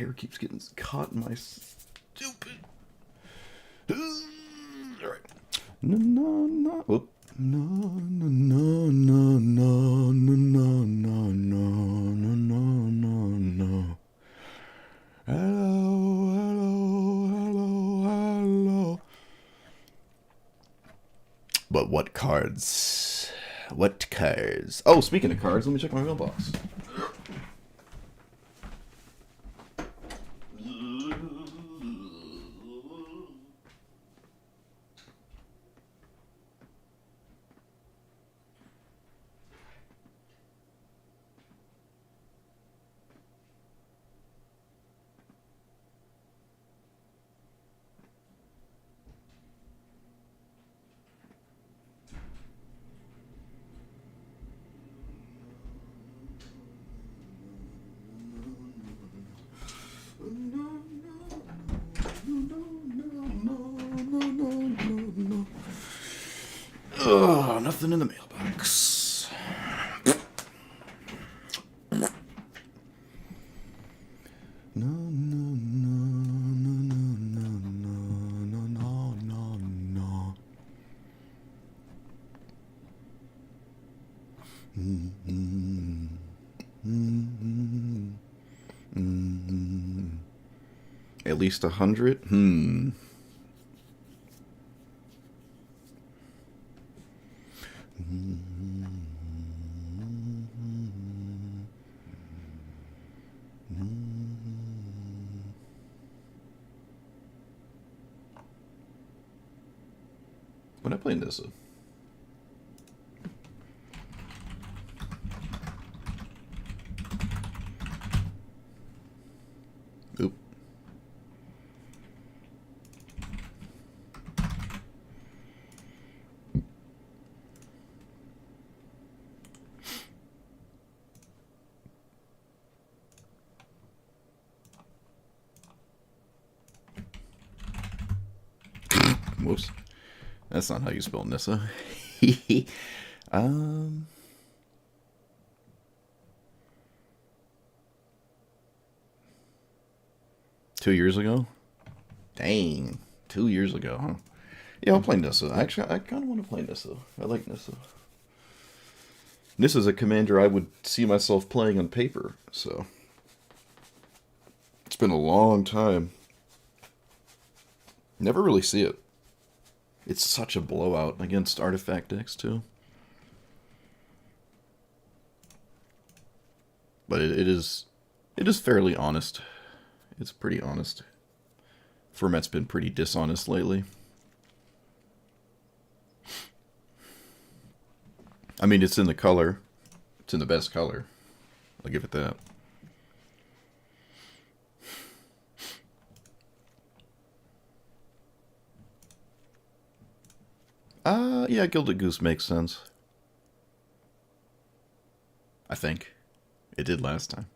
hair keeps getting caught in my stupid... Alright. No, no, no. Whoop. No, no, no, no, no, no, no, no, no, no, no, no. Hello, hello, hello, hello. But what cards? What cards? Oh, speaking of cards, let me check my mailbox. Oh, nothing in the mailbox. No, no, no, no, no, no, no, no, no, no. Mm-hmm. Mm-hmm. Mm-hmm. At least 100? When I play Nissa. Oop. Whoops. That's not how you spell Nissa. um... 2 years ago? Dang. 2 years ago, huh? Yeah, I'll play Nissa. Actually, I kind of want to play Nissa. I like Nissa. Nissa's a commander I would see myself playing on paper, so... It's been a long time. Never really see it. It's such a blowout against artifact decks, too. But it is fairly honest. It's pretty honest. Format's been pretty dishonest lately. I mean, it's in the color. It's in the best color. I'll give it that. Yeah, Gilded Goose makes sense. I think. It did last time.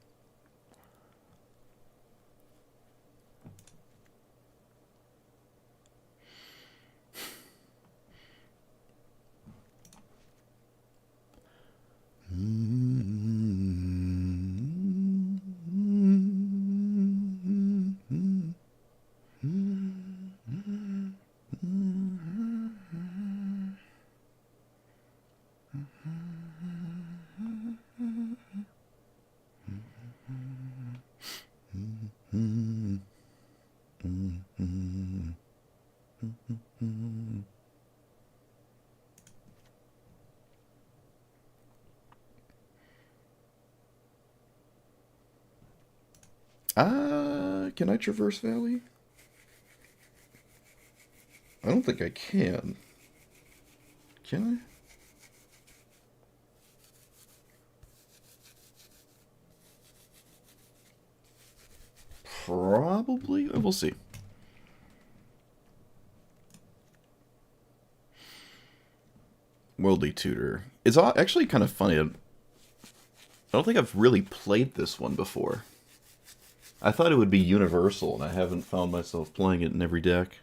Can I traverse Valley? I don't think I can. Can I? Probably. We'll see. Worldly Tutor. It's actually kind of funny. I don't think I've really played this one before. I thought it would be universal, and I haven't found myself playing it in every deck.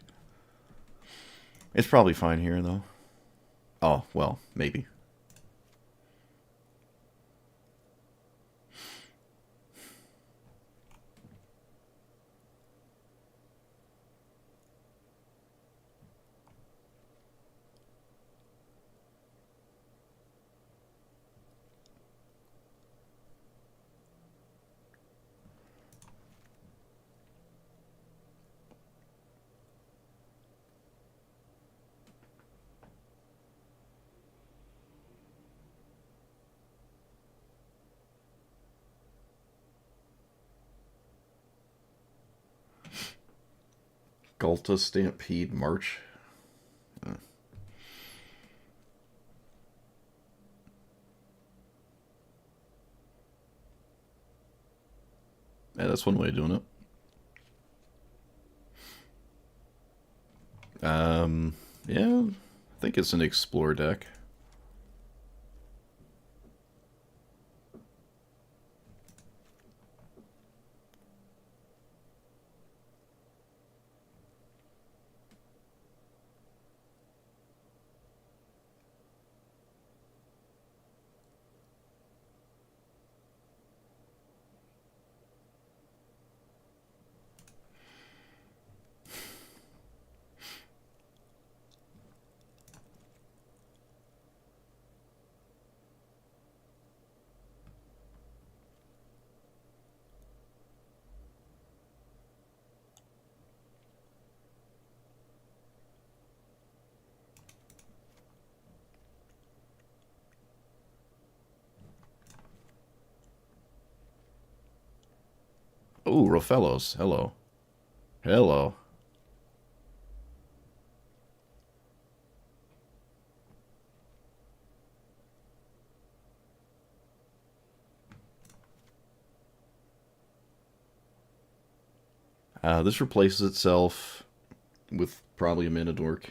It's probably fine here, though. Oh, well, maybe. Skulta Stampede March. Yeah, that's one way of doing it. Yeah, I think it's an Explore deck. Oh, Rofellos. Hello. Hello. This replaces itself with probably a mana dork.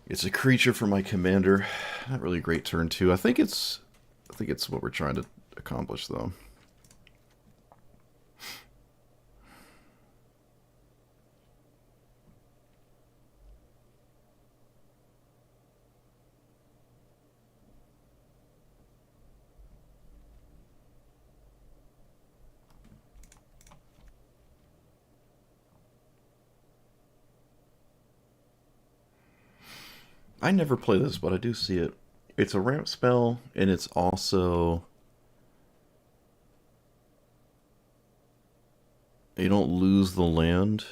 It's a creature for my commander. Not really a great turn two. I think it's what we're trying to accomplish though. I never play this, but I do see it. It's a ramp spell, and it's also you don't lose the land.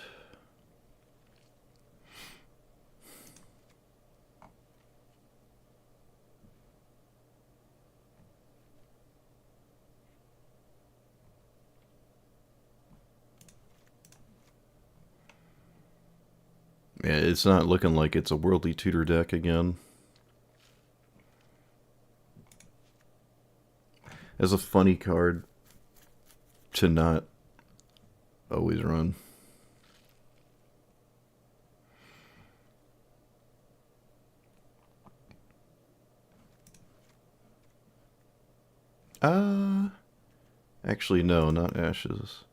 Yeah, it's not looking like it's a Worldly Tutor deck again. As a funny card to not always run. Uh, Actually, no, not Ashes.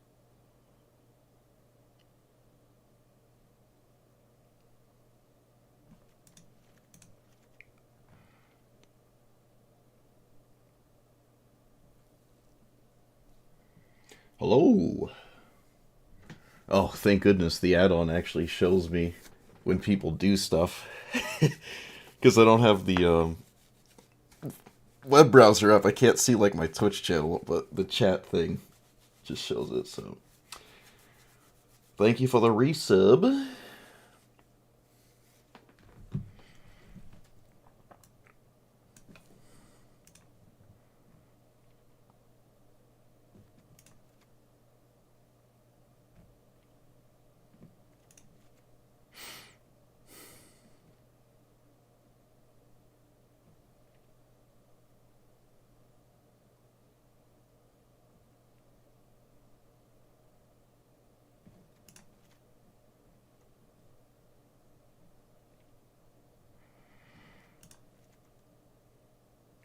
Hello. Oh, thank goodness the add-on actually shows me when people do stuff. Because I don't have the web browser up. I can't see like my Twitch channel, but the chat thing just shows it. So thank you for the resub.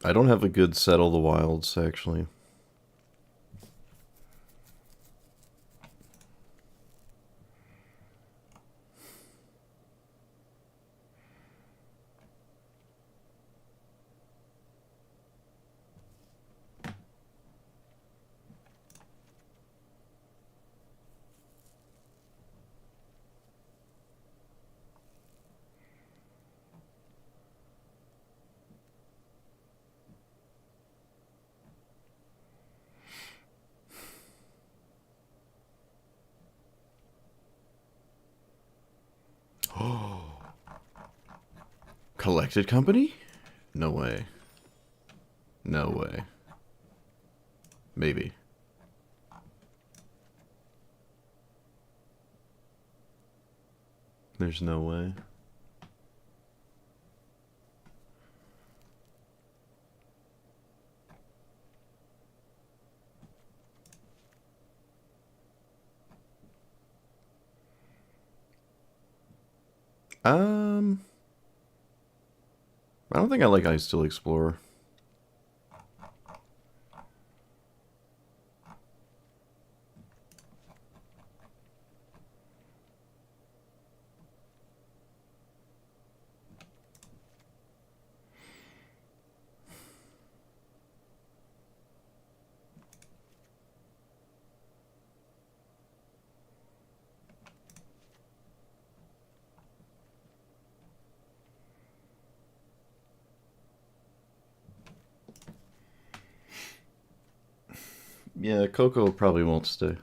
I don't have a good Settle the Wilds, actually. Collected Company? No way. No way. Maybe. There's no way. I don't think I like Ice Still Explorer. Yeah, Coco probably won't stay.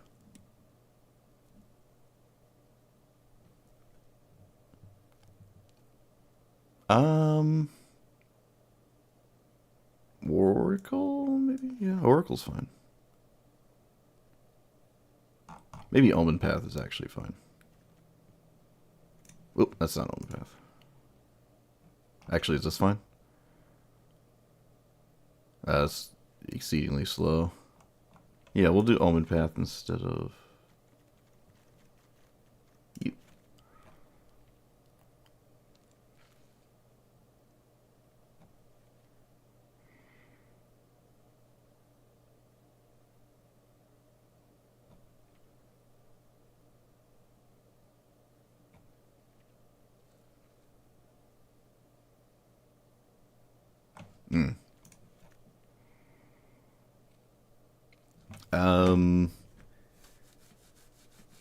Oracle, maybe? Yeah, Oracle's fine. Maybe Omen Path is actually fine. Oop, that's not Omen Path. Actually, is this fine? That's exceedingly slow. Yeah, we'll do Omen Path instead of... You. Hmm.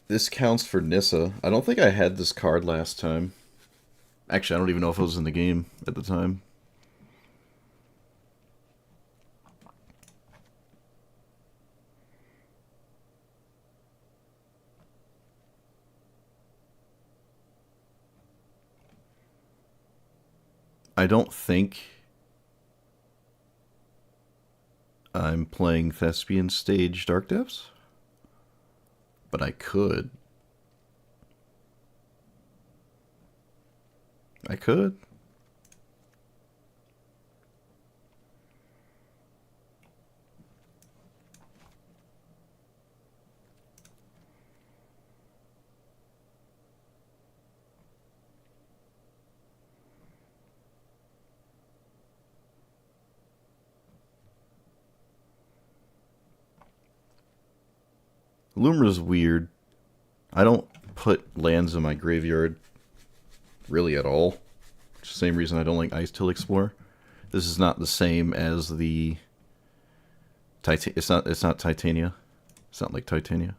This counts for Nissa. I don't think I had this card last time. Actually, I don't even know if it was in the game at the time. I don't think I'm playing Thespian Stage Dark Depths, but I could. I could. Lumra's weird. I don't put lands in my graveyard really at all. Same reason I don't like Ice Till Explorer. This is not the same as the It's not Titania. It's not like Titania.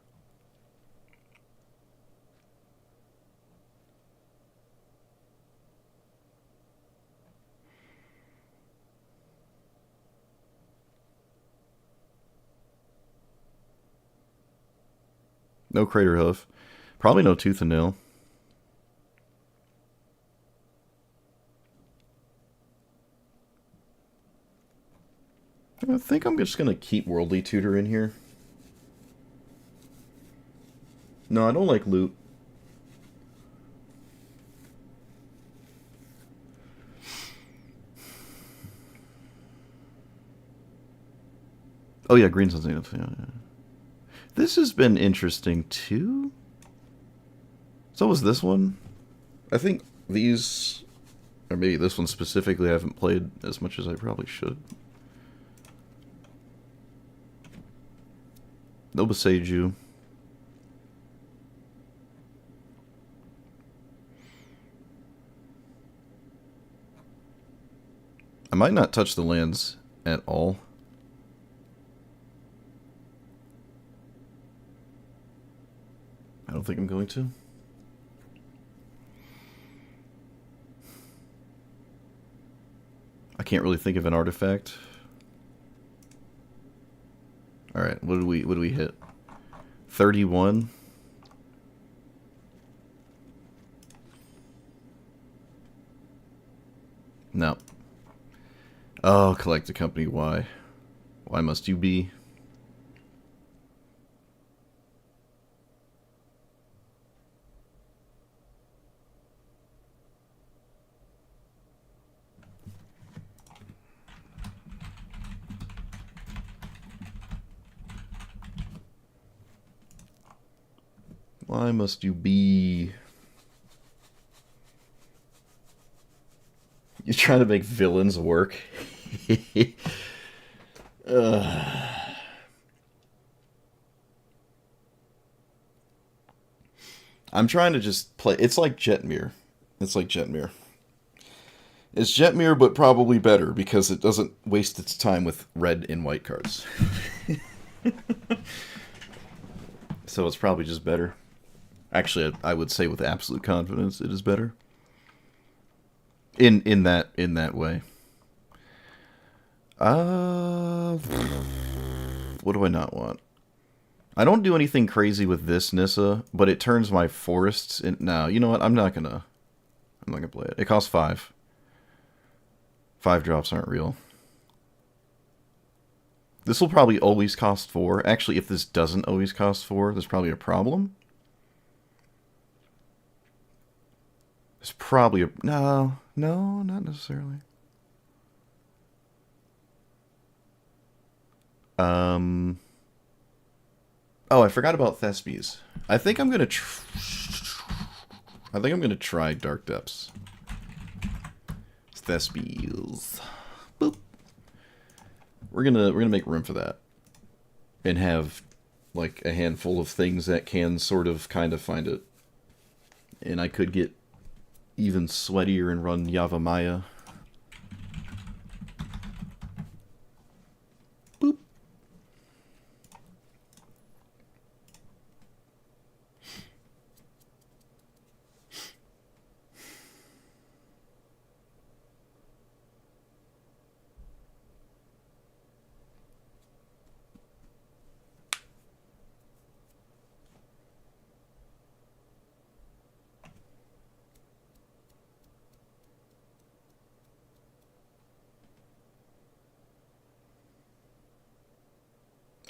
No Crater Hoof. Probably no Tooth and Nail. I think I'm just going to keep Worldly Tutor in here. No, I don't like loot. Oh yeah, Green Sun's native. Yeah. This has been interesting too. So was this one. I think these, or maybe this one specifically, I haven't played as much as I probably should. No Boseiju. I might not touch the lands at all. I don't think I'm going to. I can't really think of an artifact. All right, what did we hit? 31. No. Oh, collect a company. Why? Why must you be? Why must you be... You're trying to make villains work. I'm trying to just play... It's like Jetmir. It's like Jetmir. It's Jetmir, but probably better, because it doesn't waste its time with red and white cards. So it's probably just better. Actually, I would say with absolute confidence it is better. In that way. What do I not want? I don't do anything crazy with this Nissa, but it turns my forests in... No, you know what? I'm not gonna play it. It costs 5. 5 drops aren't real. This will probably always cost 4. Actually, if this doesn't always cost 4, there's probably a problem. There's probably a... No, not necessarily. Oh, I forgot about Thespies. I think I'm gonna try Dark Depths. Thespies. Boop. We're gonna make room for that. And have like a handful of things that can sort of kind of find it. And I could get even sweatier and run Yavamaya. Boop.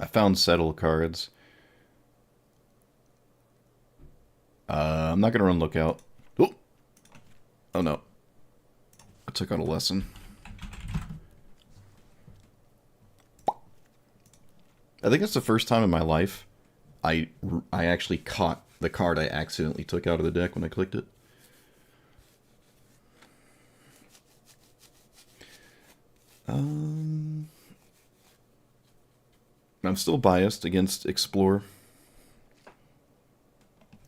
I found settle cards. I'm not going to run lookout. Oh! Oh no. I took out a lesson. I think that's the first time in my life I actually caught the card I accidentally took out of the deck when I clicked it. I'm still biased against Explore.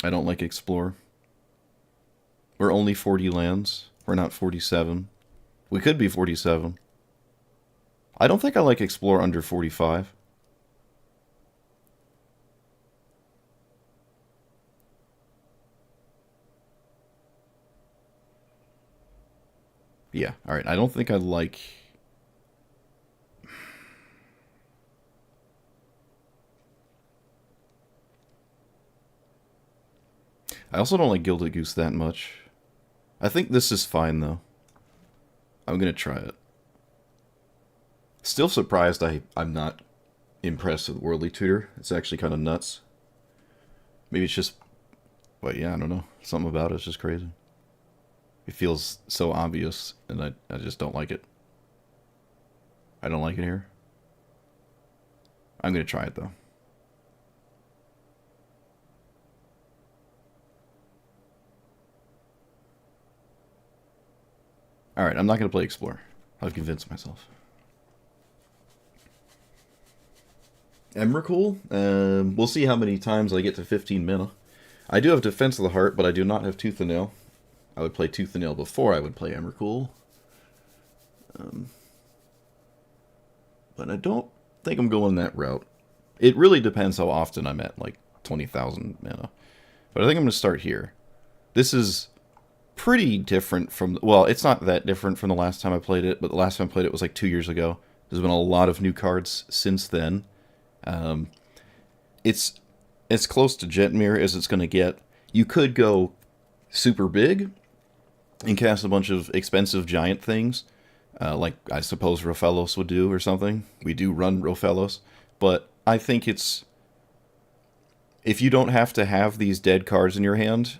I don't like Explore. We're only 40 lands. We're not 47. We could be 47. I don't think I like Explore under 45. Yeah, alright. I don't think I like... I also don't like Gilded Goose that much. I think this is fine, though. I'm gonna try it. Still surprised I'm not impressed with Worldly Tutor. It's actually kind of nuts. Maybe it's just... But yeah, I don't know. Something about it's just crazy. It feels so obvious, and I just don't like it. I don't like it here. I'm gonna try it, though. Alright, I'm not going to play Explore. I've convinced myself. Emrakul? We'll see how many times I get to 15 mana. I do have Defense of the Heart, but I do not have Tooth and Nail. I would play Tooth and Nail before I would play Emrakul. But I don't think I'm going that route. It really depends how often I'm at, like, 20,000 mana. But I think I'm going to start here. This is... pretty different from... Well, it's not that different from the last time I played it, but the last time I played it was like 2 years ago. There's been a lot of new cards since then. It's as close to Jetmir as it's going to get. You could go super big and cast a bunch of expensive giant things, like I suppose Rofellos would do or something. We do run Rofellos, but I think it's... If you don't have to have these dead cards in your hand,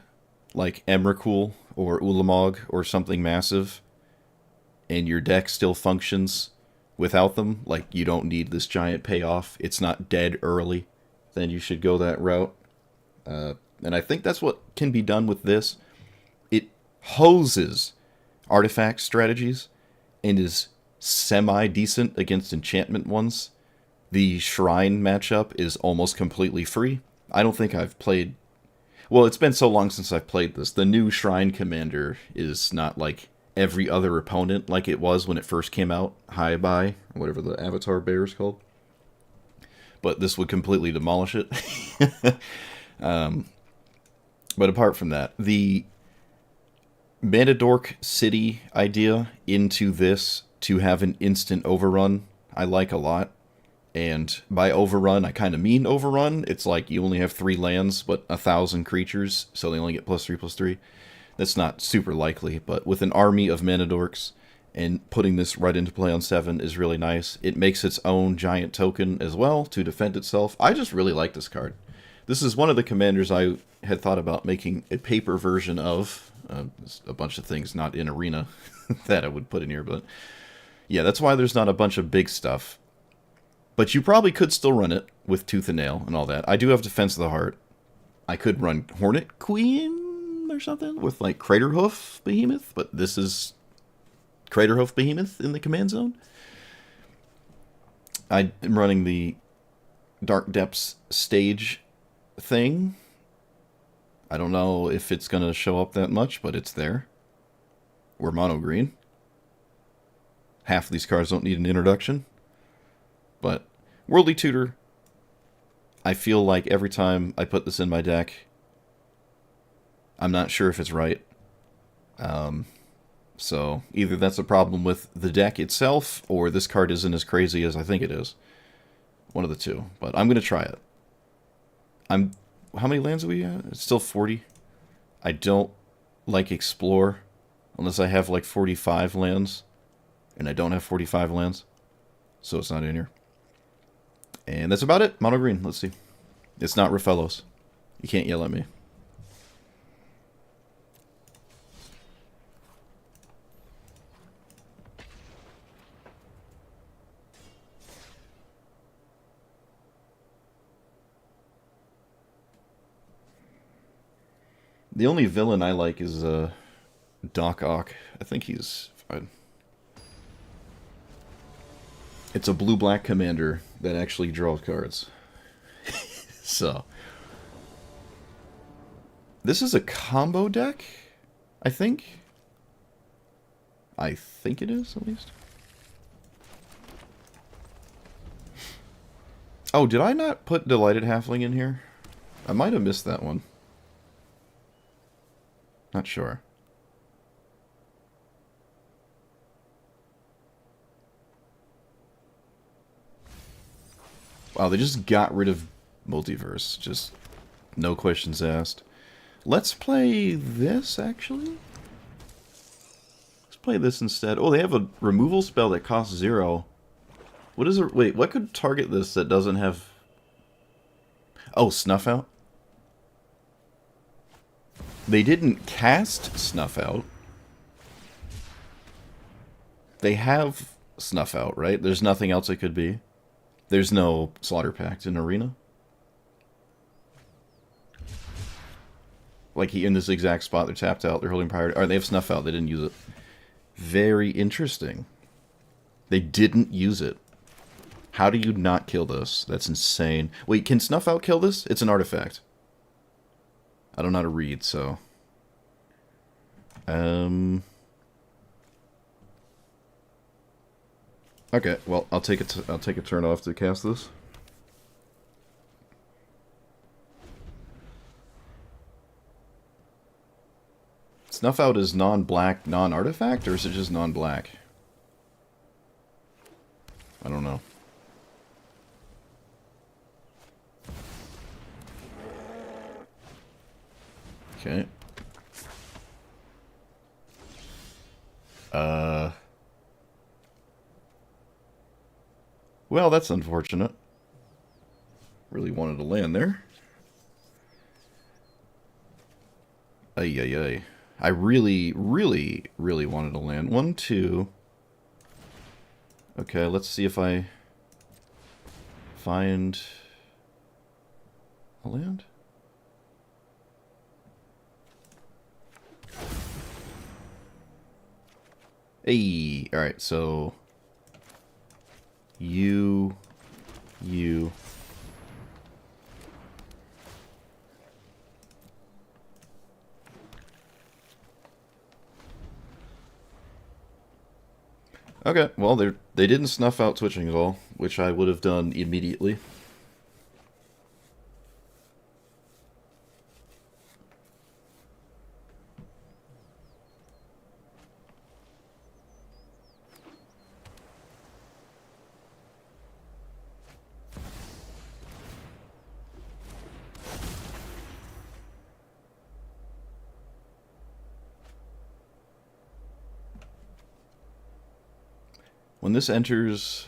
like Emrakul or Ulamog or something massive, and your deck still functions without them, like you don't need this giant payoff, it's not dead early, then you should go that route. And I think that's what can be done with this. It hoses artifact strategies and is semi-decent against enchantment ones. The shrine matchup is almost completely free. I don't think I've played... Well, it's been so long since I've played this. The new shrine commander is not like every other opponent like it was when it first came out. High by, whatever the avatar bear is called. But this would completely demolish it. But apart from that, the Manadork City idea into this to have an instant overrun, I like a lot. And by overrun, I kind of mean overrun. It's like you only have 3 lands, but 1,000 creatures, so they only get +3/+3. That's not super likely, but with an army of Manadorks and putting this right into play on 7 is really nice. It makes its own giant token as well to defend itself. I just really like this card. This is one of the commanders I had thought about making a paper version of. A bunch of things not in Arena that I would put in here, but yeah, that's why there's not a bunch of big stuff. But you probably could still run it with Tooth and Nail and all that. I do have Defense of the Heart. I could run Hornet Queen or something with like Craterhoof Behemoth, but this is Craterhoof Behemoth in the command zone. I am running the Dark Depths stage thing. I don't know if it's going to show up that much, but it's there. We're mono green. Half of these cards don't need an introduction. But Worldly Tutor, I feel like every time I put this in my deck, I'm not sure if it's right. So either that's a problem with the deck itself, or this card isn't as crazy as I think it is. One of the two. But I'm going to try it. How many lands are we at? It's still 40. I don't like Explore unless I have like 45 lands. And I don't have 45 lands. So it's not in here. And that's about it. Mono green. Let's see. It's not Rafellos. You can't yell at me. The only villain I like is Doc Ock. I think he's fine. It's a blue-black commander that actually draws cards. So. This is a combo deck, I think. I think it is, at least. Oh, did I not put Delighted Halfling in here? I might have missed that one. Not sure. Wow, they just got rid of Multiverse. Just no questions asked. Let's play this, actually. Let's play this instead. Oh, they have a removal spell that costs 0. What is it? Wait, what could target this that doesn't have... Oh, Snuff Out? They didn't cast Snuff Out. They have Snuff Out, right? There's nothing else it could be. There's no Slaughter Pact in Arena. Like, in this exact spot, they're tapped out, they're holding priority. Or they have Snuff Out, they didn't use it. Very interesting. They didn't use it. How do you not kill this? That's insane. Wait, can Snuff Out kill this? It's an artifact. I don't know how to read, so... Okay, well, I'll take a turn off to cast this. Snuff Out is non-black, non-artifact, or is it just non-black? I don't know. Okay. Well, that's unfortunate. Really wanted to land there. Ay, ay, ay. I really, really, really wanted to land. 1, 2. Okay, let's see if I find a land. Hey, alright, so... You... Okay, well, they didn't snuff out switching at all, which I would have done immediately. When this enters...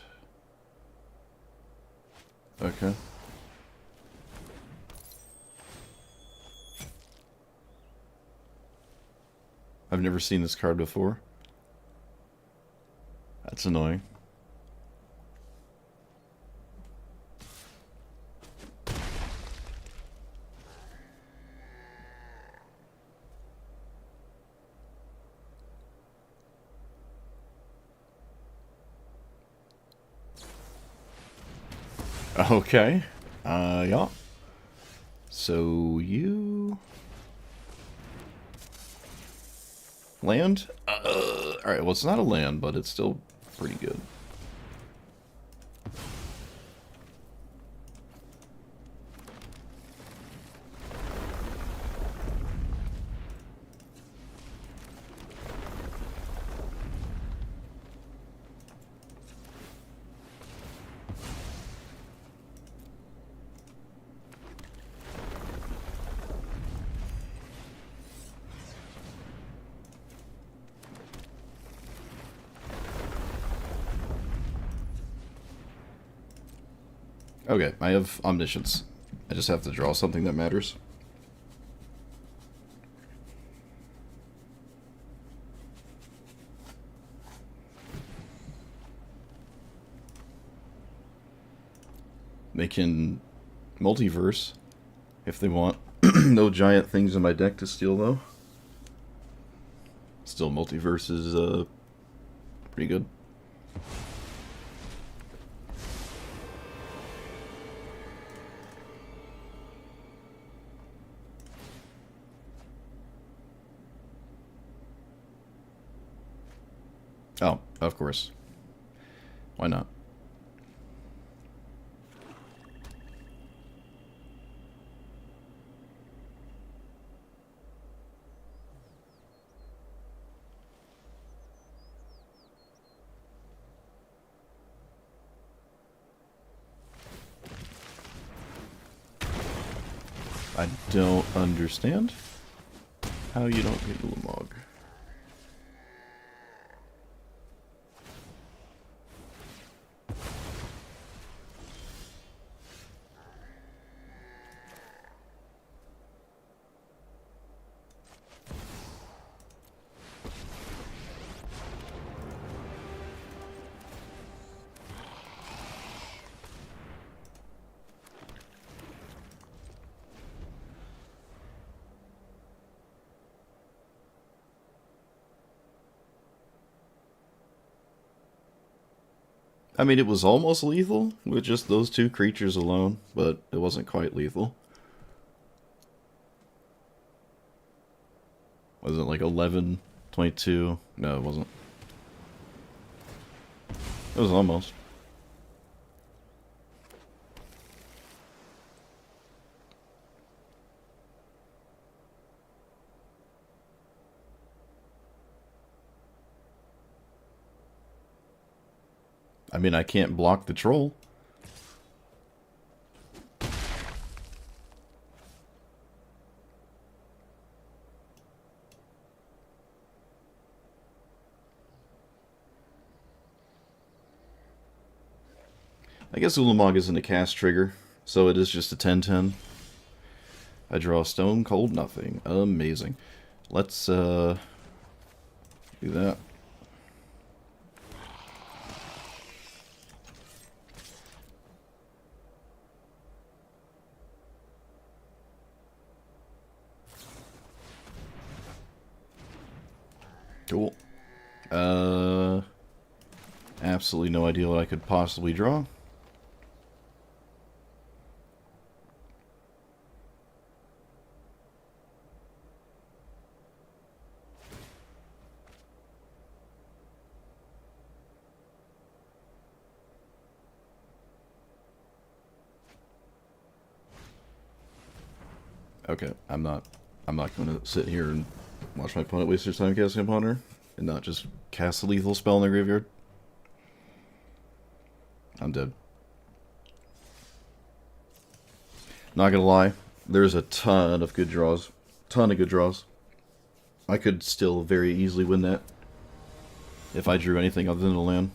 Okay. I've never seen this card before. That's annoying. Okay. Yeah. So you... Land? Alright, well, it's not a land, but it's still pretty good. Okay, I have Omniscience. I just have to draw something that matters. They can multiverse if they want. No giant things in my deck to steal, though. Still, multiverse is pretty good. Oh, of course. Why not? I don't understand how you don't get Ulamog. I mean, it was almost lethal with just those two creatures alone, but it wasn't quite lethal. Was it like 11, 22? No, it wasn't. It was almost. I mean, I can't block the troll. I guess Ulamog isn't a cast trigger, so it is just a 10-10. I draw Stone Cold Nothing. Amazing. Let's do that. Cool. absolutely no idea what I could possibly draw. Okay, I'm not going to sit here and watch my opponent waste their time casting upon her and not just cast a lethal spell in their graveyard. I'm dead. Not gonna lie, there's a ton of good draws. Ton of good draws. I could still very easily win that if I drew anything other than a land.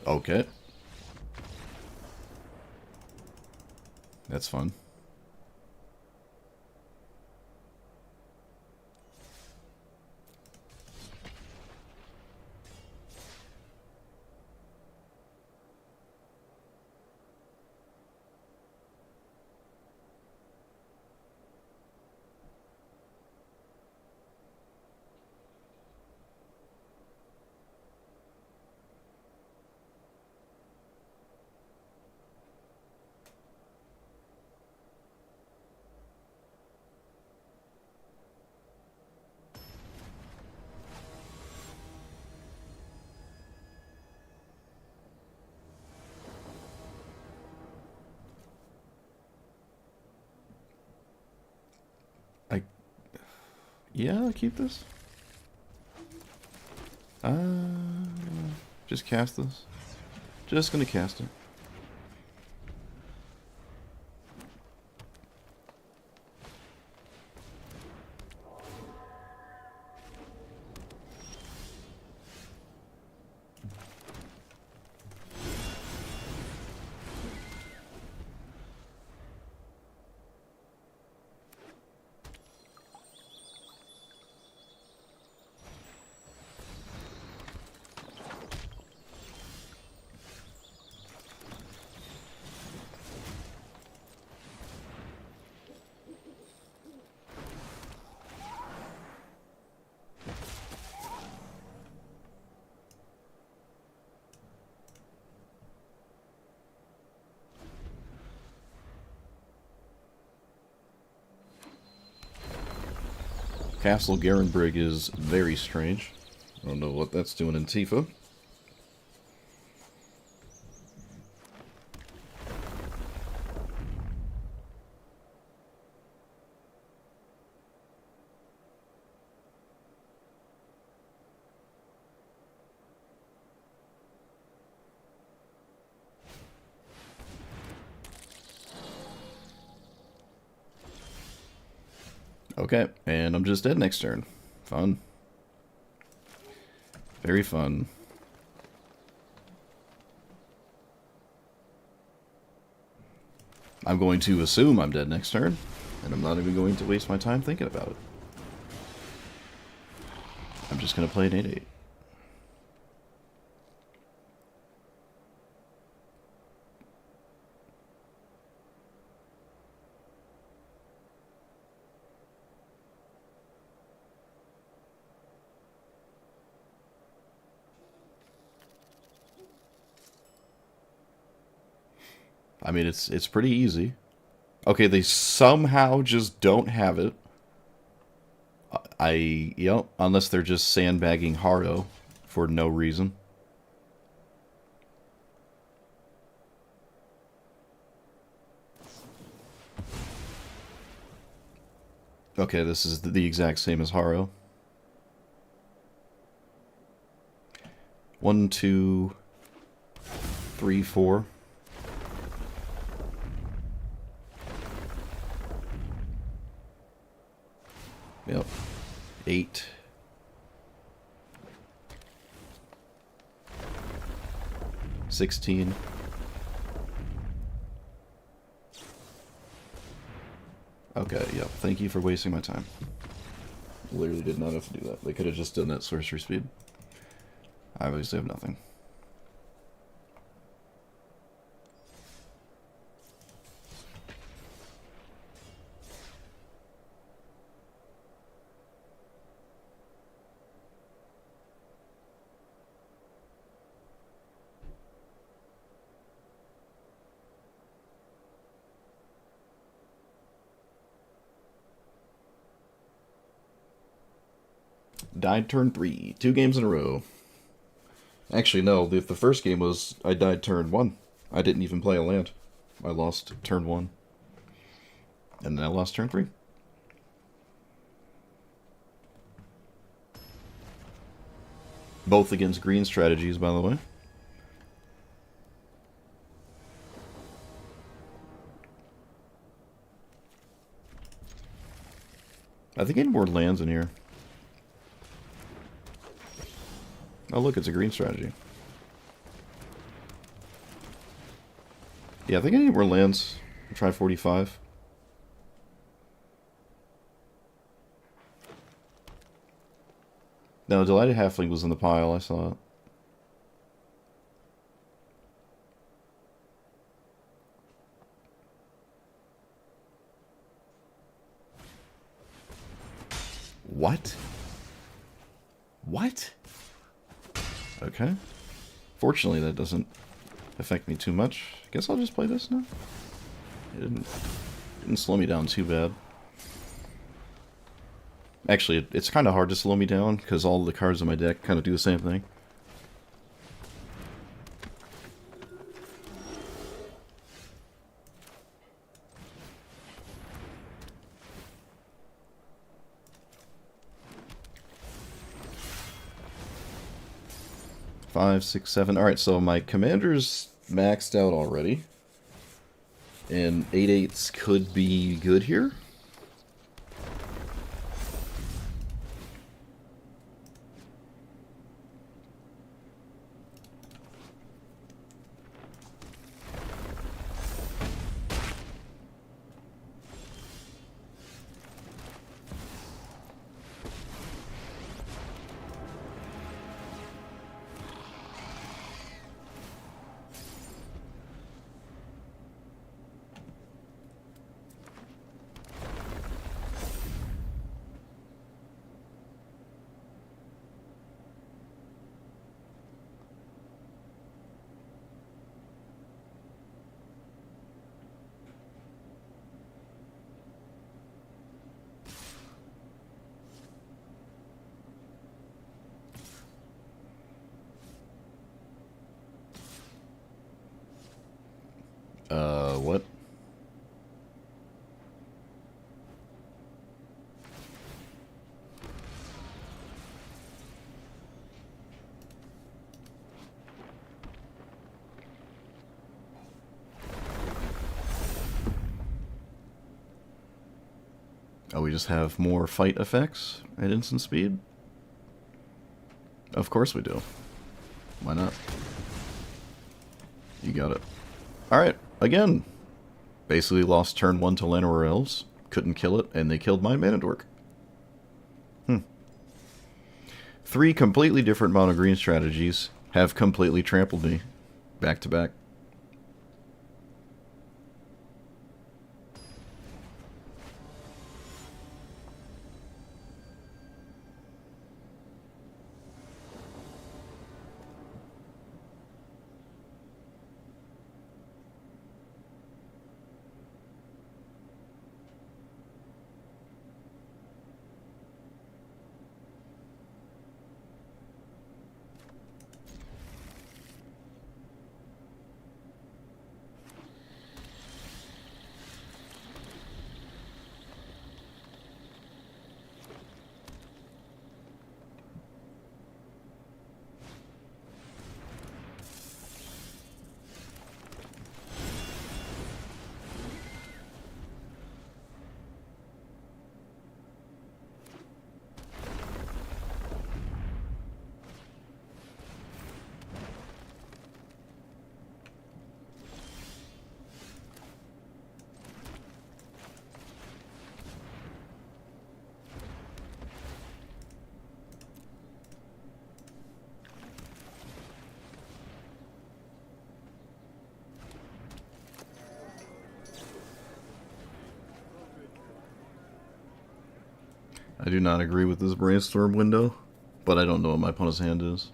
Okay. That's fun. Yeah, I'll keep this. Just cast this. Just gonna cast it. Castle Garenbrig is very strange. I don't know what that's doing in Tifa. Okay, and I'm just dead next turn. Fun. Very fun. I'm going to assume I'm dead next turn, and I'm not even going to waste my time thinking about it. I'm just going to play an 8/8. I mean, it's pretty easy. Okay, they somehow just don't have it. Yep, unless they're just sandbagging Haro for no reason. Okay, this is the exact same as Haro. 1, 2, 3, 4. Yep. 8. 16. Okay, yep. Thank you for wasting my time. Literally did not have to do that. They could have just done that sorcery speed. I obviously have nothing. Died turn 3. 2 games in a row. Actually, no. The first game was I died turn 1. I didn't even play a land. I lost turn 1. And then I lost turn 3. Both against green strategies, by the way. I think I need more lands in here. Oh, look, it's a green strategy. Yeah, I think I need more lands. I'll try 45. No, Delighted Halfling was in the pile. I saw it. What? What? Okay. Fortunately, that doesn't affect me too much. I guess I'll just play this now. It didn't slow me down too bad. Actually, it's kind of hard to slow me down, because all the cards in my deck kind of do the same thing. Five, six, seven. Alright, so my commander's maxed out already. And 8/8s could be good here. What? Oh, we just have more fight effects at instant speed? Of course we do. Why not? You got it. Alright, again. Basically lost turn 1 to Llanowar Elves. Couldn't kill it, and they killed my Mana Dork. 3 completely different mono green strategies have completely trampled me. Back to back. I do not agree with this brainstorm window, but I don't know what my opponent's hand is.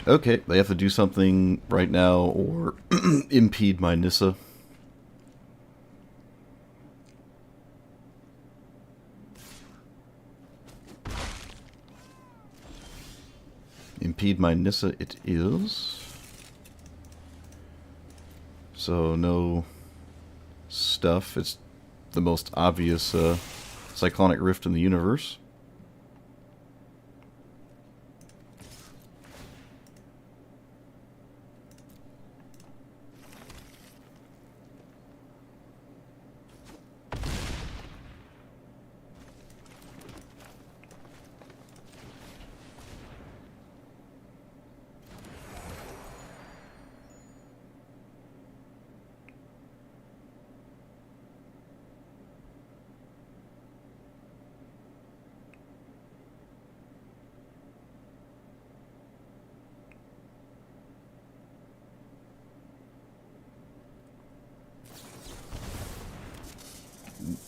Okay, they have to do something right now or impede my Nissa. Impede my Nissa it is. So no stuff. It's the most obvious cyclonic rift in the universe.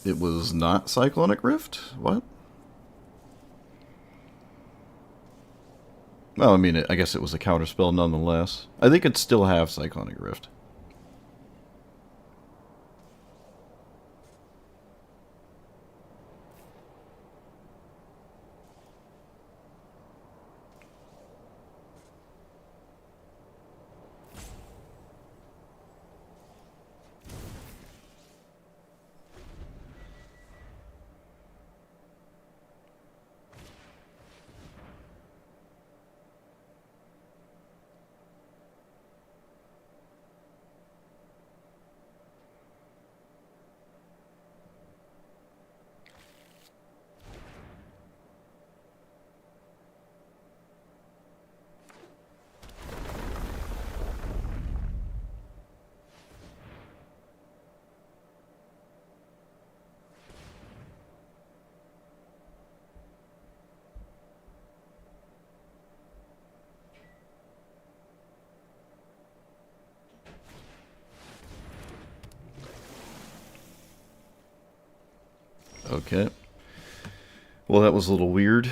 It was not Cyclonic Rift? What? Well, I mean, I guess it was a counterspell nonetheless. I think it'd still have Cyclonic Rift. Okay. Well, that was a little weird.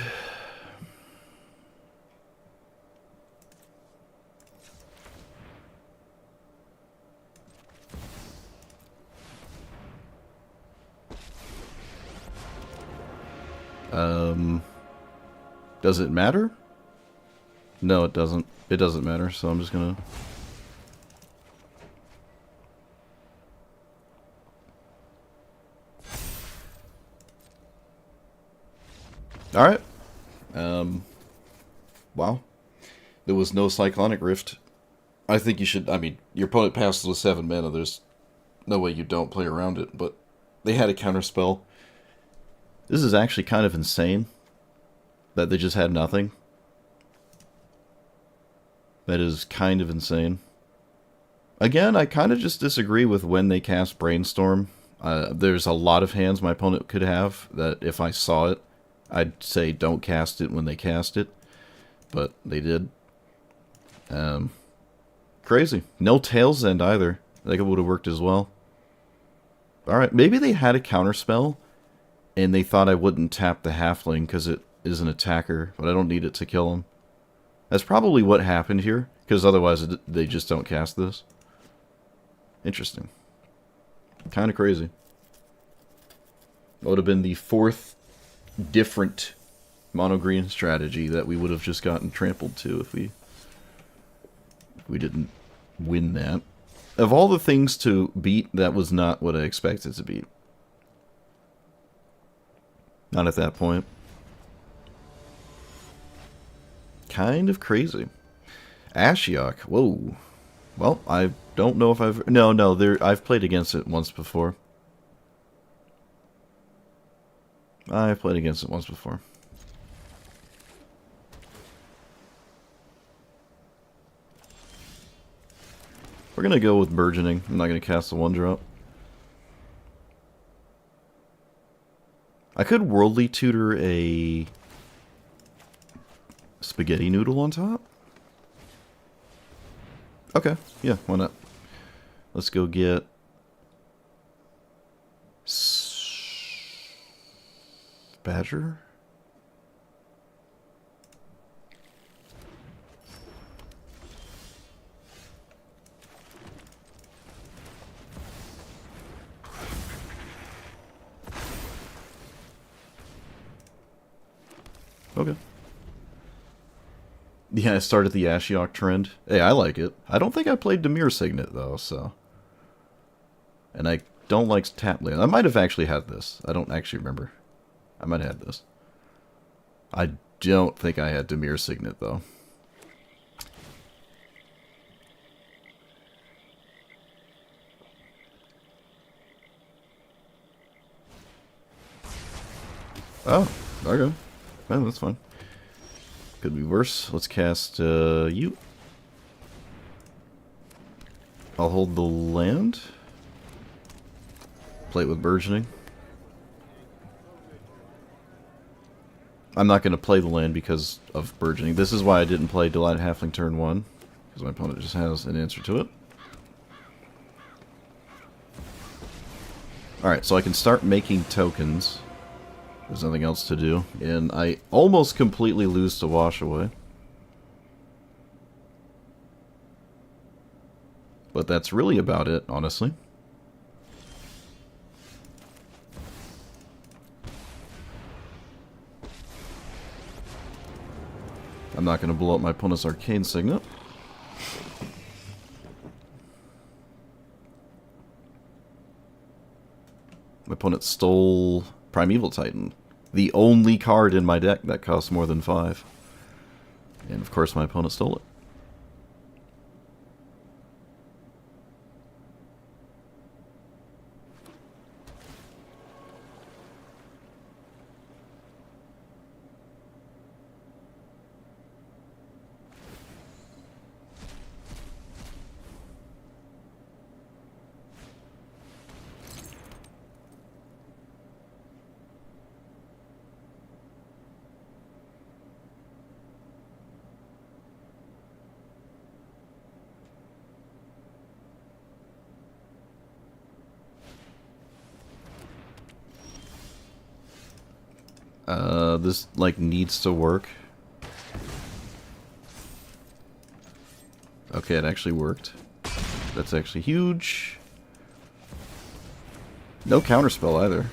Does it matter? No, it doesn't. It doesn't matter, so I'm just gonna... Alright. Wow. There was no Cyclonic Rift. I think you should... I mean, your opponent passes with 7 mana. There's no way you don't play around it, but they had a counterspell. This is actually kind of insane that they just had nothing. That is kind of insane. Again, I kind of just disagree with when they cast Brainstorm. There's a lot of hands my opponent could have that if I saw it, I'd say don't cast it when they cast it, but they did. Crazy. No Tail's End either. I think it would have worked as well. Alright, maybe they had a counterspell, and they thought I wouldn't tap the halfling because it is an attacker, but I don't need it to kill him. That's probably what happened here, because otherwise they just don't cast this. Interesting. Kind of crazy. It would have been the fourth different mono-green strategy that we would have just gotten trampled to if we didn't win that. Of all the things to beat, that was not what I expected to beat. Not at that point. Kind of crazy. Ashiok. Whoa. Well, I don't know if I've... No, I've played against it once before. I've played against it once before. We're going to go with Burgeoning. I'm not going to cast the 1-drop. I could Worldly Tutor a Spaghetti Noodle on top. Okay, yeah, why not? Let's go get Badger. Okay. Yeah, I started the Ashiok trend. Hey, I like it. I don't think I played Dimir Signet, though, so... And I don't like Tapland. I might have actually had this. I don't actually remember. I might have had this. I don't think I had Dimir Signet, though. Oh, okay. Well, that's fine. Could be worse. Let's cast you. I'll hold the land. Play it with Burgeoning. I'm not going to play the land because of Burgeoning. This is why I didn't play Delighted Halfling turn 1. Because my opponent just has an answer to it. Alright, so I can start making tokens. There's nothing else to do. And I almost completely lose to Wash Away. But that's really about it, honestly. I'm not going to blow up my opponent's Arcane Signet. My opponent stole Primeval Titan. The only card in my deck that costs more than 5. And of course my opponent stole it. This, like, needs to work. Okay, it actually worked. That's actually huge. No counterspell either,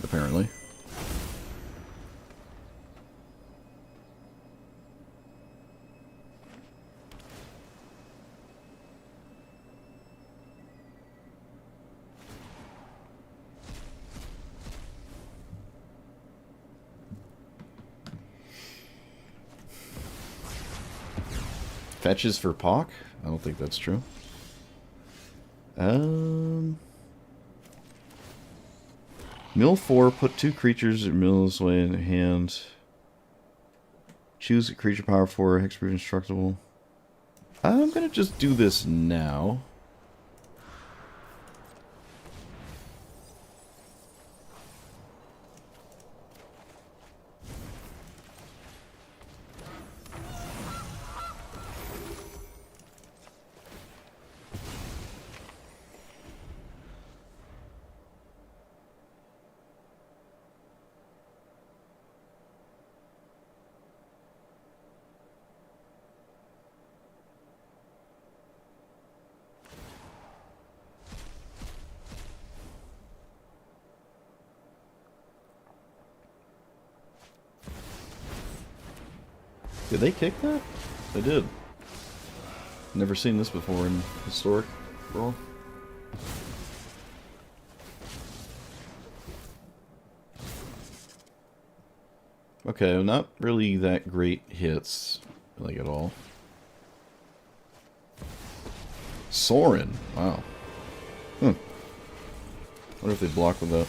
apparently. Fetches for Pock? I don't think that's true. Mill 4, put 2 creatures at Mill's way in hand. Choose a creature power 4, hexproof instructable. I'm gonna just do this now. Did they kick that? They did. Never seen this before in Historic Brawl. Okay, not really that great hits, like at all. Sorin, wow. Wonder if they block with that.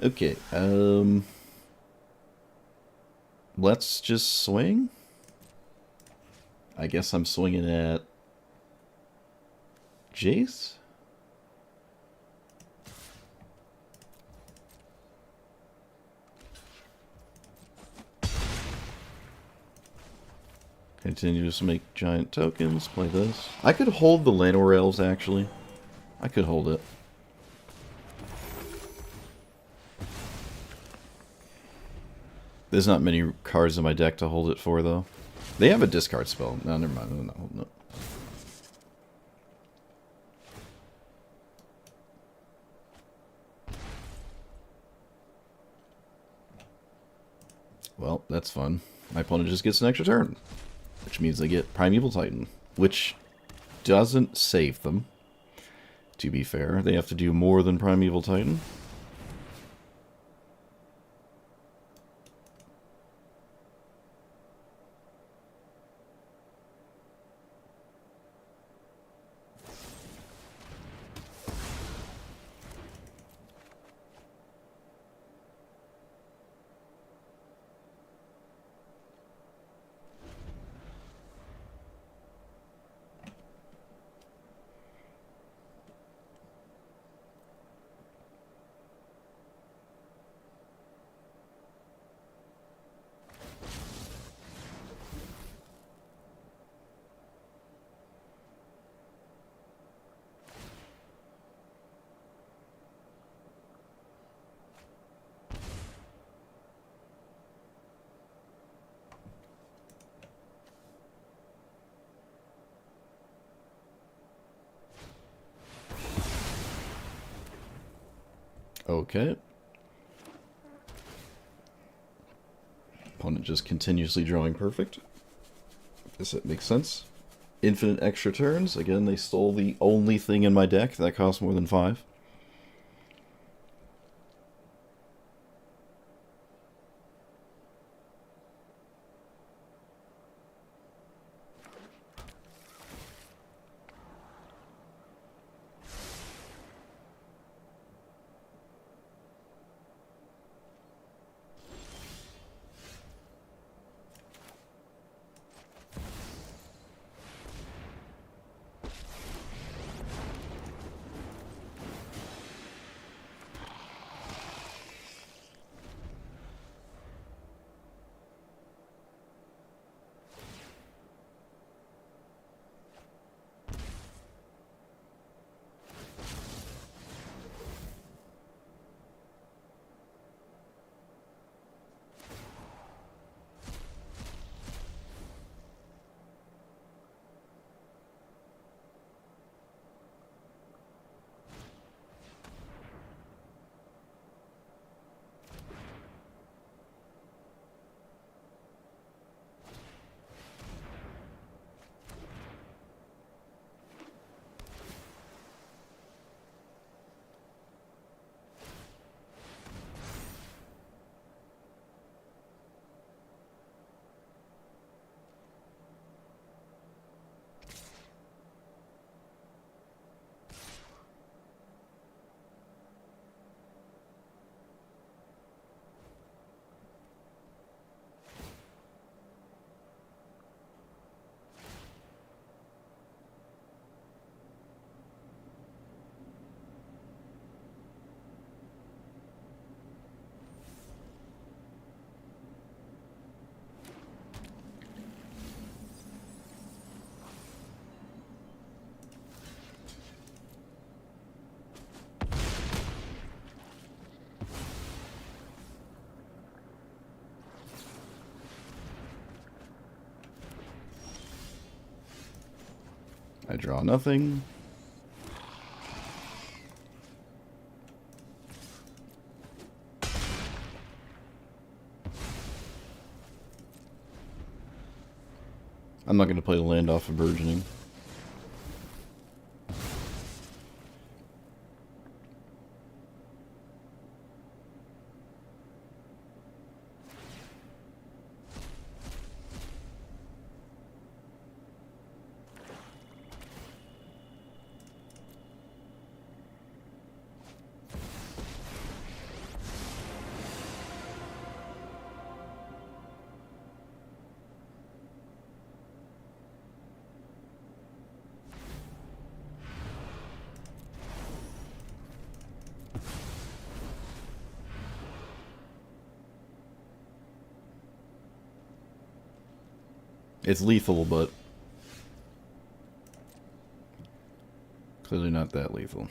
Okay, let's just swing. I guess I'm swinging at Jace? Continue to make giant tokens, play this. I could hold the Llanowar Elves, actually. I could hold it. There's not many cards in my deck to hold it for, though. They have a discard spell. No, never mind. I'm not holding it. Well, that's fun. My opponent just gets an extra turn. Which means they get Primeval Titan. Which doesn't save them. To be fair, they have to do more than Primeval Titan. Okay. Opponent just continuously drawing perfect. Guess that makes sense. Infinite extra turns. Again, they stole the only thing in my deck that costs more than 5. I draw nothing. I'm not going to play land off of burgeoning. It's lethal, but clearly not that lethal.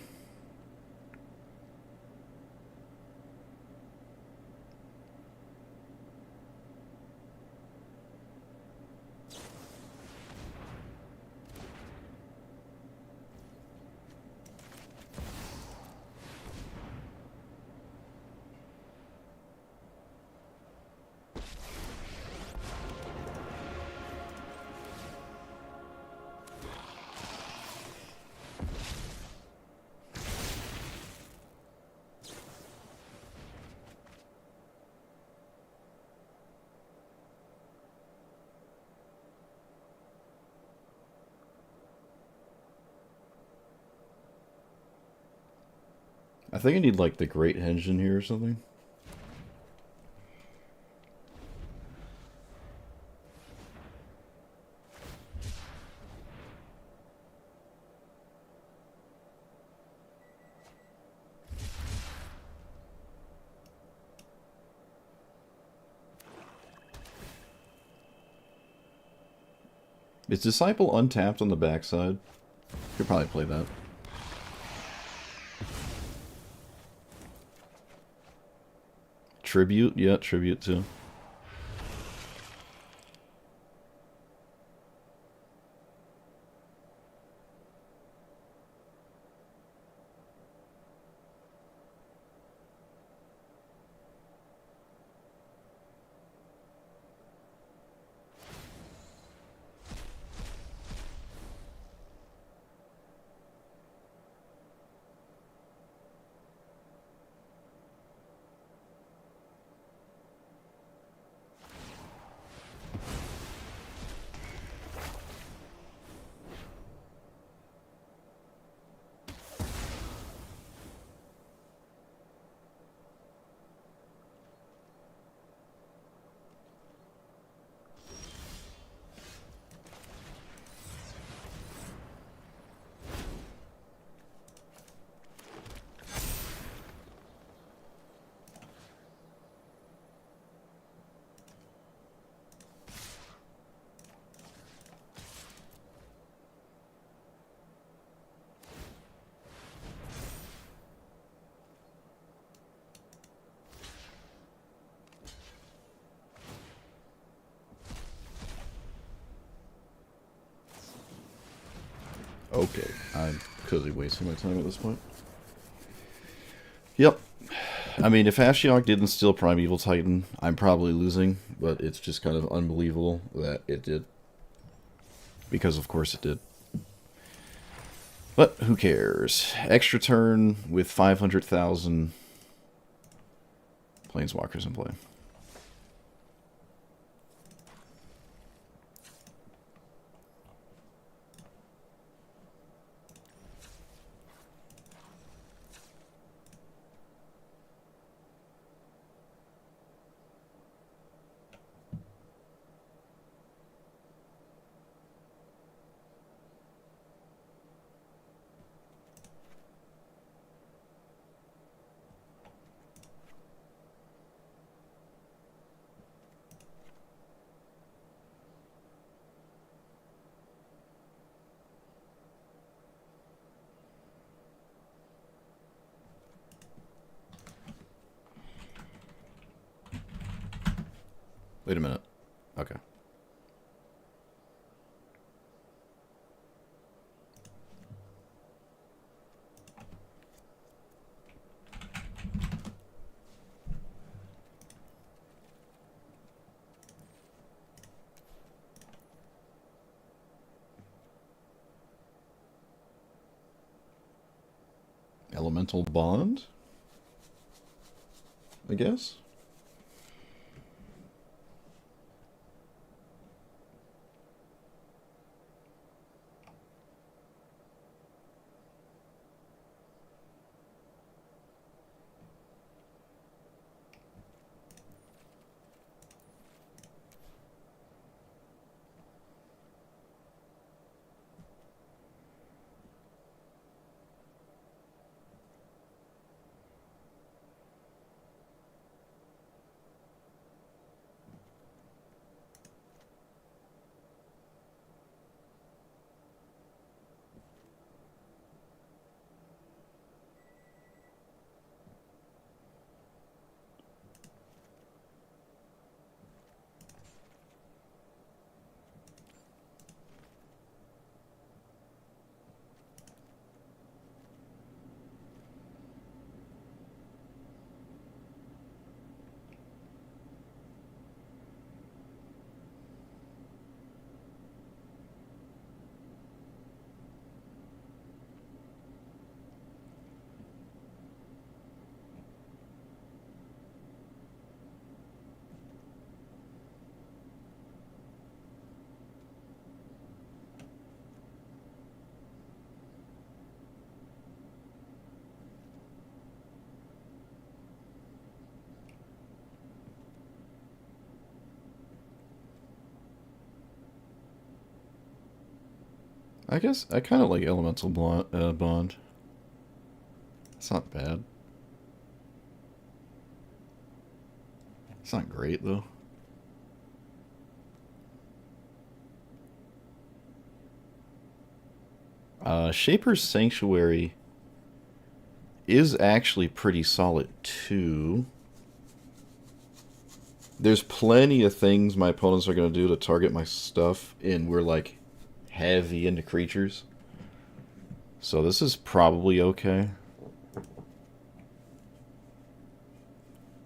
I think I need, like, the Great Henge in here or something. Is Disciple untapped on the backside? Could probably play that. Tribute? Yeah, Tribute too. Okay, I'm clearly wasting my time at this point. Yep. I mean, if Ashiok didn't steal Primeval Titan, I'm probably losing, but it's just kind of unbelievable that it did. Because, of course, it did. But who cares? Extra turn with 500,000 Planeswalkers in play. Wait a minute. Okay. Elemental Bond, I guess. I guess I kind of like Elemental Bond. It's not bad. It's not great, though. Shaper's Sanctuary is actually pretty solid, too. There's plenty of things my opponents are going to do to target my stuff, and we're, like, heavy into creatures. So this is probably okay.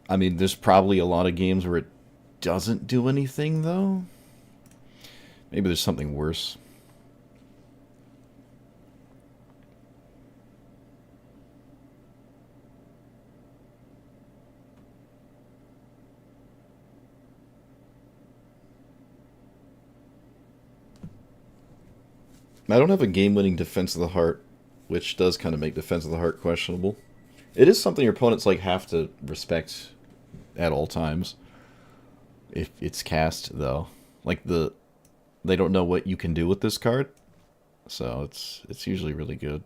I mean, there's probably a lot of games where it doesn't do anything, though. Maybe there's something worse. I don't have a game-winning Defense of the Heart, which does kind of make Defense of the Heart questionable. It is something your opponents like have to respect at all times. If it's cast, though, like they don't know what you can do with this card, so it's usually really good.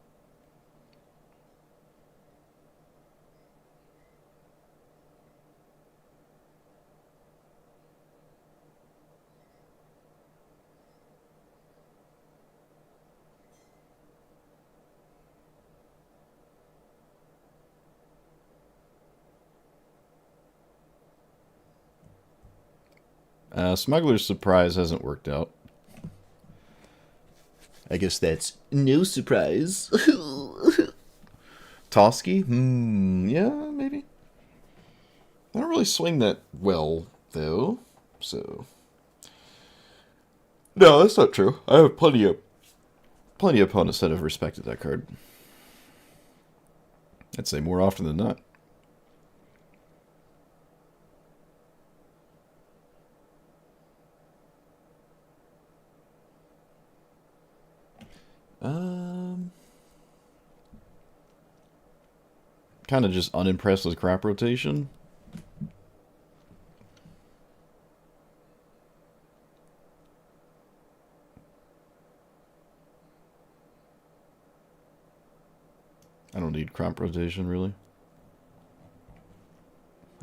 Smuggler's Surprise hasn't worked out. I guess that's no surprise. Toski? Yeah, maybe. I don't really swing that well, though, so... No, that's not true. I have plenty of opponents that have respected that card. I'd say more often than not. Kind of just unimpressed with crop rotation. I don't need crop rotation, really.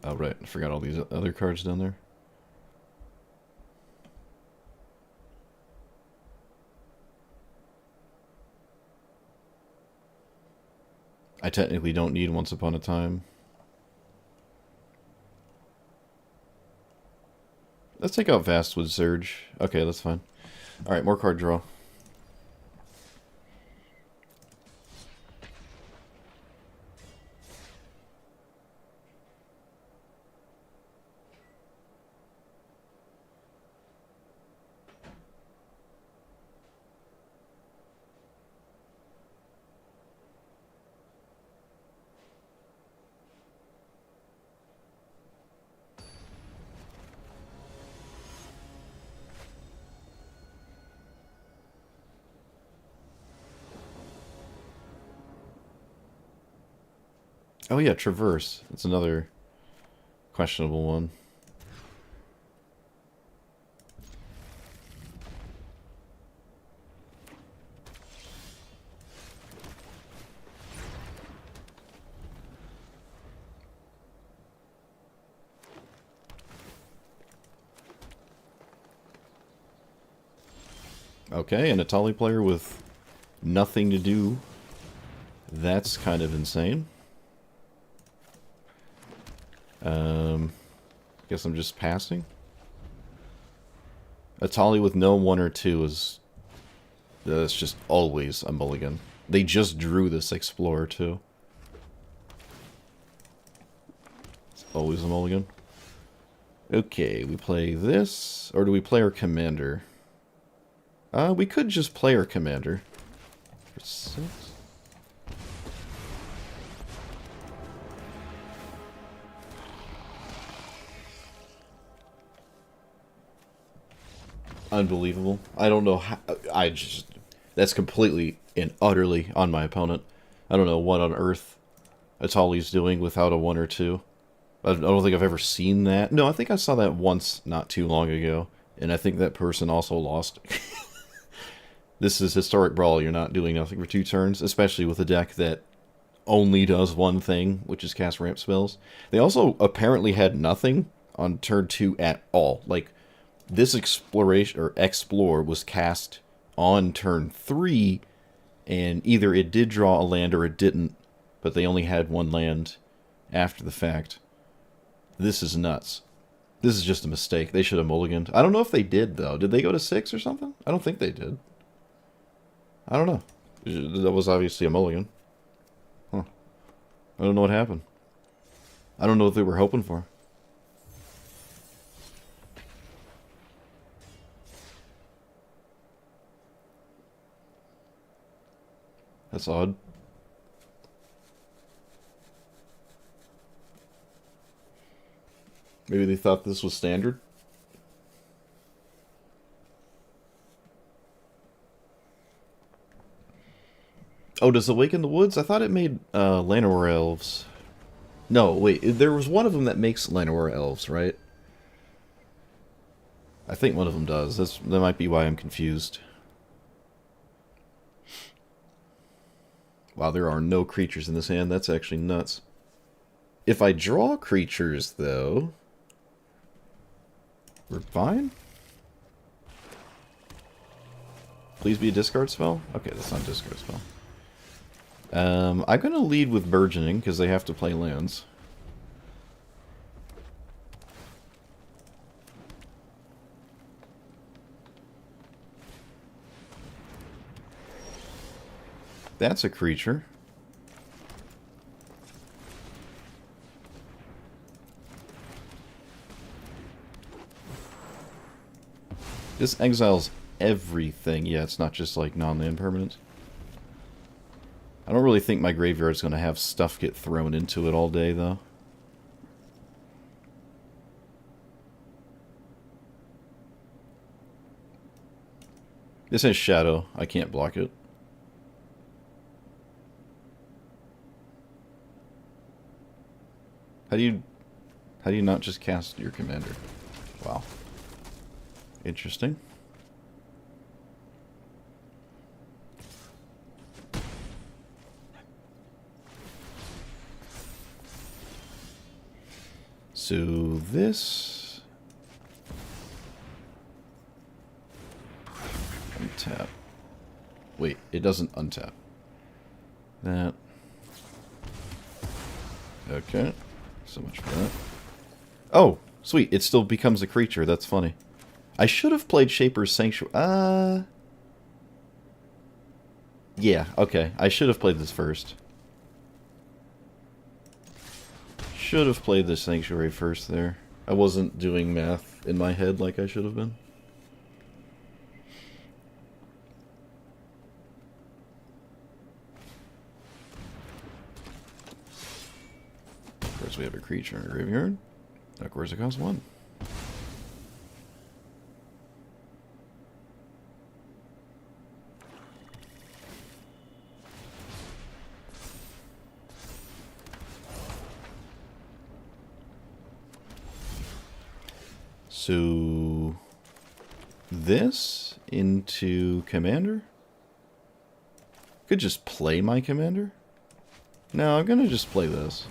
Oh, right. I forgot all these other cards down there. I technically don't need Once Upon a Time. Let's take out Vastwood Surge. Okay, that's fine. Alright, more card draw. Oh yeah, Traverse. It's another questionable one. Okay, an Atali player with nothing to do. That's kind of insane. Guess I'm just passing. Atali with no 1 or 2 is... That's just always a mulligan. They just drew this Explorer, too. It's always a mulligan. Okay, we play this, or do we play our commander? We could just play our commander. For 6? Unbelievable. I don't know how... I just... That's completely and utterly on my opponent. I don't know what on earth Atali's doing without a 1 or 2. I don't think I've ever seen that. No, I think I saw that once not too long ago. And I think that person also lost. This is Historic Brawl. You're not doing nothing for 2 turns, especially with a deck that only does one thing, which is cast ramp spells. They also apparently had nothing on turn 2 at all. Like, this exploration or explore was cast on turn 3, and either it did draw a land or it didn't, but they only had 1 land after the fact. This is nuts. This is just a mistake. They should have mulliganed. I don't know if they did, though. Did they go to 6 or something? I don't think they did. I don't know. That was obviously a mulligan. Huh. I don't know what happened. I don't know what they were hoping for. That's odd. Maybe they thought this was standard? Oh, does Awaken the Woods? I thought it made Llanowar Elves. No, wait. There was one of them that makes Llanowar Elves, right? I think one of them does. That might be why I'm confused. Wow, there are no creatures in this hand. That's actually nuts. If I draw creatures, though... We're fine? Please be a discard spell? Okay, that's not a discard spell. I'm going to lead with Burgeoning, because they have to play lands. That's a creature. This exiles everything. Yeah, it's not just like non-land permanents. I don't really think my graveyard's going to have stuff get thrown into it all day, though. This has Shadow. I can't block it. How do you not just cast your commander? Wow. Interesting. So this... Untap. Wait, it doesn't untap. That. Okay. So much for that. Oh, sweet. It still becomes a creature. That's funny. I should have played Shaper's Sanctuary. Yeah, okay. I should have played this first. Should have played the Sanctuary first there. I wasn't doing math in my head like I should have been. Of course, we have a creature in our graveyard. Of course, it costs 1. So this into commander? Could just play my commander? No, I'm gonna just play this.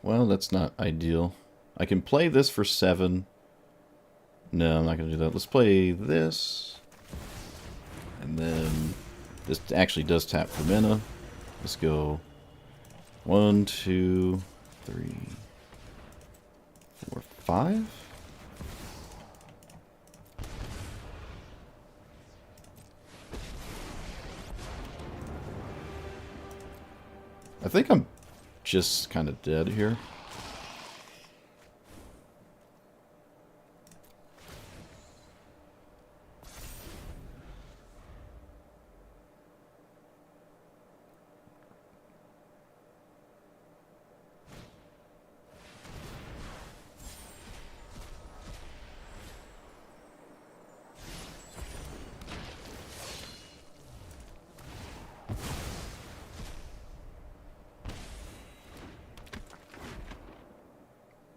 Well, that's not ideal. I can play this for 7. No, I'm not going to do that. Let's play this. And then this actually does tap for mana. Let's go 1, 2, 3, 4, 5. I think I'm just kind of dead here.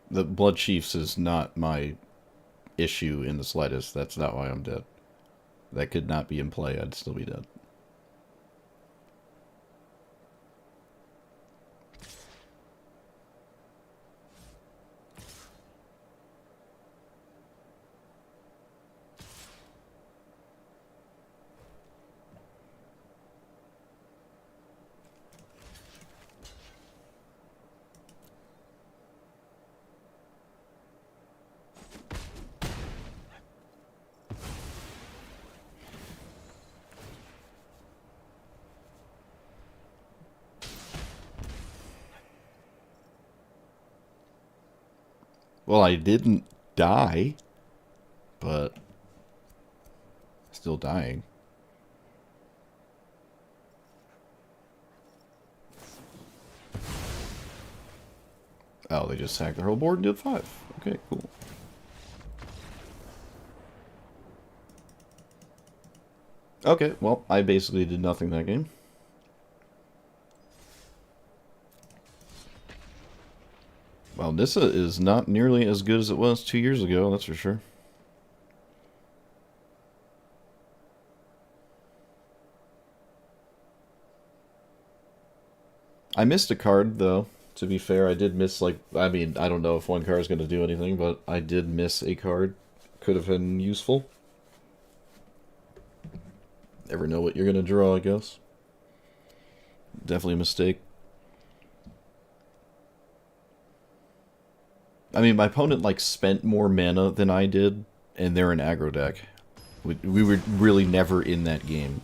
The Blood Chiefs is not my issue in the slightest. That's not why I'm dead. That could not be in play. I'd still be dead. Well, I didn't die, but still dying. Oh, they just sacked their whole board and did 5. Okay, cool. Okay, well, I basically did nothing that game. Well, Nissa is not nearly as good as it was 2 years ago, that's for sure. I missed a card, though. To be fair, I did miss, like, I mean, I don't know if one card is going to do anything, but I did miss a card. Could have been useful. Never know what you're going to draw, I guess. Definitely a mistake. I mean, my opponent, like, spent more mana than I did, and they're an aggro deck. We were really never in that game.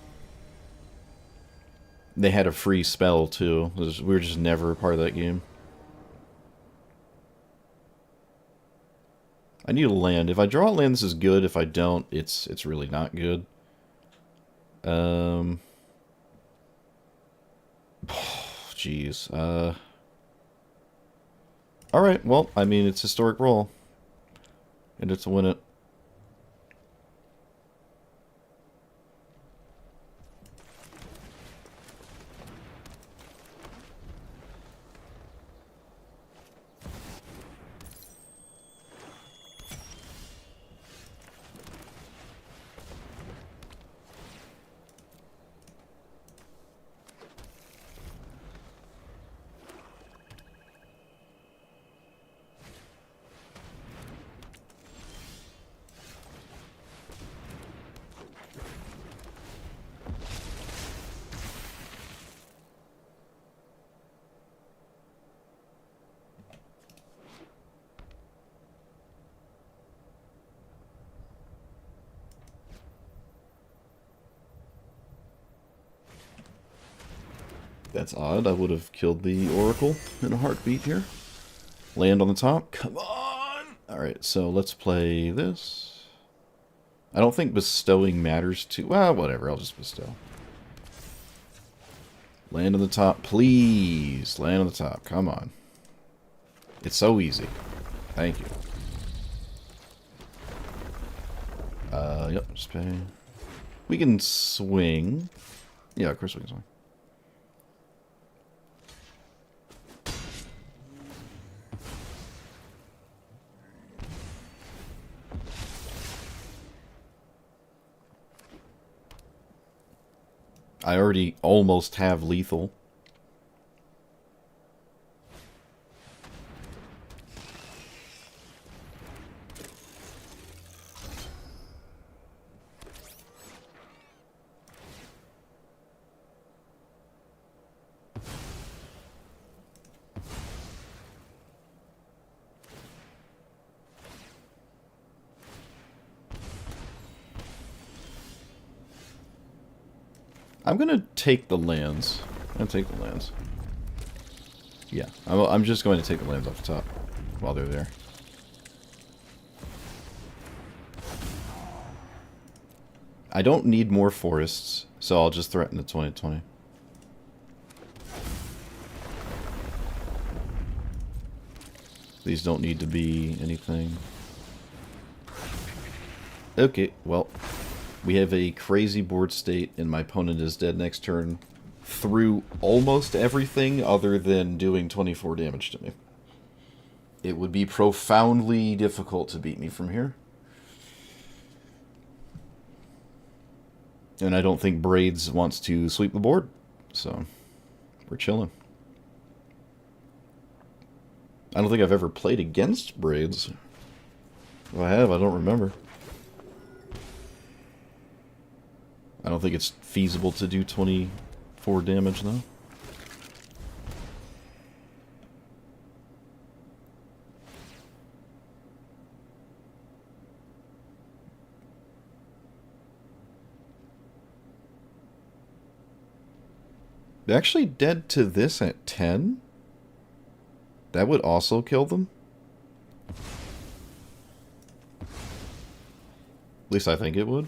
They had a free spell, too. We were just never a part of that game. I need a land. If I draw a land, this is good. If I don't, it's really not good. Jeez. Alright, well, I mean, it's historic roll. And it's a win it. That's odd. I would have killed the Oracle in a heartbeat here. Land on the top. Come on! Alright, so let's play this. I don't think bestowing matters too... Well, whatever, I'll just bestow. Land on the top, please. Land on the top, come on. It's so easy. Thank you. Yep, just pay. We can swing. Yeah, of course we can swing. I already almost have lethal. I'm gonna take the lands. I'm gonna take the lands. Yeah, I'm just going to take the lands off the top while they're there. I don't need more forests, so I'll just threaten the 2020. These don't need to be anything. Okay, well, we have a crazy board state, and my opponent is dead next turn through almost everything other than doing 24 damage to me. It would be profoundly difficult to beat me from here. And I don't think Braids wants to sweep the board, so we're chilling. I don't think I've ever played against Braids. If I have, I don't remember. I don't think it's feasible to do 24 damage, though. They're actually dead to this at 10? That would also kill them? At least I think it would.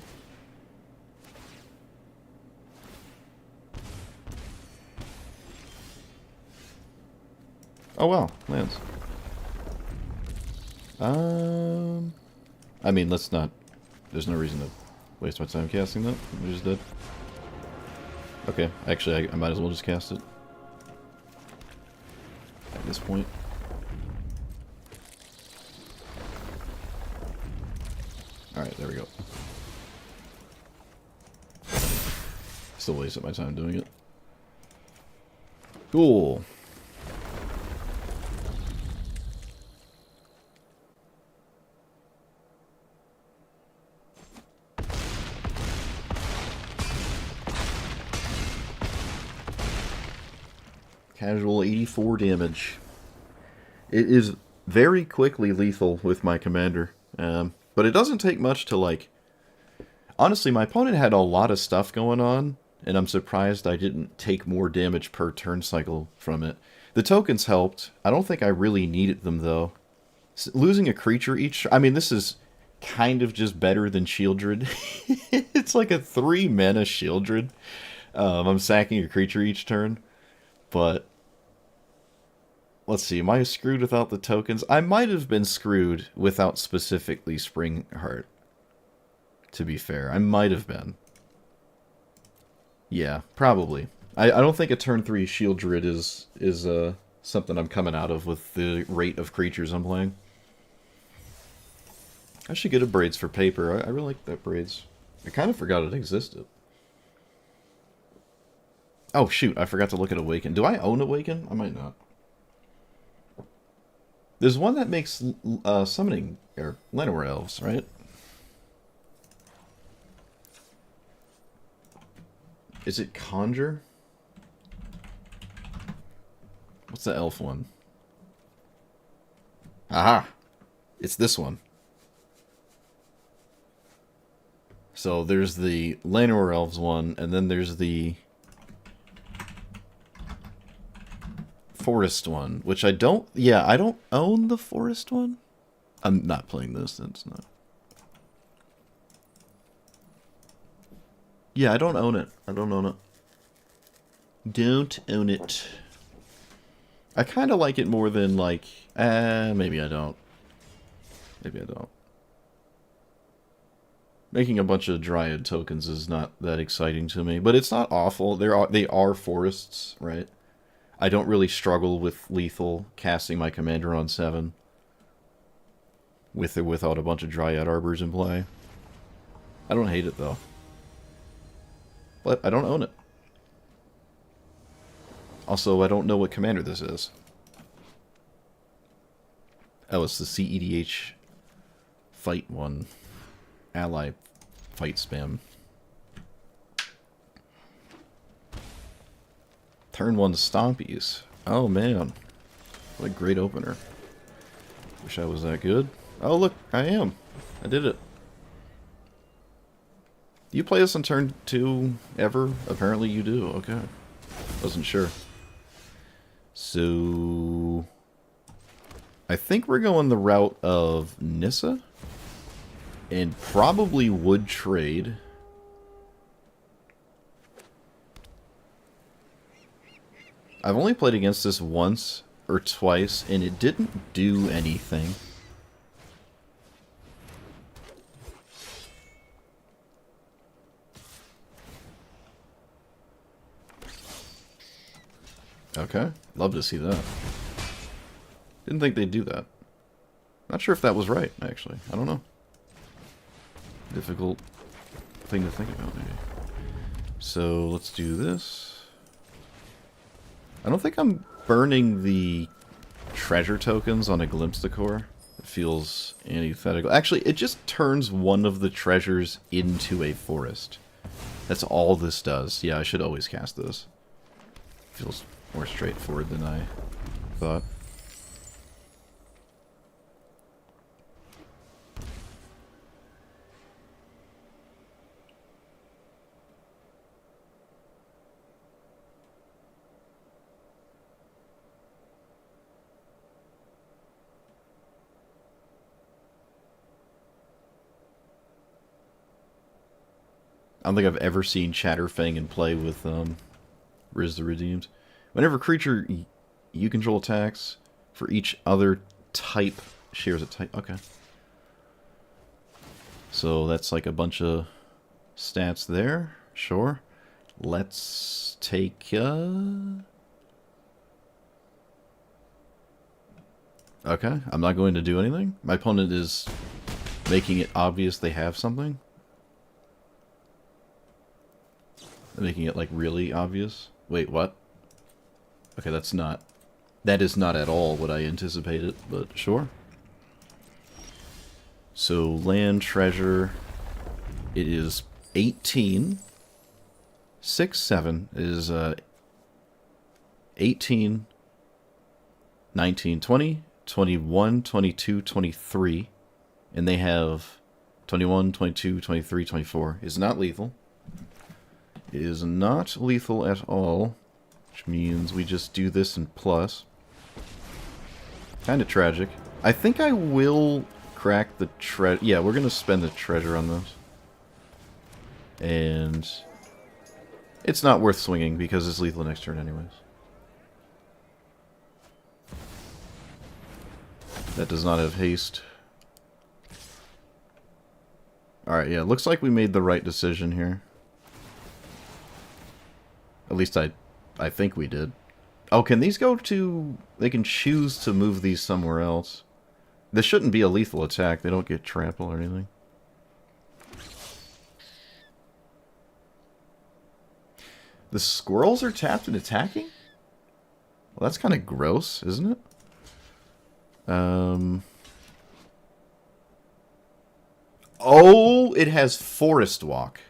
Oh wow, lands. I mean, let's not... There's no reason to waste my time casting that. They're just dead. Okay, actually, I might as well just cast it. At this point. Alright, there we go. Still wasted my time doing it. Cool. Casual 84 damage. It is very quickly lethal with my commander. But it doesn't take much to, like... Honestly, my opponent had a lot of stuff going on, and I'm surprised I didn't take more damage per turn cycle from it. The tokens helped. I don't think I really needed them, though. Losing a creature each... I mean, this is kind of just better than Shieldred. It's like a 3-mana Shieldred. I'm sacking a creature each turn. But... Let's see, am I screwed without the tokens? I might have been screwed without specifically Spring Heart. To be fair, I might have been. Yeah, probably. I don't think a turn 3 Shieldred is something I'm coming out of with the rate of creatures I'm playing. I should get a Braids for paper. I really like that Braids. I kind of forgot it existed. Oh shoot, I forgot to look at Awaken. Do I own Awaken? I might not. There's one that makes summoning, or Llanowar Elves, right? Is it Conjure? What's the elf one? Aha! It's this one. So there's the Llanowar Elves one, and then there's the forest one, which I don't... Yeah, I don't own the forest one. I'm not playing this, that's not... Yeah, I don't own it. I don't own it. Don't own it. I kind of like it more than, like... maybe I don't. Maybe I don't. Making a bunch of Dryad tokens is not that exciting to me, but it's not awful. They are forests, right? I don't really struggle with lethal casting my commander on 7. With or without a bunch of Dryad Arbors in play. I don't hate it, though. But I don't own it. Also, I don't know what commander this is. Oh, it's the CEDH fight one. Ally fight spam. Turn 1 Stompies. Oh, man. What a great opener. Wish I was that good. Oh, look, I am. I did it. Do you play this on turn 2 ever? Apparently you do. Okay. Wasn't sure. So... I think we're going the route of Nissa. And probably would trade. I've only played against this once or twice, and it didn't do anything. Okay, love to see that. Didn't think they'd do that. Not sure if that was right, actually. I don't know. Difficult thing to think about, maybe. So, let's do this. I don't think I'm burning the treasure tokens on a Glimpse Decor. It feels antithetical. Actually, it just turns one of the treasures into a forest. That's all this does. Yeah, I should always cast this. Feels more straightforward than I thought. I don't think I've ever seen Chatterfang in play with Riz the Redeemed. Whenever creature you control attacks for each other type shares a type. Okay. So that's like a bunch of stats there. Sure. Let's take... Okay. I'm not going to do anything. My opponent is making it obvious they have something. Making it, like, really obvious. Wait, what? Okay, that's not... That is not at all what I anticipated, but sure. So, land, treasure... It is 18. 6, 7 is 18, 19, 20, 21, 22, 23. And they have 21, 22, 23, 24. It's not lethal. It is not lethal at all, which means we just do this in plus. Kind of tragic. I think I will crack the treasure. Yeah, we're going to spend the treasure on this. And it's not worth swinging because it's lethal next turn anyways. That does not have haste. Alright, yeah, looks like we made the right decision here. At least I think we did. Oh, can these go to... They can choose to move these somewhere else. This shouldn't be a lethal attack. They don't get trample or anything. The squirrels are tapped and attacking? Well, that's kind of gross, isn't it? Oh, it has Forest Walk.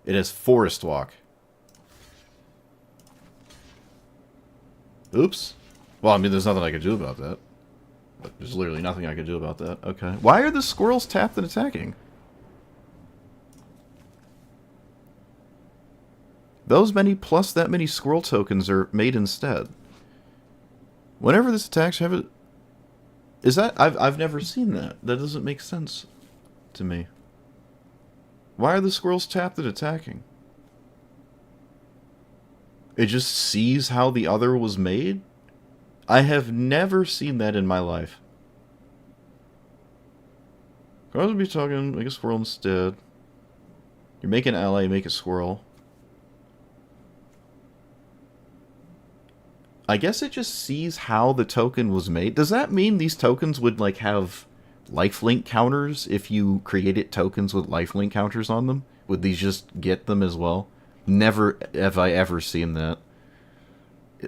It has Forest Walk. Oops. Well, I mean, there's nothing I could do about that. There's literally nothing I could do about that. Okay. Why are the squirrels tapped and attacking? Those many plus that many squirrel tokens are made instead. Whenever this attacks, have it... Is that... I've never seen that. That doesn't make sense to me. Why are the squirrels tapped at attacking? It just sees how the other was made? I have never seen that in my life. I would be talking, make a squirrel instead. You make an ally, make a squirrel. I guess it just sees how the token was made. Does that mean these tokens would, like, have lifelink counters if you created tokens with lifelink counters on them? Would these just get them as well? Never have I ever seen that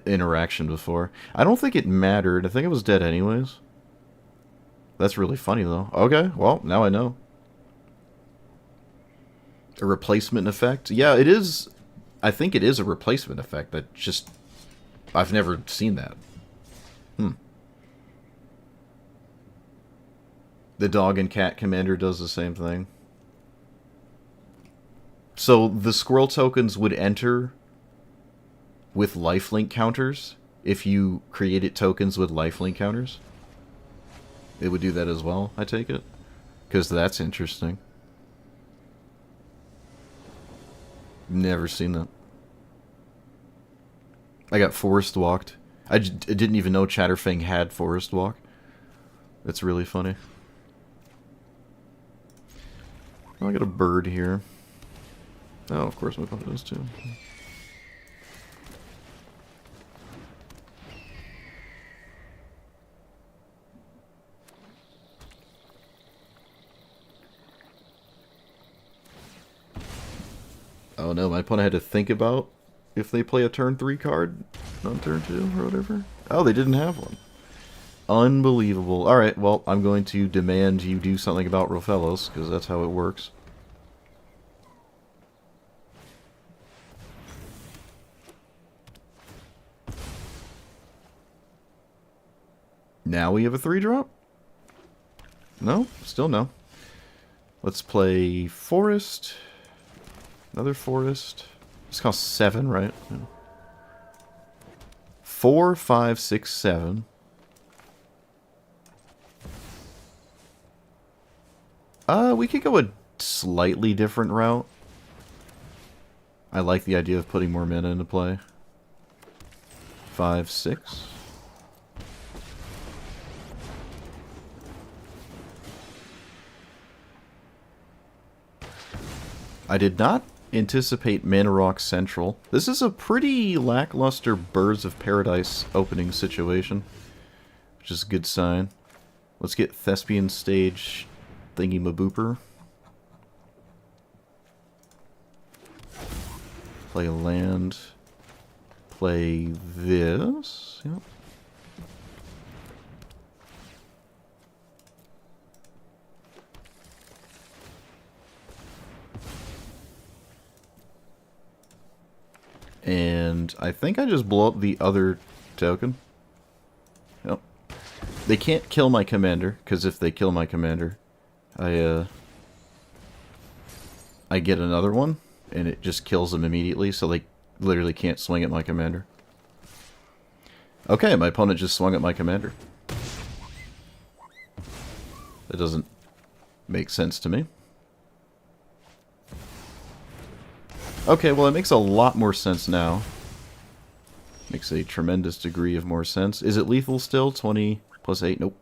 interaction before. I don't think it mattered. I think it was dead anyways. That's really funny, though. Okay, well, now I know. A replacement effect? Yeah, it is. I think it is a replacement effect. That just... I've never seen that. The dog and cat commander does the same thing. So the squirrel tokens would enter with lifelink counters if you created tokens with lifelink counters? It would do that as well, I take it? Because that's interesting. Never seen that. I got forest walked. I didn't even know Chatterfang had forest walk. That's really funny. Oh, I got a bird here. Oh, of course my opponent does too. Oh no, my opponent had to think about if they play a turn 3 card on turn 2 or whatever. Oh, they didn't have one. Unbelievable. Alright, well, I'm going to demand you do something about Rofellos, because that's how it works. Now we have a 3-drop? No? Still no. Let's play Forest. Another Forest. This costs 7, right? 4, 5, 6, 7. We could go a slightly different route. I like the idea of putting more mana into play. 5, 6. I did not anticipate Mana Rock Central. This is a pretty lackluster Birds of Paradise opening situation, which is a good sign. Let's get Thespian Stage thingy-mabooper. Play a land. Play this. Yep. And I think I just blow up the other token. Yep. They can't kill my commander, because if they kill my commander, I get another one, and it just kills them immediately, so they literally can't swing at my commander. Okay, my opponent just swung at my commander. That doesn't make sense to me. Okay, well it makes a lot more sense now. Makes a tremendous degree of more sense. Is it lethal still? 20 plus 8? Nope.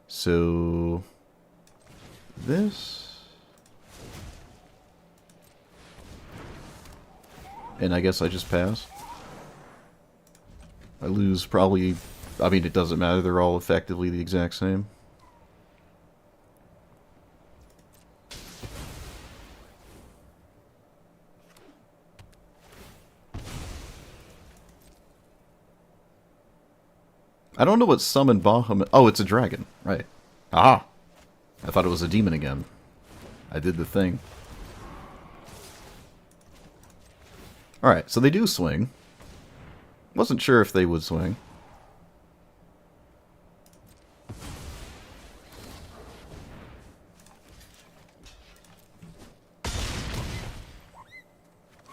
So... this... and I guess I just pass. I lose probably... I mean, it doesn't matter. They're all effectively the exact same. I don't know what summon Bahamut... oh, it's a dragon. Right. Aha! I thought it was a demon again. I did the thing. Alright, so they do swing. Wasn't sure if they would swing.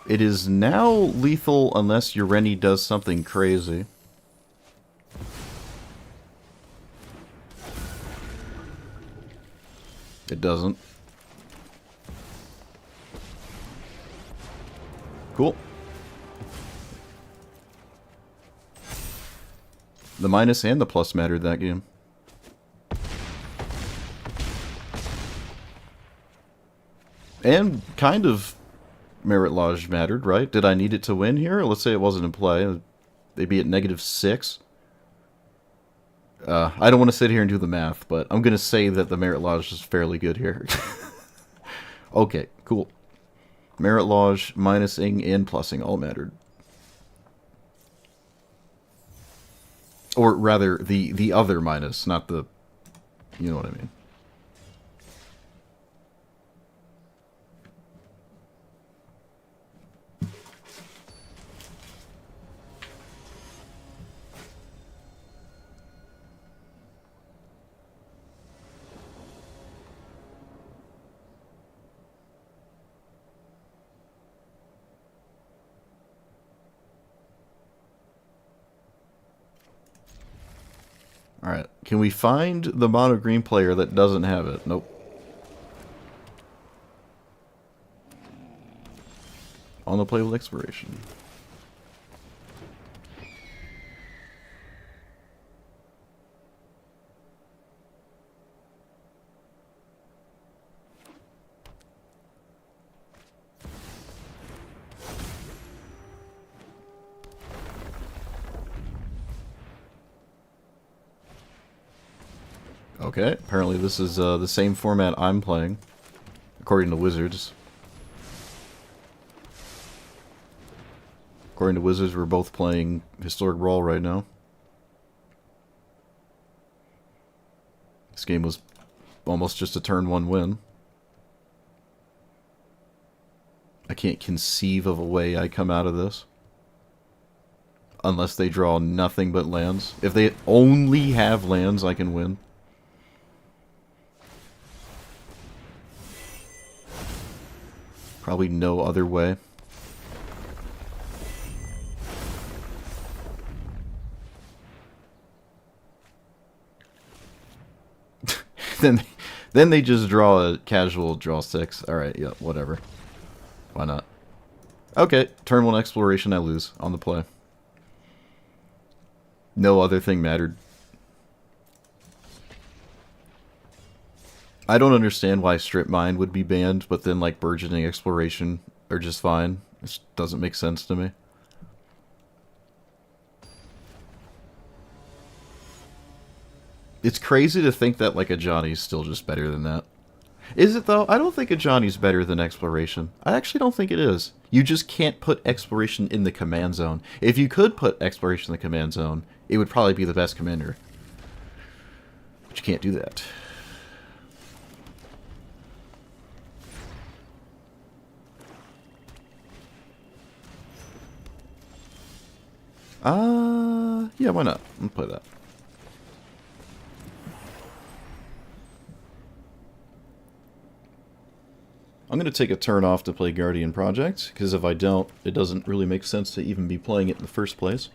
It is now lethal unless Ureni does something crazy. It doesn't. Cool. The minus and the plus mattered that game. And kind of Merit Lodge mattered, right? Did I need it to win here? Let's say it wasn't in play. They'd be at -6. I don't want to sit here and do the math, but I'm going to say that the Merit Lodge is fairly good here. Okay, cool. Merit Lodge, minusing, and plusing all mattered. Or rather, the other minus, not the... You know what I mean. Alright, can we find the mono green player that doesn't have it? Nope. On the play with exploration. Okay, apparently this is the same format I'm playing, according to Wizards. According to Wizards, we're both playing Historic Brawl right now. This game was almost just a turn 1 win. I can't conceive of a way I come out of this. Unless they draw nothing but lands. If they only have lands, I can win. Probably no other way. Then they just draw a casual draw 6. Alright, yeah, whatever. Why not? Okay, turn 1 exploration, I lose on the play. No other thing mattered. I don't understand why Strip Mine would be banned, but then, like, Burgeoning Exploration are just fine. It doesn't make sense to me. It's crazy to think that, like, a Johnny's still just better than that. Is it, though? I don't think a Johnny's better than Exploration. I actually don't think it is. You just can't put Exploration in the command zone. If you could put Exploration in the command zone, it would probably be the best commander. But you can't do that. Yeah, why not? I'll play that. I'm going to take a turn off to play Guardian Project, because if I don't, it doesn't really make sense to even be playing it in the first place.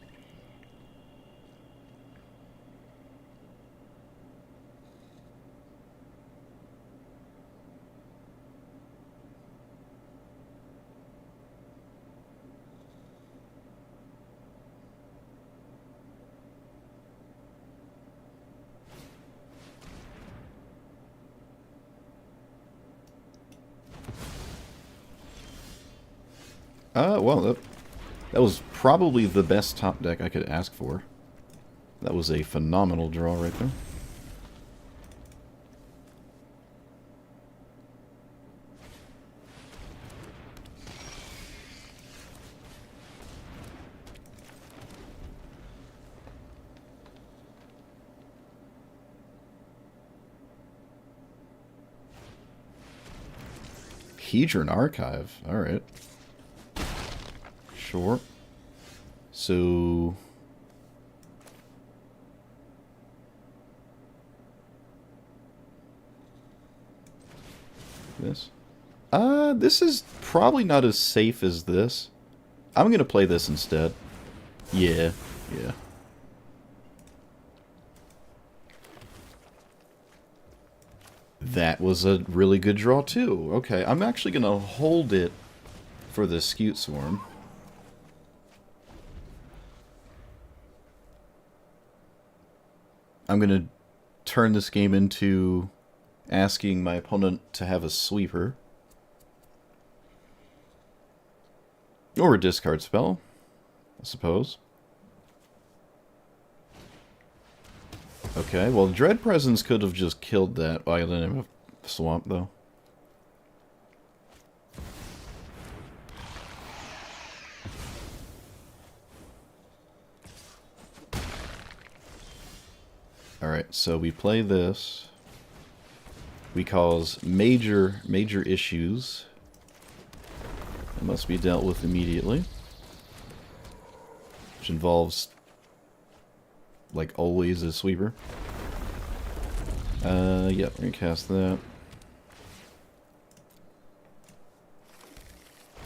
Well, that was probably the best top deck I could ask for. That was a phenomenal draw right there. Hedron Archive, alright. Sure. So... This? This is probably not as safe as this. I'm gonna play this instead. Yeah, yeah. That was a really good draw, too. Okay, I'm actually going to hold it for the Scute Swarm. I'm going to turn this game into asking my opponent to have a sweeper. Or a discard spell, I suppose. Okay, well, Dread Presence could have just killed that. Oh, I didn't have a swamp, though. Alright, so we play this. We cause major issues. It must be dealt with immediately. Which involves, like always, a sweeper. Yep, we're gonna cast that.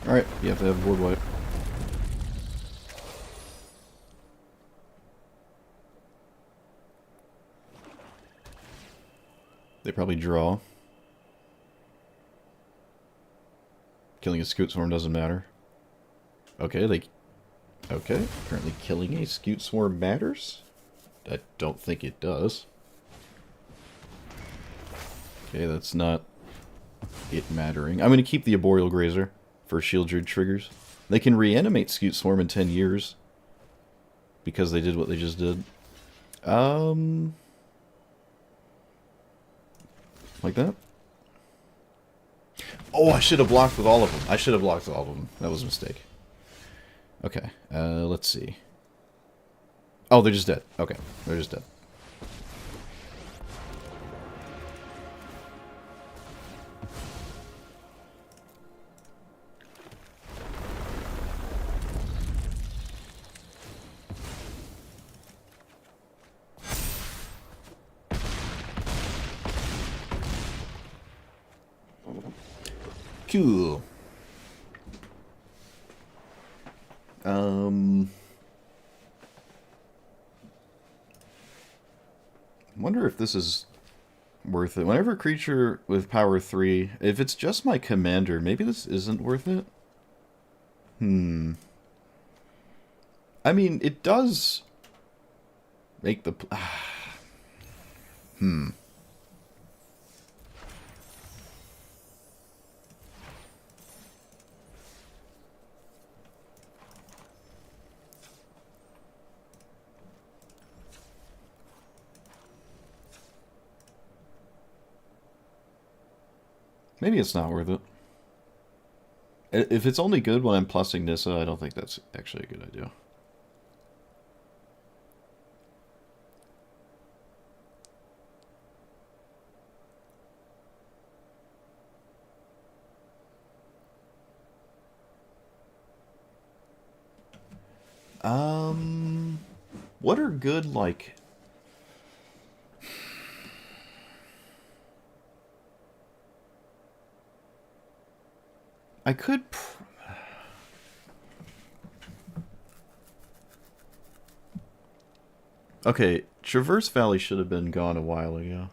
Alright, you have to have board wipe. They probably draw. Killing a Scute Swarm doesn't matter. Okay, okay, apparently killing a Scute Swarm matters? I don't think it does. Okay, that's not it mattering. I'm going to keep the Arboreal Grazer for Shield Druid triggers. They can reanimate Scute Swarm in 10 years. Because they did what they just did. Like that? Oh, I should have blocked with all of them. I should have blocked with all of them. That was a mistake. Okay, let's see. Oh, they're just dead. Okay, they're just dead. Cool. Wonder if this is worth it. Whenever a creature with power 3, if it's just my commander, maybe this isn't worth it? I mean, it does make the... Maybe it's not worth it. If it's only good when I'm plussing Nissa, I don't think that's actually a good idea. What are good, like... I could... Okay, Traverse Valley should have been gone a while ago.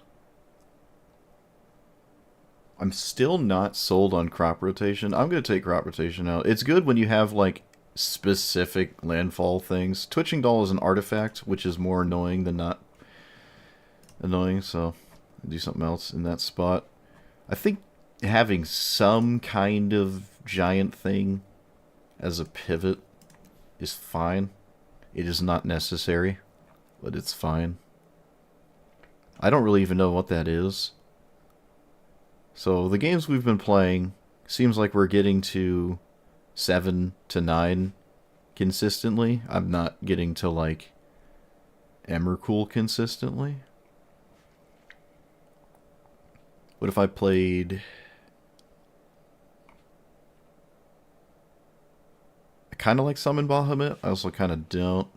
I'm still not sold on crop rotation. I'm going to take crop rotation out. It's good when you have, like, specific landfall things. Twitching Doll is an artifact, which is more annoying than not annoying, so I'll do something else in that spot. I think having some kind of giant thing as a pivot is fine. It is not necessary, but it's fine. I don't really even know what that is. So the games we've been playing, seems like we're getting to 7 to 9 consistently. I'm not getting to, like, Emrakul consistently. What if I played... I kind of like Summon Bahamut. I also kind of don't.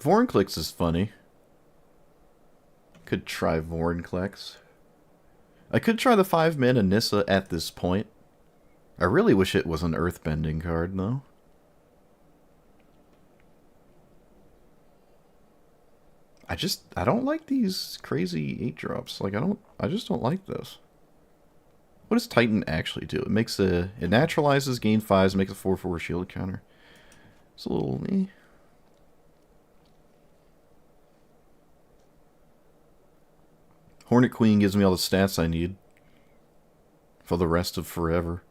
Vorinclex is funny. Could try Vorinclex. I could try the 5-mana Nissa at this point. I really wish it was an earthbending card, though. I don't like these crazy 8-drops. Like, I just don't like this. What does Titan actually do? It makes it naturalizes, gain 5s, makes a 4/4 shield counter. It's a little Hornet Queen gives me all the stats I need for the rest of forever.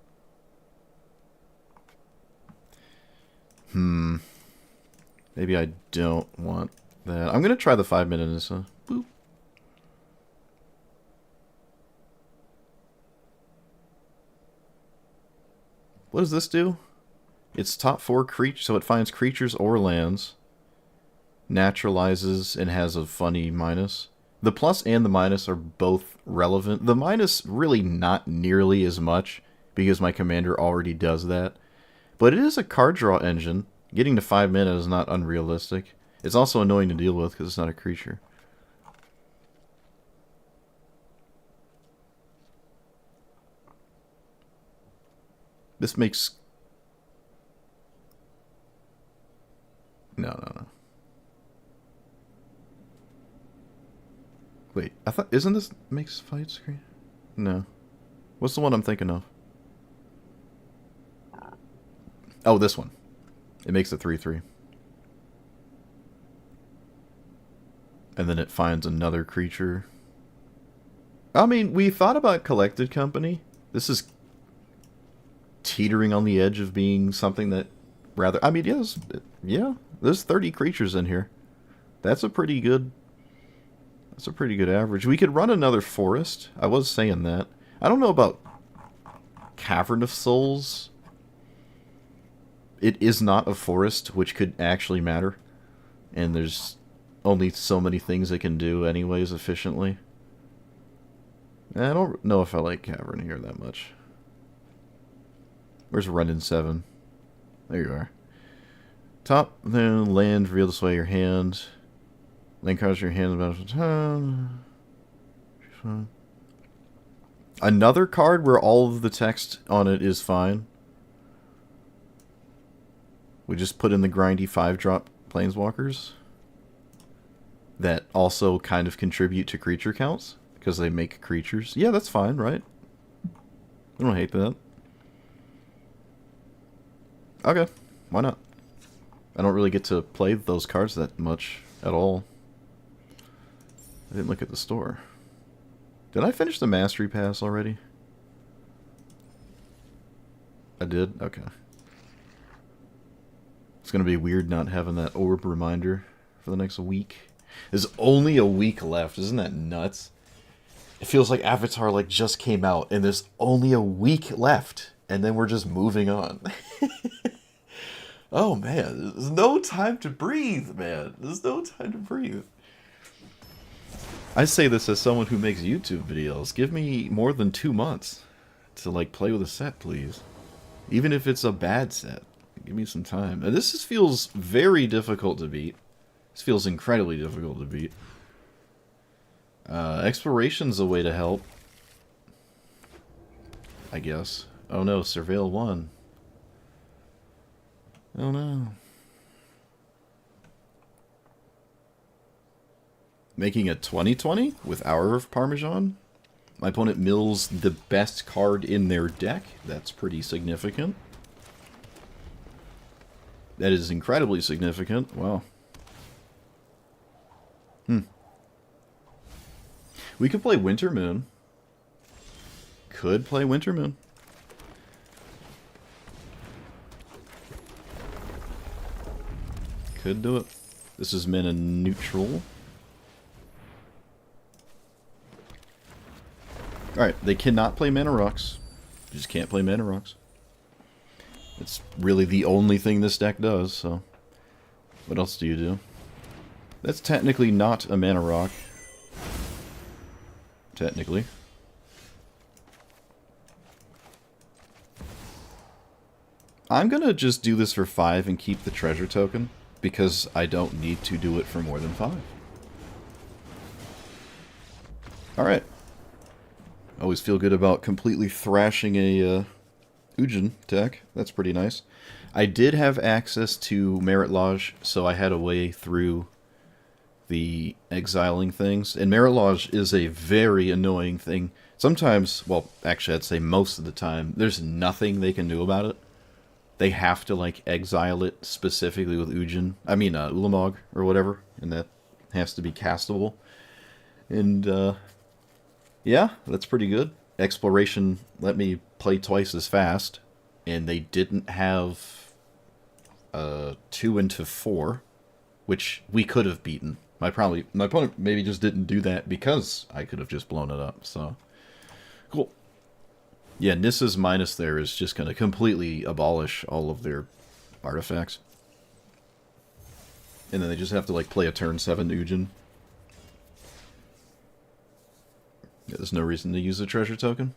Maybe I don't want that. I'm going to try the 5-minute Nissa. Boop. What does this do? It's top 4 creatures, so it finds creatures or lands, naturalizes, and has a funny minus. The plus and the minus are both relevant. The minus really not nearly as much, because my commander already does that. But it is a card draw engine. Getting to 5 mana is not unrealistic. It's also annoying to deal with because it's not a creature. This makes... No. Wait, I thought... Isn't this makes fight screen? No. What's the one I'm thinking of? Oh, this one. It makes it 3/3. And then it finds another creature. I mean, we thought about Collected Company. This is teetering on the edge of being something that rather... I mean, yes, yeah, there's 30 creatures in here. That's a pretty good... That's a pretty good average. We could run another forest. I was saying that. I don't know about Cavern of Souls. It is not a forest, which could actually matter. And there's only so many things it can do anyways efficiently. I don't know if I like Cavern here that much. Where's Run in 7? There you are. Top, then land, reveal display your hand. Land cards your hand about time. Another card where all of the text on it is fine. We just put in the grindy 5-drop planeswalkers that also kind of contribute to creature counts because they make creatures. Yeah, that's fine, right? I don't hate that. Okay, why not? I don't really get to play those cards that much at all. I didn't look at the store. Did I finish the Mastery Pass already? I did? Okay. It's going to be weird not having that orb reminder for the next week. There's only a week left. Isn't that nuts? It feels like Avatar like just came out and there's only a week left. And then we're just moving on. Oh, man. There's no time to breathe, man. There's no time to breathe. I say this as someone who makes YouTube videos. Give me more than 2 months to, like, play with a set, please. Even if it's a bad set. Give me some time. And this feels very difficult to beat. This feels incredibly difficult to beat. Exploration's a way to help. I guess. Oh no, Surveil 1. Oh no. Making a 20/20 with Hour of Parmesan. My opponent mills the best card in their deck. That's pretty significant. That is incredibly significant. Wow. We could play Winter Moon. Could play Winter Moon. Could do it. This is mana neutral. Alright, they cannot play Mana Rocks. You just can't play Mana Rocks. It's really the only thing this deck does, so... What else do you do? That's technically not a Mana Rock. Technically. I'm gonna just do this for 5 and keep the treasure token, because I don't need to do it for more than 5. Alright. Always feel good about completely thrashing a Ujin deck. That's pretty nice. I did have access to Merit Lodge, so I had a way through the exiling things. And Merit Lodge is a very annoying thing. Sometimes, well, actually I'd say most of the time, there's nothing they can do about it. They have to, like, exile it specifically with Ujin. I mean, Ulamog or whatever, and that has to be castable. And, yeah, that's pretty good. Exploration let me play twice as fast, and they didn't have 2 into 4, which we could have beaten. My opponent maybe just didn't do that because I could have just blown it up, so cool. Yeah, Nissa's minus there is just going to completely abolish all of their artifacts. And then they just have to, like, play a turn 7 Ujin. Yeah, there's no reason to use a treasure token.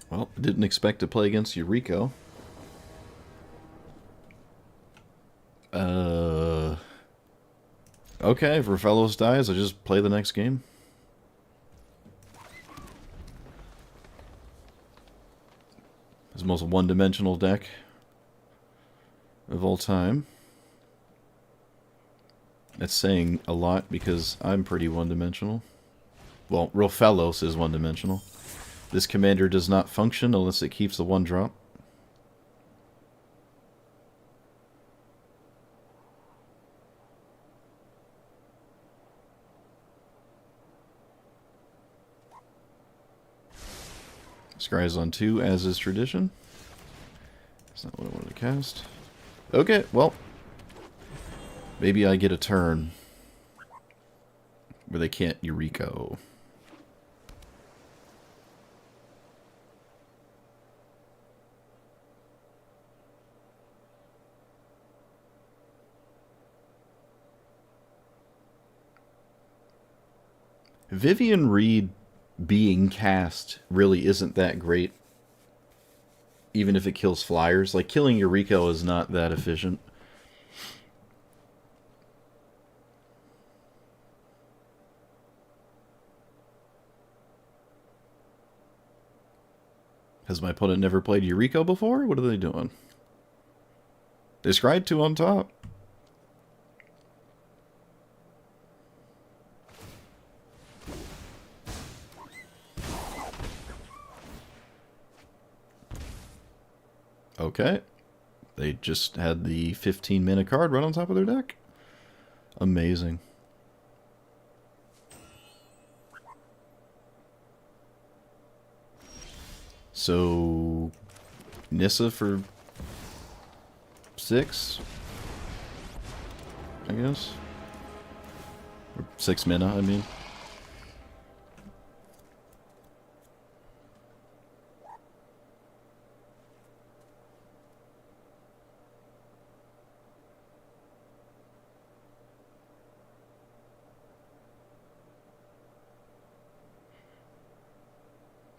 Well, didn't expect to play against Eureka. Okay, if Rafellos dies, I just play the next game. It's the most one-dimensional deck of all time. That's saying a lot because I'm pretty one-dimensional. Well, Rafellos is one-dimensional. This commander does not function unless it keeps the 1-drop. Scry's on 2, as is tradition. That's not what I wanted to cast. Okay, well. Maybe I get a turn where they can't Eureka. Vivian Reed being cast really isn't that great, even if it kills flyers. Like, killing Eureka is not that efficient. Has my opponent never played Eureka before? What are they doing? They scryed 2 on top. Okay. They just had the 15-mana card right on top of their deck. Amazing. So, Nissa for 6, I guess. Or 6 mana, I mean.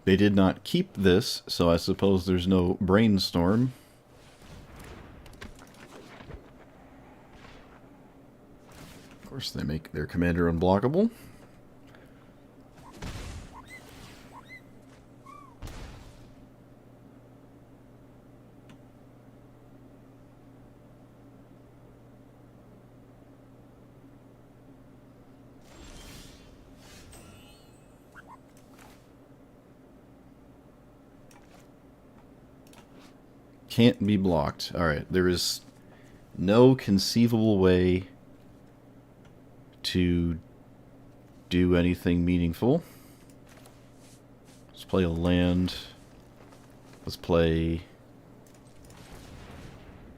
They did not keep this, so I suppose there's no brainstorm. Of course, they make their commander unblockable. Can't be blocked. Alright, there is no conceivable way to do anything meaningful. Let's play a land. Let's play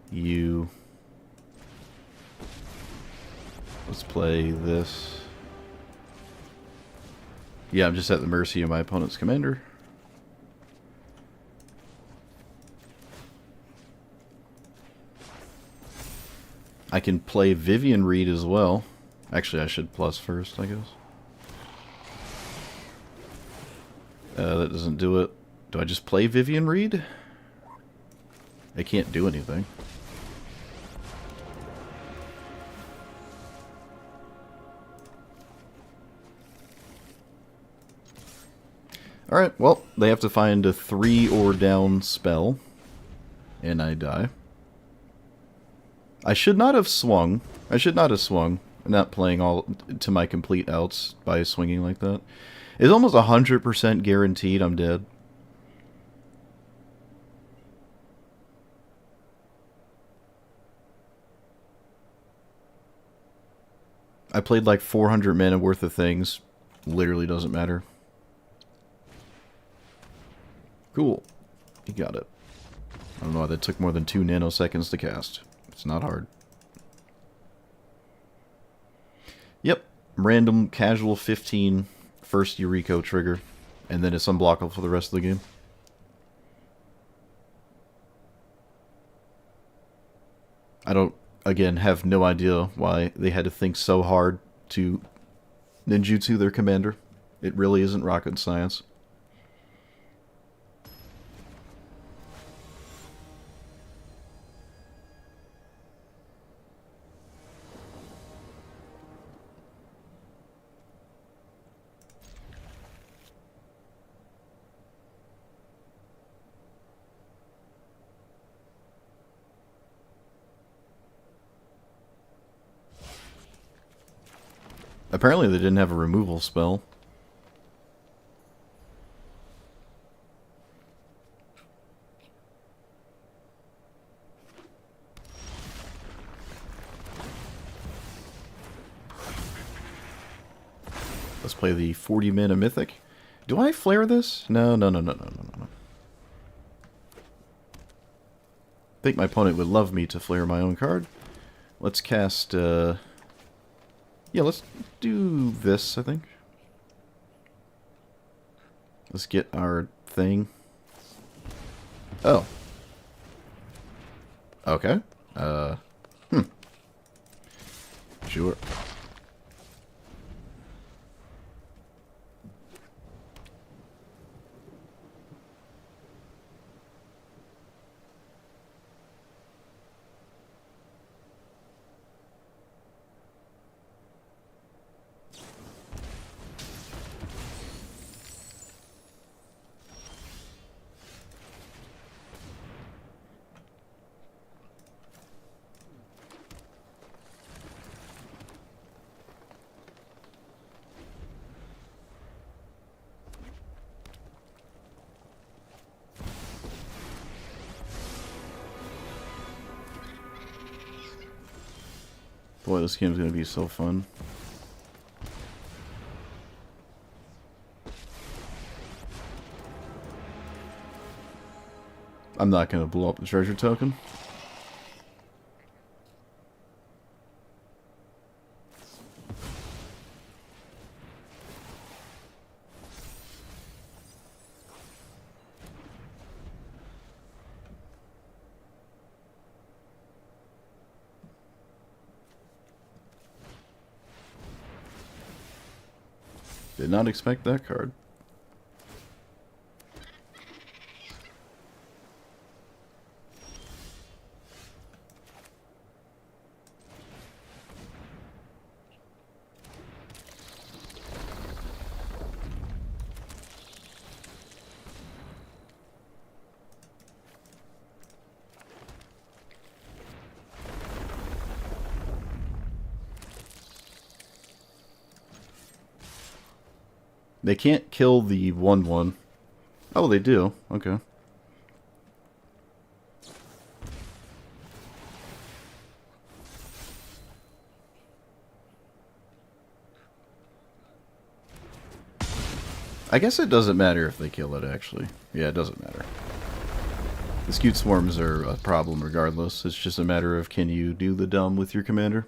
you. Let's play this. Yeah, I'm just at the mercy of my opponent's commander. I can play Vivian Reed as well. Actually, I should plus first, I guess. That doesn't do it. Do I just play Vivian Reed? I can't do anything. Alright, well, they have to find a 3 or down spell. And I die. I should not have swung. I should not have swung. I'm not playing all to my complete outs by swinging like that. It's almost 100% guaranteed I'm dead. I played like 400 mana worth of things. Literally doesn't matter. Cool. You got it. I don't know why that took more than 2 nanoseconds to cast. It's not hard. Yep. Random casual 15 first Eureka trigger. And then it's unblockable for the rest of the game. I don't, again, have no idea why they had to think so hard to ninjutsu their commander. It really isn't rocket science. Apparently they didn't have a removal spell. Let's play the 40 mana mythic. Do I flare this? No. I think my opponent would love me to flare my own card. Let's cast, yeah, let's do this, I think. Let's get our thing. Oh. Okay. Sure. Boy, this game's gonna be so fun. I'm not gonna blow up the treasure token. Did not expect that card. They can't kill the 1/1. Oh, they do. Okay. I guess it doesn't matter if they kill it, actually. Yeah, it doesn't matter. The skewed swarms are a problem regardless. It's just a matter of can you do the dumb with your commander?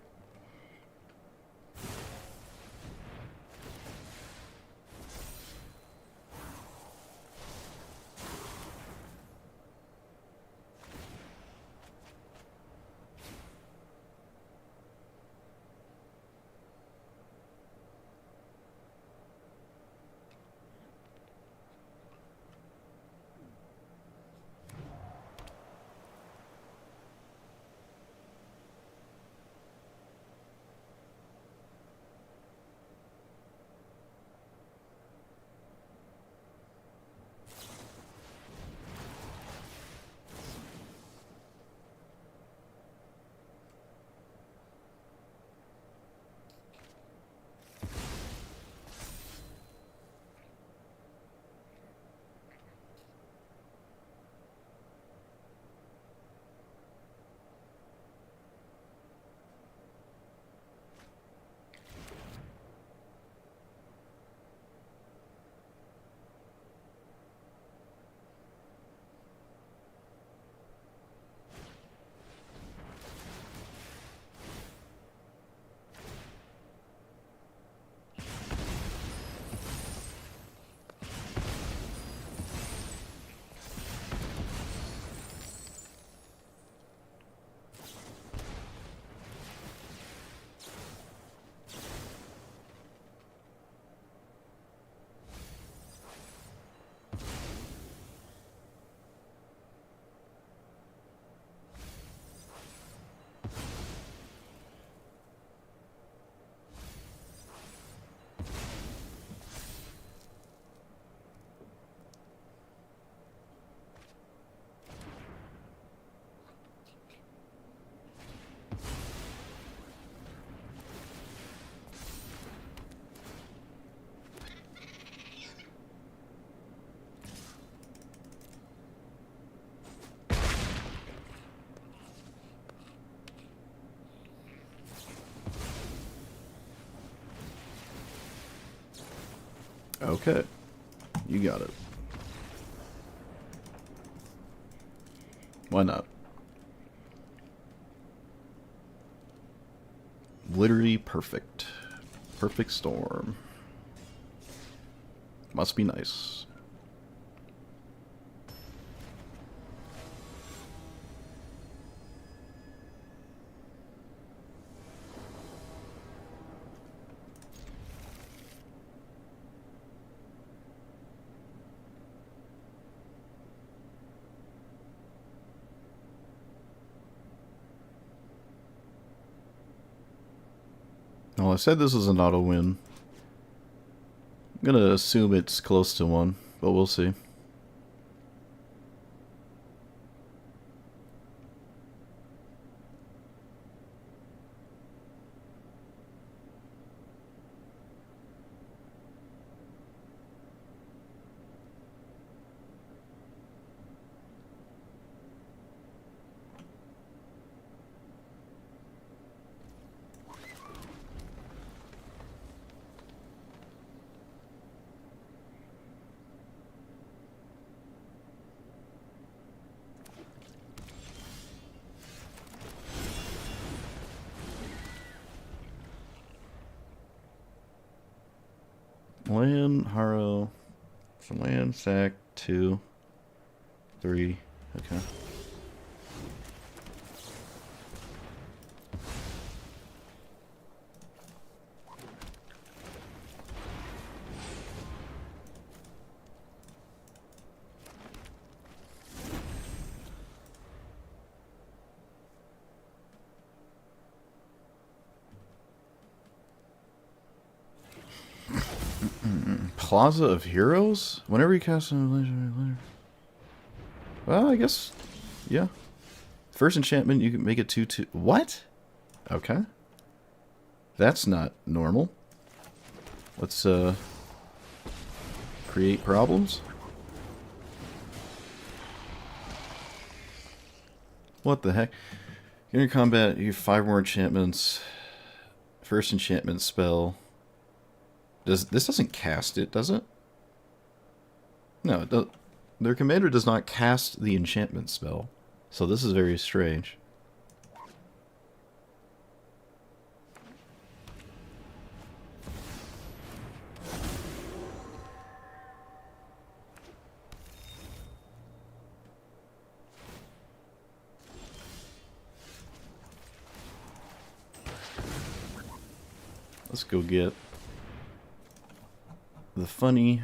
Okay. You got it. Why not? Literally perfect. Perfect storm. Must be nice. Well, I said this is an auto win. I'm gonna assume it's close to one, but we'll see. Land, Haro. Some land, sack, 2, 3. Okay. Plaza of Heroes? Whenever you cast an... Well, I guess... Yeah. First enchantment, you can make it 2/2... What? Okay. That's not normal. Let's, create problems. What the heck? In your combat, you have 5 more enchantments. First enchantment spell... This doesn't cast it, does it? No, it does. Their commander does not cast the enchantment spell. So this is very strange. Let's go get the funny.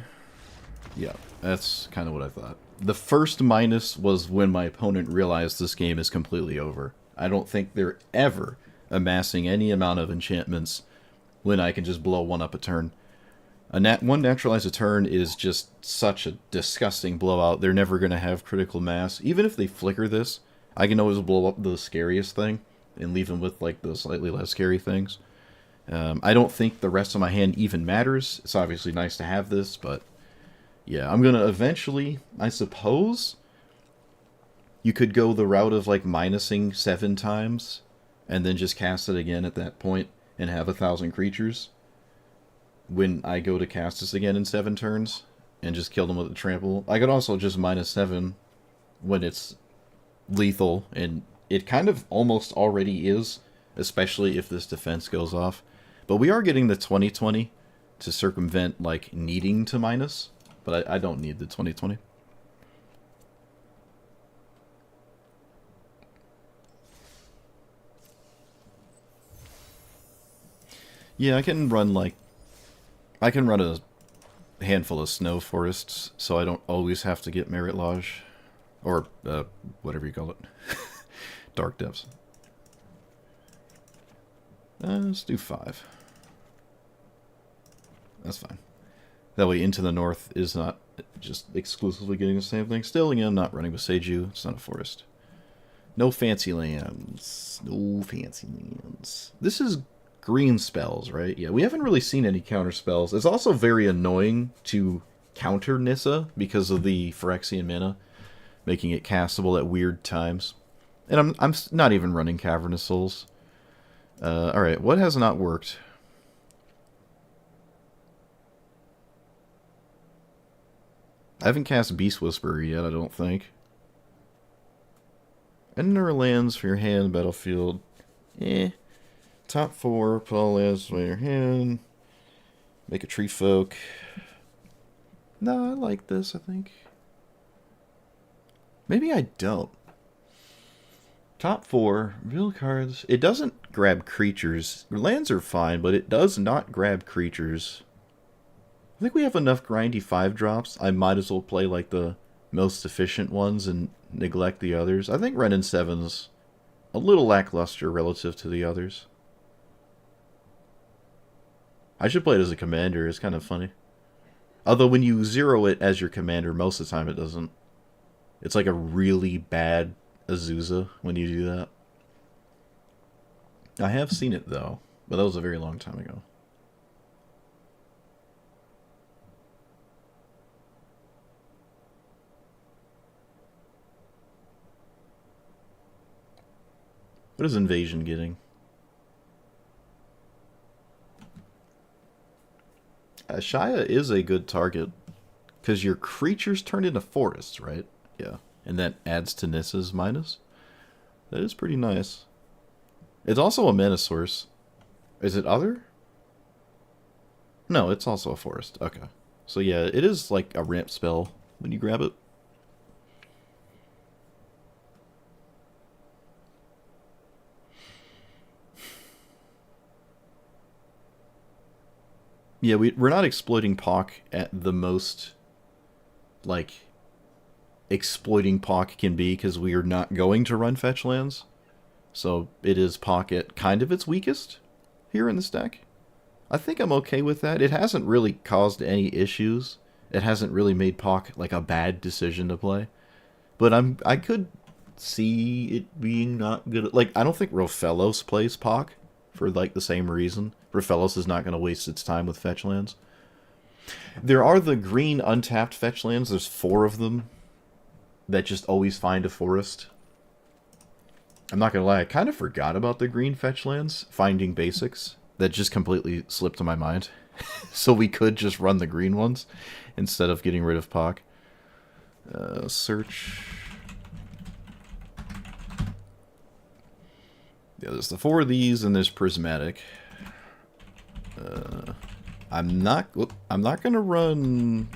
Yeah, that's kind of what I thought. The first minus was when my opponent realized this game is completely over. I don't think they're ever amassing any amount of enchantments when I can just blow one up a turn. One naturalize a turn is just such a disgusting blowout. They're never going to have critical mass. Even if they flicker this, I can always blow up the scariest thing and leave them with like the slightly less scary things. I don't think the rest of my hand even matters. It's obviously nice to have this, but yeah, I'm going to eventually, I suppose, you could go the route of like minusing 7 times and then just cast it again at that point and have 1,000 creatures when I go to cast this again in 7 turns and just kill them with a trample. I could also just -7 when it's lethal, and it kind of almost already is, especially if this defense goes off. But we are getting the 20/20 to circumvent like needing to minus, but I don't need the 20/20. Yeah, I can run a handful of snow forests, so I don't always have to get Merit Lodge. Or, whatever you call it. Dark Depths. Let's do 5. That's fine. That way Into the North is not just exclusively getting the same thing. Still, again, I'm not running with Seiju. It's not a forest. No fancy lands. No fancy lands. This is green spells, right? Yeah, we haven't really seen any counter spells. It's also very annoying to counter Nissa because of the Phyrexian mana, making it castable at weird times. And I'm not even running Cavernous Souls. Alright, what has not worked? I haven't cast Beast Whisperer yet, I don't think. Enter lands for your hand, battlefield. Eh. Top 4, put all lands from your hand. Make a tree folk. No, I like this, I think. Maybe I don't. Top 4, reveal cards. It doesn't grab creatures. Lands are fine, but it does not grab creatures. I think we have enough grindy 5-drops. I might as well play like the most efficient ones and neglect the others. I think Ren and 7's a little lackluster relative to the others. I should play it as a commander. It's kind of funny. Although when you zero it as your commander, most of the time it doesn't. It's like a really bad Azusa when you do that. I have seen it though, but that was a very long time ago. What is Invasion getting? Shia is a good target, because your creatures turn into forests, right? Yeah. And that adds to Nissa's minus. That is pretty nice. It's also a mana source. Is it other? No, it's also a forest. Okay. So yeah, it is like a ramp spell when you grab it. Yeah, we're not exploiting POC at the most, like, exploiting POC can be, because we are not going to run fetch lands. So it is POC at kind of its weakest here in this deck. I think I'm okay with that. It hasn't really caused any issues. It hasn't really made POC like a bad decision to play. But I could see it being not good. Like, I don't think Rofellos plays POC for like the same reason. Rofellos is not going to waste its time with fetch lands. There are the green untapped fetch lands. There's 4 of them that just always find a forest. I'm not going to lie, I kind of forgot about the green fetch lands, finding basics. That just completely slipped to my mind. So we could just run the green ones instead of getting rid of POC. Search. Yeah, there's the 4 of these, and there's Prismatic. I'm not gonna run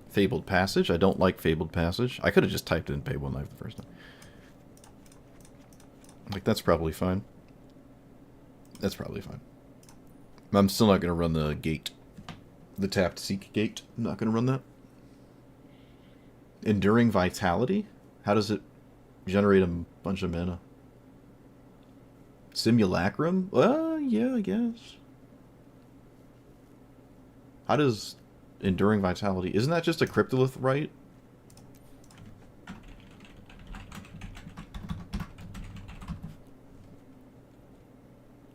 Fabled Passage. I don't like Fabled Passage. I could have just typed in Pay 1 Life the first time. Like, that's probably fine. That's probably fine. I'm still not gonna run the gate. The tapped Seek gate. I'm not gonna run that. Enduring Vitality? How does it generate a bunch of mana? Simulacrum? Well, yeah, I guess. How does Enduring Vitality... Isn't that just a Cryptolith, right?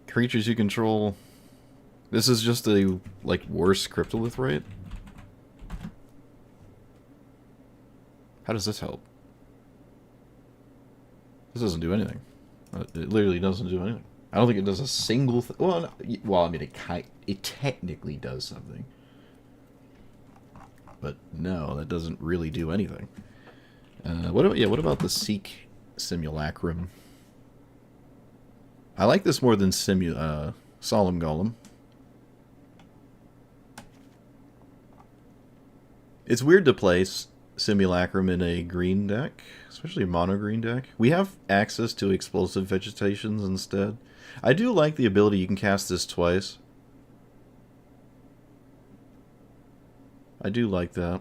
Creatures you control... This is just a, like, worse Cryptolith, right? How does this help? This doesn't do anything. It literally doesn't do anything. I don't think it does a single thing. Well, I mean, it technically does something. But no, that doesn't really do anything. What about the Seek Simulacrum? I like this more than Solemn Golem. It's weird to place Simulacrum in a green deck, especially a mono green deck. We have access to explosive vegetations instead. I do like the ability you can cast this twice. I do like that.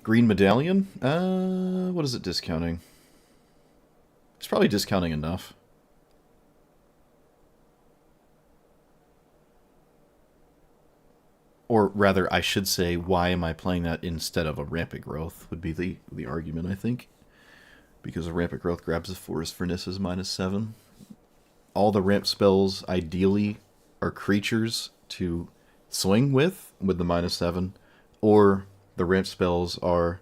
Green Medallion? What is it discounting? It's probably discounting enough. Or rather, I should say, why am I playing that instead of a Rampant Growth, would be the argument, I think. Because a Rampant Growth grabs a forest for Nissa's -7. All the ramp spells, ideally, are creatures to swing with the -7. Or the ramp spells are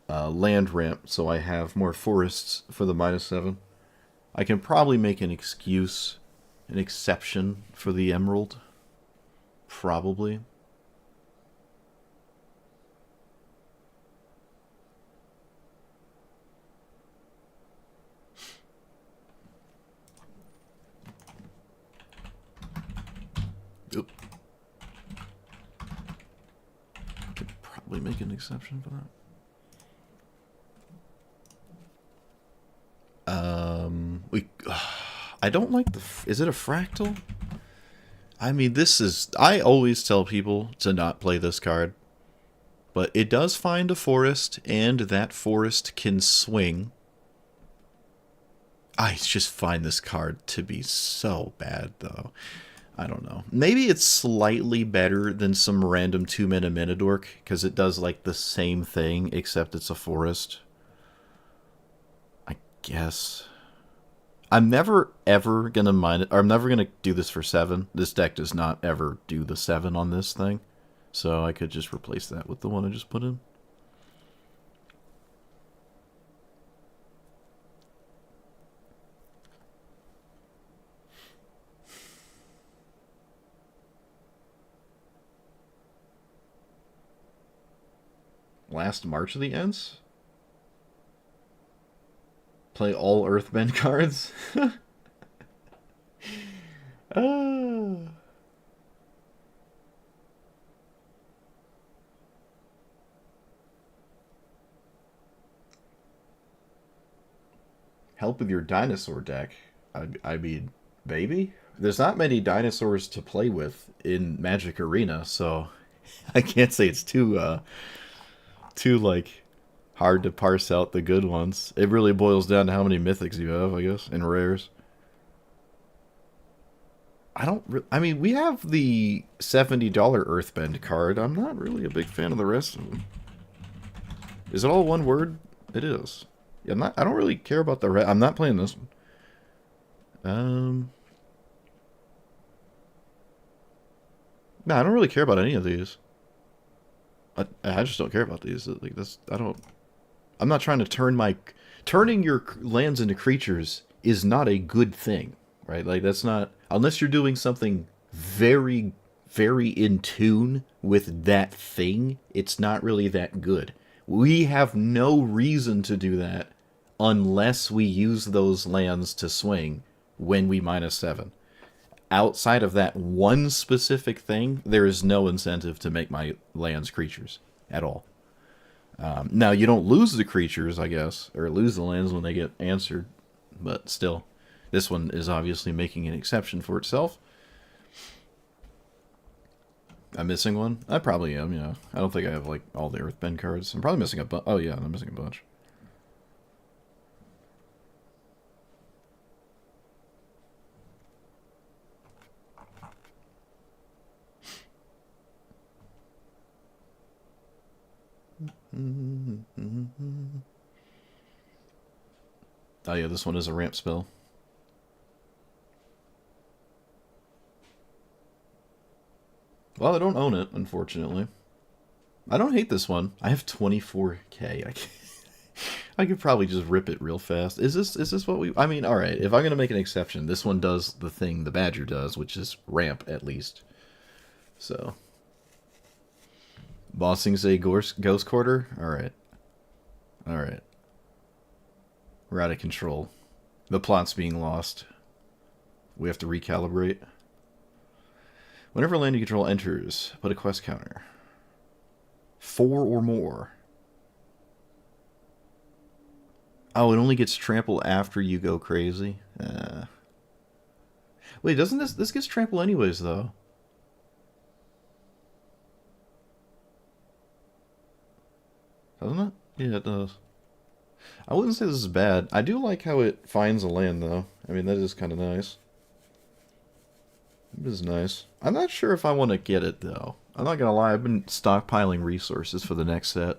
land ramp, so I have more forests for the -7. I can probably make an excuse, an exception for the emerald. Probably. Oop. Could probably make an exception for that. I don't like the... Is it a fractal? I mean, this is... I always tell people to not play this card. But it does find a forest, and that forest can swing. I just find this card to be so bad, though. I don't know. Maybe it's slightly better than some random 2-mana Minidork, because it does, like, the same thing, except it's a forest. I guess. I'm never, ever gonna mind it, or I'm never gonna do this for 7. This deck does not ever do the 7 on this thing. So I could just replace that with the one I just put in. Last March of the Ents? Play all Earthbend cards? Help with your dinosaur deck. I mean, baby? There's not many dinosaurs to play with in Magic Arena, so I can't say it's too like, hard to parse out the good ones. It really boils down to how many mythics you have, I guess, and rares. I mean, we have the $70 Earthbend card. I'm not really a big fan of the rest of them. Is it all one word? It is. Yeah, I don't really care about the rest. I'm not playing this one. No, I don't really care about any of these. I just don't care about these. Like this, I'm not trying to turning your lands into creatures is not a good thing, right? Like that's not, unless you're doing something very, very in tune with that thing, it's not really that good. We have no reason to do that unless we use those lands to swing when we -7. Outside of that one specific thing, there is no incentive to make my lands creatures at all. Now, you don't lose the creatures, I guess, or lose the lands when they get answered, but still, this one is obviously making an exception for itself. I'm missing one? I probably am, yeah. I don't think I have, like, all the Earthbend cards. I'm probably missing a bunch. Oh, yeah, I'm missing a bunch. Oh yeah, this one is a ramp spell. Well, I don't own it, unfortunately. I don't hate this one. I have 24k. I could probably just rip it real fast. Is this what we... I mean, alright, if I'm going to make an exception, this one does the thing the Badger does, which is ramp, at least. So... Bossing's a Ghost Quarter? Alright. Alright. We're out of control. The plot's being lost. We have to recalibrate. Whenever land you control enters, put a quest counter. 4 or more. Oh, it only gets trampled after you go crazy? Wait, doesn't this gets trampled anyways, though? Doesn't it? Yeah, it does. I wouldn't say this is bad. I do like how it finds a land, though. I mean, that is kind of nice. It is nice. I'm not sure if I want to get it, though. I'm not going to lie. I've been stockpiling resources for the next set.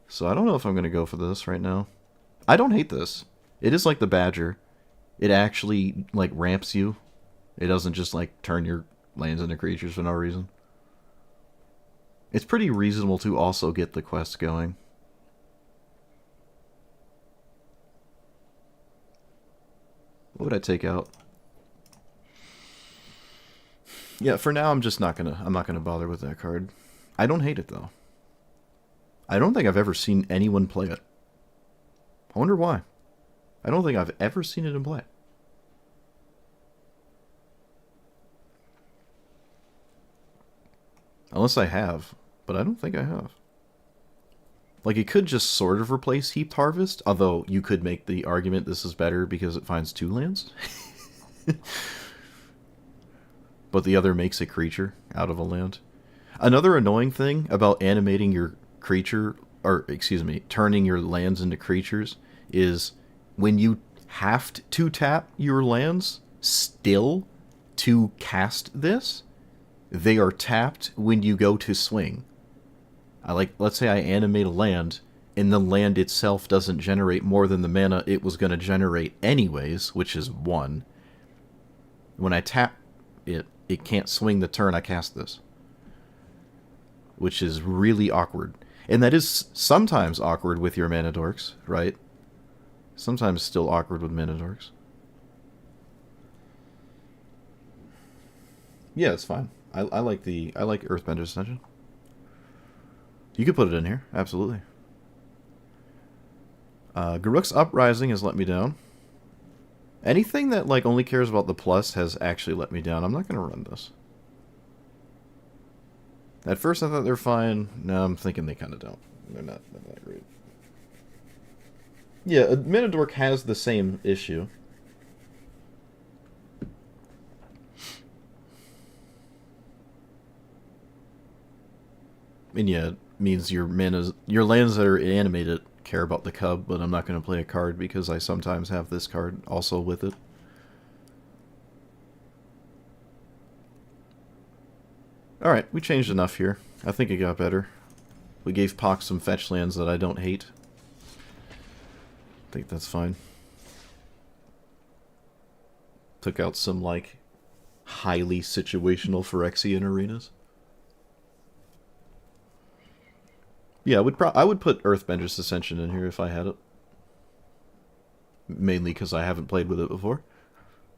So I don't know if I'm going to go for this right now. I don't hate this. It is like the Badger. It actually, like, ramps you. It doesn't just, like, turn your lands into creatures for no reason. It's pretty reasonable to also get the quest going. What would I take out? Yeah, for now I'm not gonna bother with that card. I don't hate it though. I don't think I've ever seen anyone play it. I wonder why. I don't think I've ever seen it in play. Unless I have, but I don't think I have. Like, it could just sort of replace Heaped Harvest, although you could make the argument this is better because it finds 2 lands. But the other makes a creature out of a land. Another annoying thing about animating your creature, or excuse me, turning your lands into creatures, is when you have to tap your lands still to cast this, they are tapped when you go to swing. Let's say I animate a land, and the land itself doesn't generate more than the mana it was going to generate anyways, which is 1. When I tap it, it can't swing the turn I cast this. Which is really awkward. And that is sometimes awkward with your mana dorks, right? Sometimes still awkward with mana dorks. Yeah, it's fine. I like Earthbender's Ascension. You could put it in here, absolutely. Garruk's Uprising has let me down. Anything that like only cares about the plus has actually let me down. I'm not going to run this. At first I thought they're fine. Now I'm thinking they kind of don't. They're not that great. Yeah, Minidork has the same issue. And yeah, it means your lands that are animated care about the cub, but I'm not going to play a card because I sometimes have this card also with it. Alright, we changed enough here. I think it got better. We gave Pox some fetch lands that I don't hate. I think that's fine. Took out some, like, highly situational Phyrexian arenas. Yeah, I would put Earthbender's Ascension in here if I had it. Mainly because I haven't played with it before.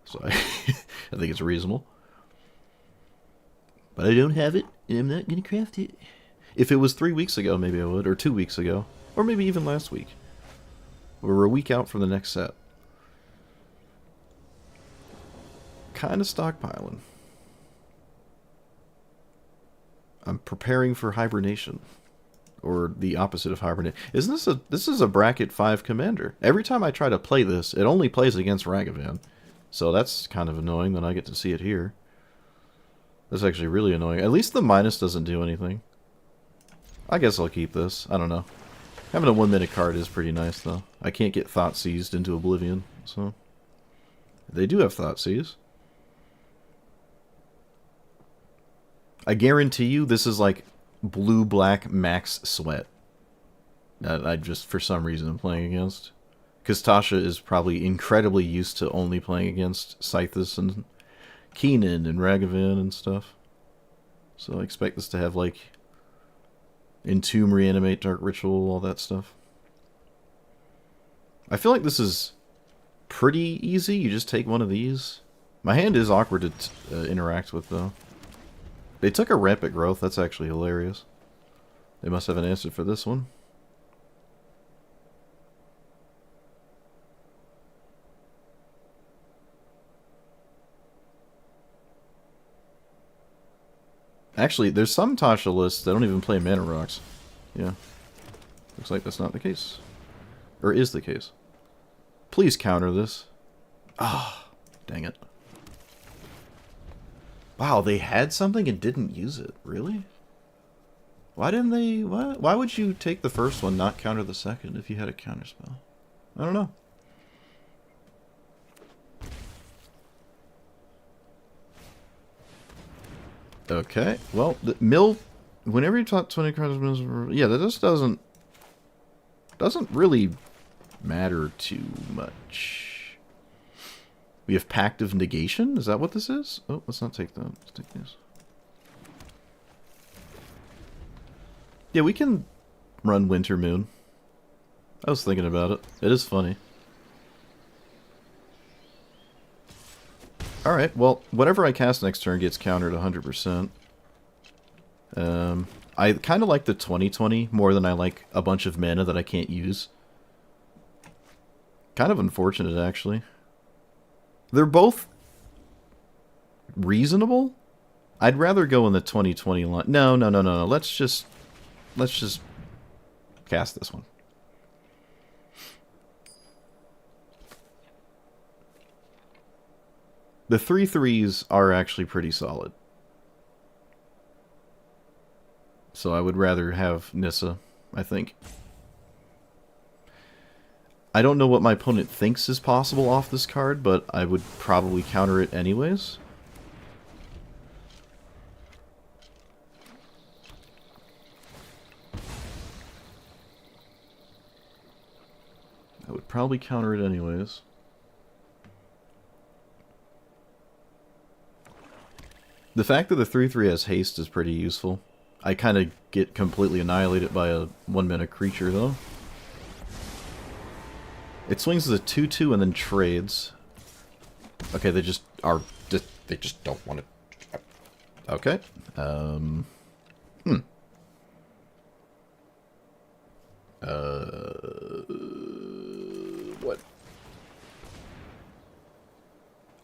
So I think it's reasonable. But I don't have it, and I'm not going to craft it. If it was 3 weeks ago, maybe I would. Or 2 weeks ago. Or maybe even last week. We're a week out from the next set. Kind of stockpiling. I'm preparing for hibernation. Or the opposite of hibernation. This is a bracket 5 commander. Every time I try to play this, it only plays against Ragavan. So that's kind of annoying that I get to see it here. That's actually really annoying. At least the minus doesn't do anything. I guess I'll keep this. I don't know. Having a 1-minute card is pretty nice, though. I can't get Thoughtseized into Oblivion, so... They do have Thoughtseize. I guarantee you this is like blue-black max sweat. That I just, for some reason, am playing against. Because Tasha is probably incredibly used to only playing against Scythus and Keenan and Ragavan and stuff. So I expect this to have, like, Entomb, Reanimate, Dark Ritual, all that stuff. I feel like this is pretty easy. You just take one of these. My hand is awkward to interact with, though. They took a Rampant Growth. That's actually hilarious. They must have an answer for this one. Actually, there's some Tasha lists that don't even play Mana Rocks. Yeah. Looks like that's not the case. Or is the case. Please counter this. Ah, dang it. Wow, they had something and didn't use it. Really? Why didn't they... Why would you take the first one, not counter the second, if you had a counterspell? I don't know. Okay, well, the mill, whenever you talk 20 cards, yeah, that just doesn't really matter too much. We have Pact of Negation? Is that what this is? Oh, let's not take that. Let's take this. Yeah, we can run Winter Moon. I was thinking about it. It is funny. Alright, well, whatever I cast next turn gets countered 100%. I kind of like the 20/20 more than I like a bunch of mana that I can't use. Kind of unfortunate, actually. They're both reasonable. I'd rather go in the 20/20 line. No. Let's just cast this one. The 3/3s are actually pretty solid. So I would rather have Nissa, I think. I don't know what my opponent thinks is possible off this card, but I would probably counter it anyways. I would probably counter it anyways. The fact that the 3/3 has haste is pretty useful. I kind of get completely annihilated by a 1-mana creature, though. It swings as a 2/2 and then trades. Okay, they just are... They just don't want to... Okay. What?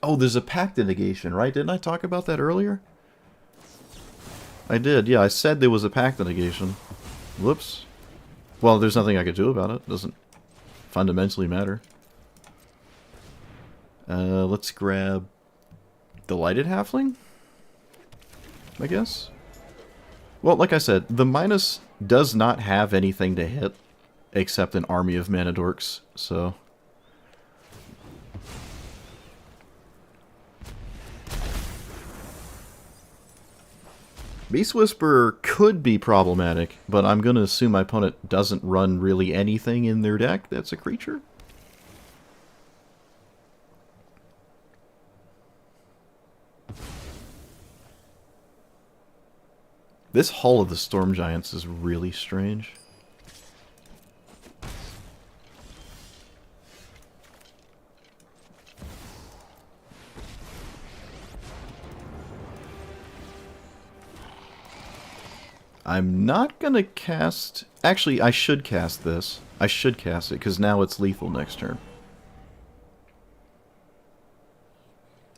Oh, there's a pact negation, right? Didn't I talk about that earlier? I did, yeah. I said there was a pact negation. Whoops. Well, there's nothing I could do about it. Doesn't fundamentally matter. Let's grab the Lighted Halfling, I guess. Well, like I said, the minus does not have anything to hit except an army of mana dorks, so... Beast Whisperer could be problematic, but I'm going to assume my opponent doesn't run really anything in their deck that's a creature. This Hall of the Storm Giants is really strange. I'm not gonna cast... Actually, I should cast this. I should cast it, because now it's lethal next turn.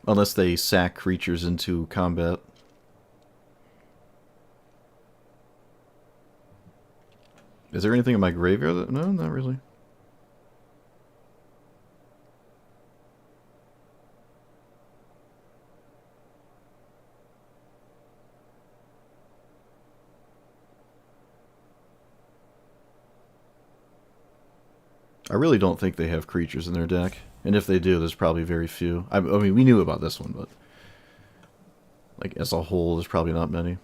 Unless they sack creatures into combat. Is there anything in my graveyard that... No, not really. I really don't think they have creatures in their deck. And if they do, there's probably very few. I mean, we knew about this one, but... like, as a whole, there's probably not many.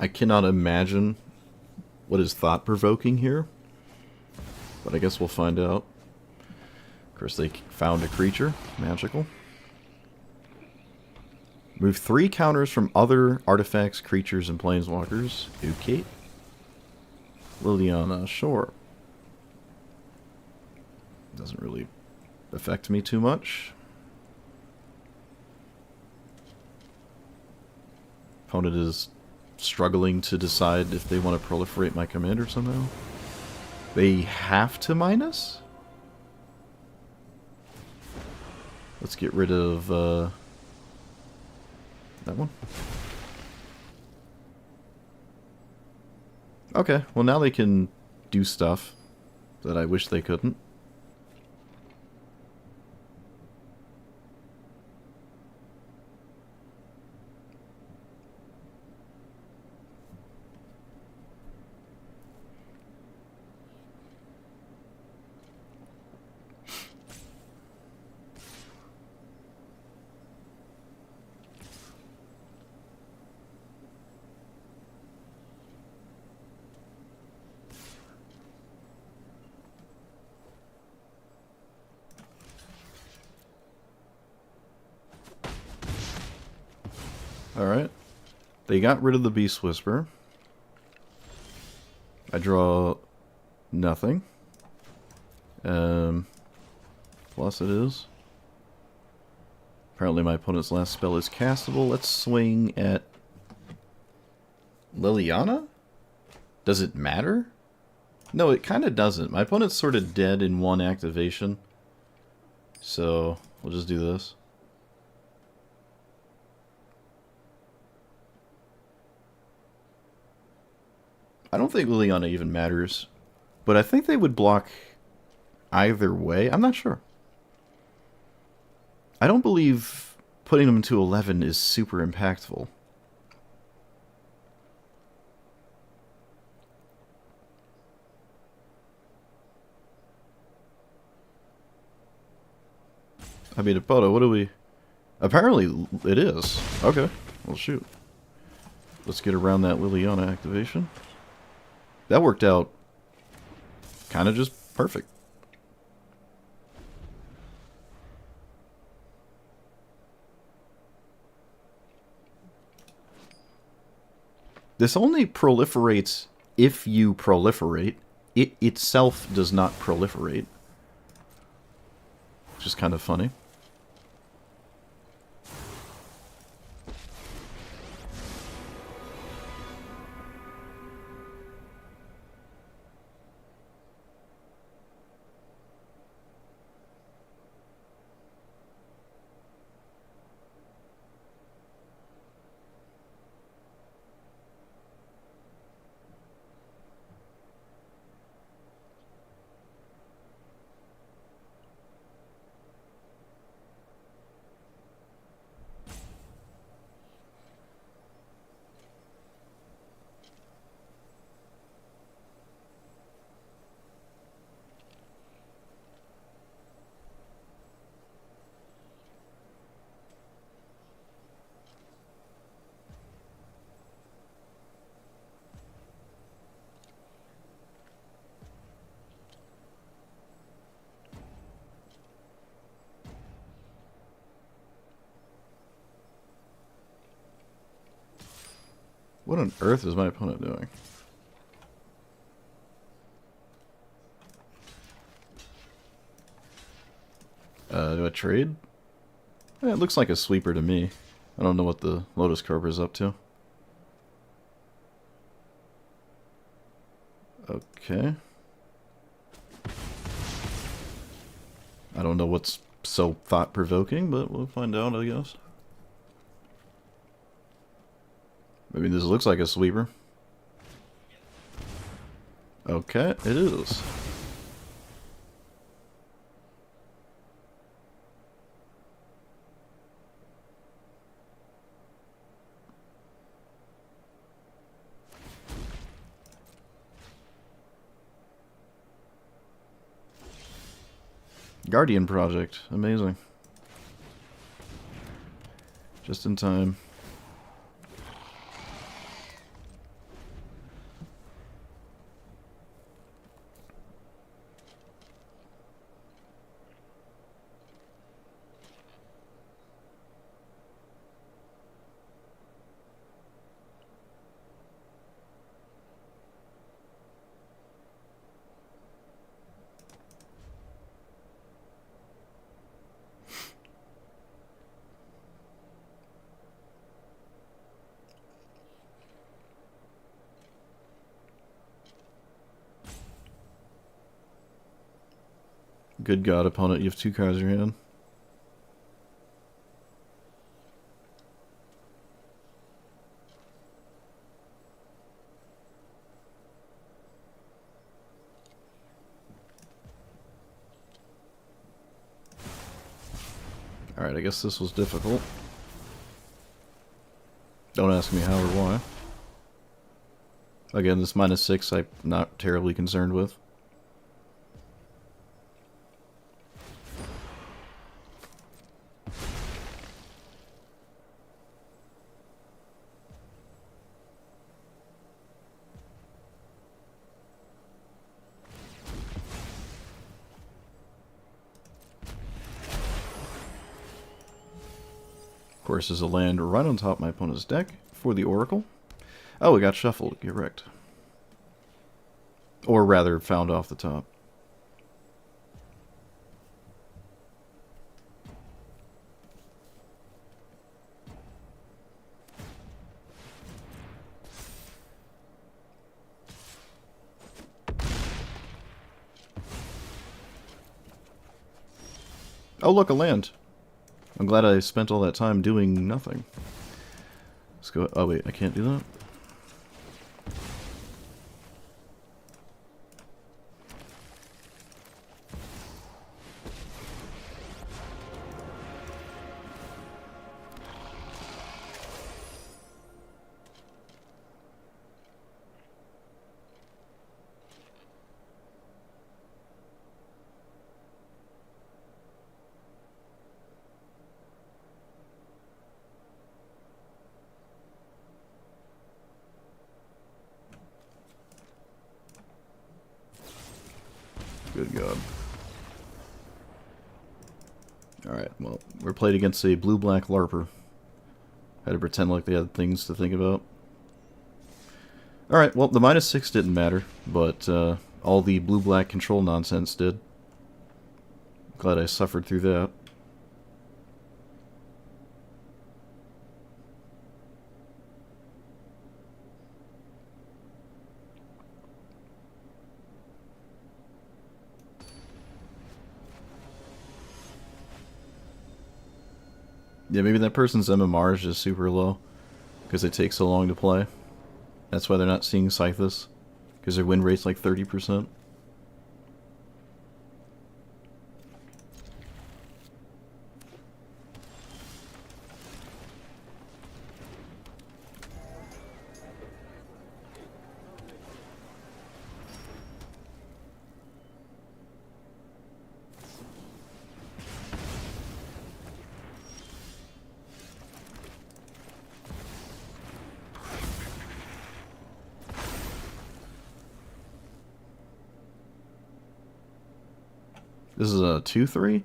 I cannot imagine what is thought-provoking here, but I guess we'll find out. Of course, they found a creature. Magical. Move 3 counters from other artifacts, creatures, and planeswalkers. Okay. Liliana, sure. Doesn't really affect me too much. Opponent is struggling to decide if they want to proliferate my commander somehow. They have to minus? Let's get rid of that one. Okay, well now they can do stuff that I wish they couldn't. Alright. They got rid of the Beast Whisperer. I draw nothing. Plus it is. Apparently my opponent's last spell is castable. Let's swing at Liliana? Does it matter? No, it kind of doesn't. My opponent's sort of dead in one activation. So, we'll just do this. I don't think Liliana even matters. But I think they would block either way. I'm not sure. I don't believe putting them to 11 is super impactful. I mean, Ippoto, what do we... Apparently, it is. Okay. Well, shoot. Let's get around that Liliana activation. That worked out kind of just perfect. This only proliferates if you proliferate. It itself does not proliferate. Which is kind of funny. What on earth is my opponent doing? Do I trade? Yeah, it looks like a sweeper to me. I don't know what the Lotus Cobra is up to. Okay. I don't know what's so thought-provoking, but we'll find out, I guess. Maybe this looks like a sweeper. Okay, it is. Guardian Project. Amazing. Just in time. Good God, opponent, you have 2 cards in your hand. Alright, I guess this was difficult. Don't ask me how or why. Again, this -6 I'm not terribly concerned with. Of course, there's a land right on top of my opponent's deck for the Oracle. Oh, it got shuffled. Get wrecked. Or rather, found off the top. Oh, look, a land. I'm glad I spent all that time doing nothing. Let's go. Oh, wait, I can't do that? Good God. Alright, well, we're played against a blue-black LARPer. Had to pretend like they had things to think about. Alright, well, the -6 didn't matter, but all the blue-black control nonsense did. Glad I suffered through that. Yeah, maybe that person's MMR is just super low, because it takes so long to play. That's why they're not seeing Scythus, because their win rate's like 30%. This is a 2-3?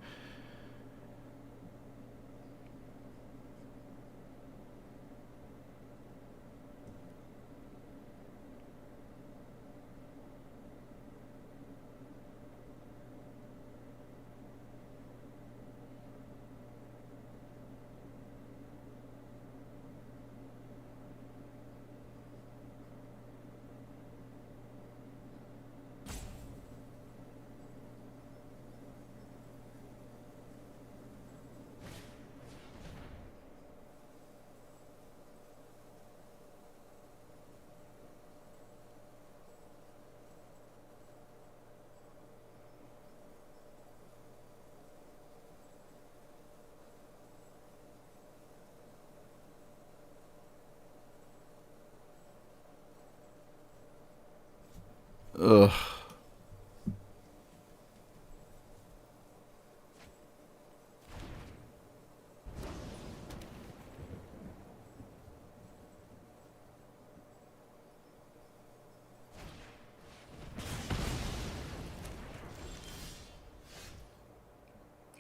Ugh.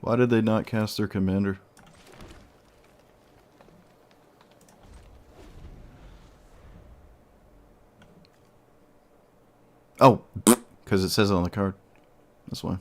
Why did they not cast their commander? Oh, because it says it on the card. That's why.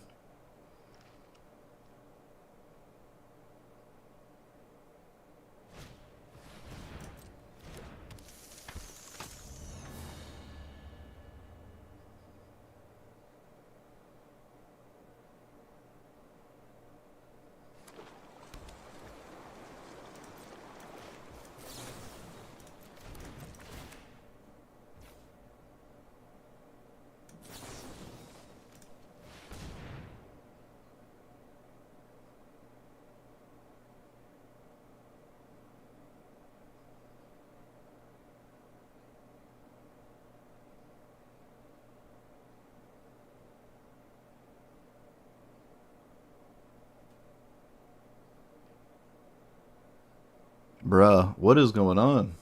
Bruh, what is going on?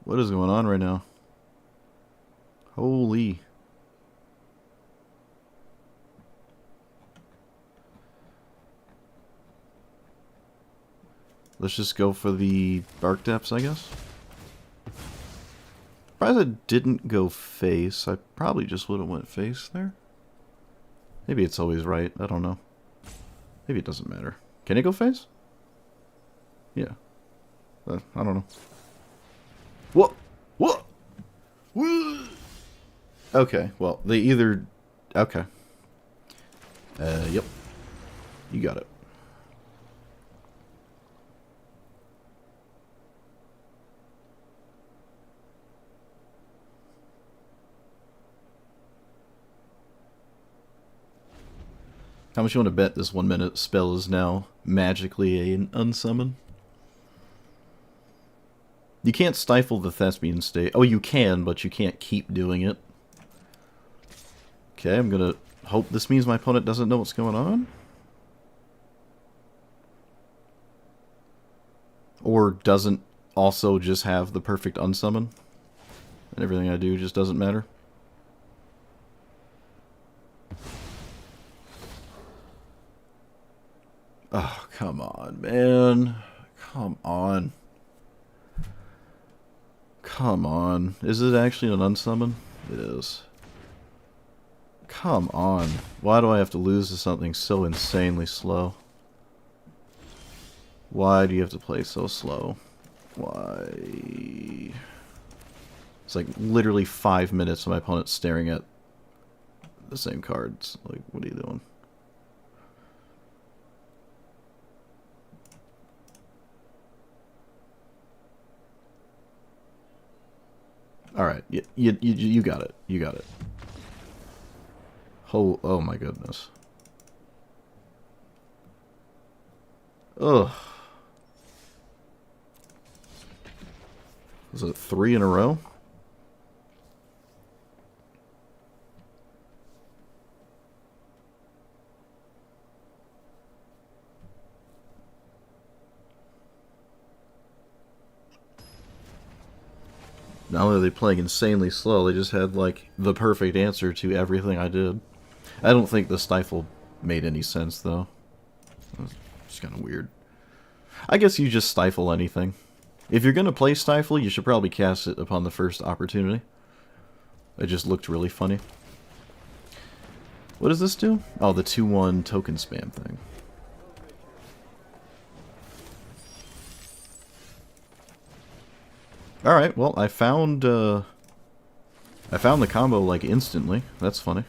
What is going on right now? Holy. let's just go for the Bark Depths, I guess. Surprised I didn't go face. I probably just would have went face there. Maybe it's always right. I don't know. Maybe it doesn't matter. Can it go face? Yeah. I don't know. What? What? Okay, well, they either... Okay. Yep. You got it. How much you want to bet this 1 minute spell is now magically an unsummon? You can't stifle the Thespian state. Oh, you can, but you can't keep doing it. Okay, I'm gonna hope this means my opponent doesn't know what's going on. Or doesn't also just have the perfect unsummon. And everything I do just doesn't matter. Oh, come on, man. Come on. Come on. Is it actually an unsummon? It is. Come on. Why do I have to lose to something so insanely slow? Why do you have to play so slow? Why? It's like literally 5 minutes of my opponent staring at the same cards. Like, what are you doing? Alright, you got it. You got it. Oh my goodness. Ugh. Was it 3 in a row? Not only are they playing insanely slow, they just had, like, the perfect answer to everything I did. I don't think the stifle made any sense, though. It's kind of weird. I guess you just stifle anything. If you're going to play stifle, you should probably cast it upon the first opportunity. It just looked really funny. What does this do? Oh, the 2-1 token spam thing. Alright, well, I found the combo, like, instantly. That's funny.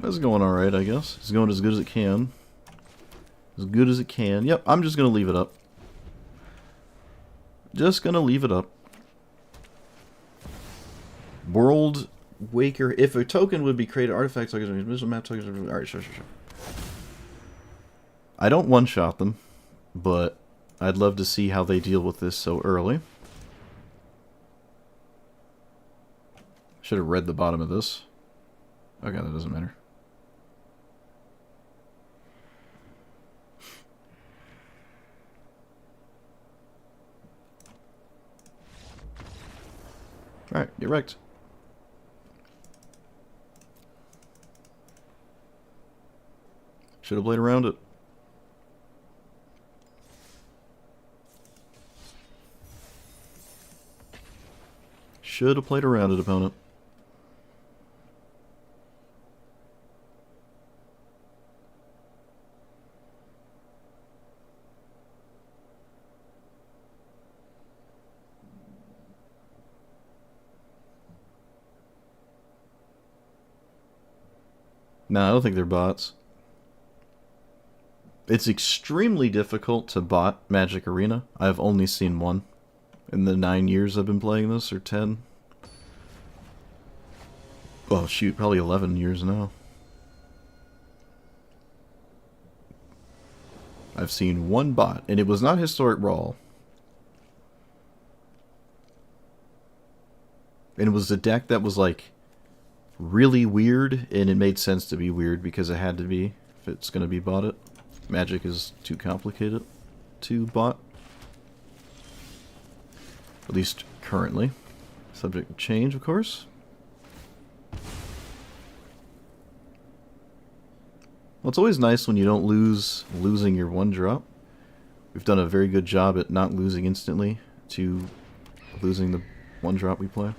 That's going alright, I guess. It's going as good as it can. As good as it can. Yep, I'm just gonna leave it up. Just gonna leave it up. World Waker. If a token would be created, artifact tokens, mission map tokens. Alright, sure. I don't one-shot them, but I'd love to see how they deal with this so early. Should have read the bottom of this. Okay, that doesn't matter. Alright, get wrecked. Should have played around it. Should have played around it, opponent. No, I don't think they're bots. It's extremely difficult to bot Magic Arena. I've only seen one in the 9 years I've been playing this, or 10. Well, shoot, probably 11 years now. I've seen one bot, and it was not Historic Brawl. And it was a deck that was, like, really weird, and it made sense to be weird because it had to be if it's going to be botted. Magic is too complicated to bot. At least currently. Subject to change, of course. Well, it's always nice when you don't losing your one drop. We've done a very good job at not losing instantly to losing the one drop we play.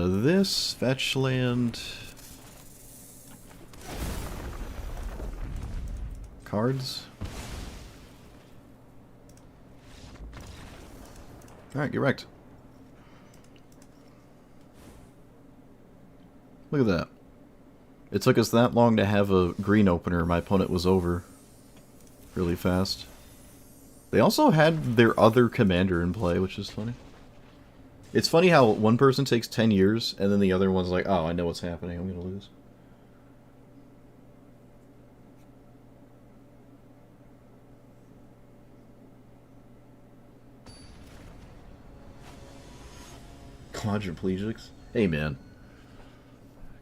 This fetch land cards. Alright, get wrecked. Look at that. It took us that long to have a green opener. My opponent was over really fast. They also had their other commander in play, which is funny. It's funny how one person takes 10 years, and then the other one's like, oh, I know what's happening, I'm gonna lose. Quadriplegics? Hey, man.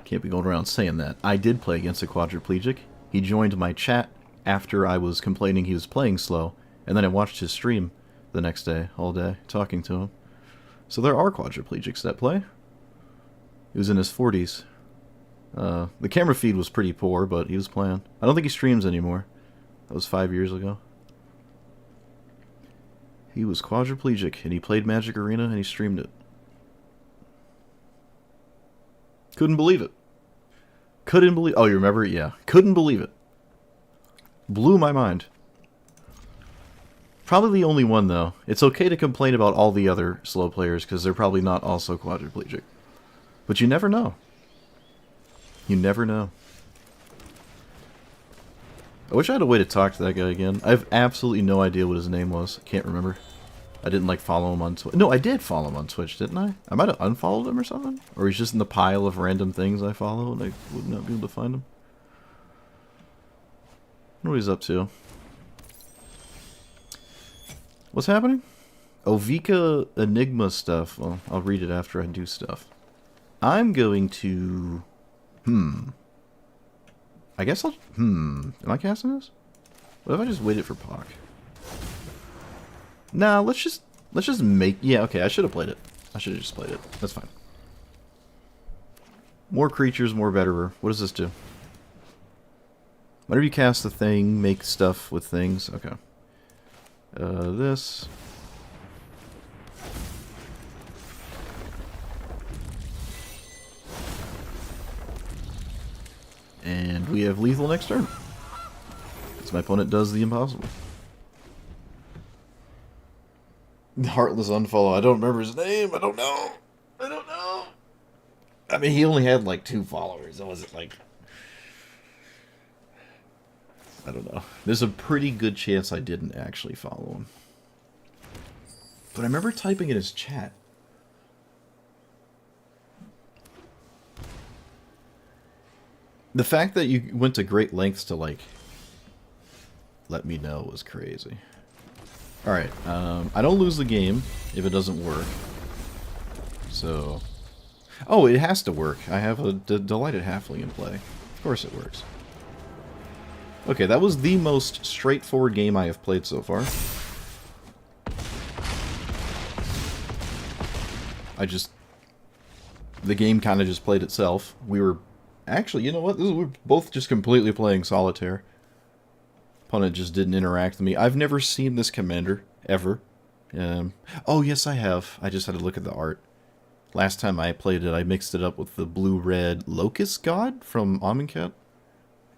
Can't be going around saying that. I did play against a quadriplegic. He joined my chat after I was complaining he was playing slow, and then I watched his stream the next day, all day, talking to him. So there are quadriplegics that play. He was in his 40s. The camera feed was pretty poor, but he was playing. I don't think he streams anymore. That was 5 years ago. He was quadriplegic, and he played Magic Arena, and he streamed it. Couldn't believe it. Couldn't believe... Oh, you remember it? Yeah. Couldn't believe it. Blew my mind. Probably the only one, though. It's okay to complain about all the other slow players, because they're probably not also quadriplegic. But you never know. You never know. I wish I had a way to talk to that guy again. I have absolutely no idea what his name was. I can't remember. I didn't, like, follow him on Twitch. No, I did follow him on Twitch, didn't I? I might have unfollowed him or something? Or he's just in the pile of random things I follow, and I would not be able to find him. I wonder what he's up to. What's happening? Oh, Vika Enigma stuff. Well, I'll read it after I do stuff. I'm going to... I guess I'll... Am I casting this? What if I just waited for Pock? Nah, let's just make... Yeah, okay, I should have played it. I should have just played it. That's fine. More creatures, more betterer. What does this do? Whenever you cast a thing, make stuff with things. Okay. This... And we have lethal next turn. Because my opponent does the impossible. Heartless unfollow. I don't remember his name. I don't know. I mean, he only had like 2 followers. It wasn't like... I don't know. There's a pretty good chance I didn't actually follow him. But I remember typing in his chat. The fact that you went to great lengths to, like, let me know was crazy. Alright, I don't lose the game if it doesn't work. So... Oh, it has to work. I have a Delighted Halfling in play. Of course it works. Okay, that was the most straightforward game I have played so far. The game kind of just played itself. We were... Actually, you know what? We were both just completely playing solitaire. Opponent just didn't interact with me. I've never seen this commander, ever. Oh, yes, I have. I just had to look at the art. Last time I played it, I mixed it up with the blue-red Locust God from Amonkhet.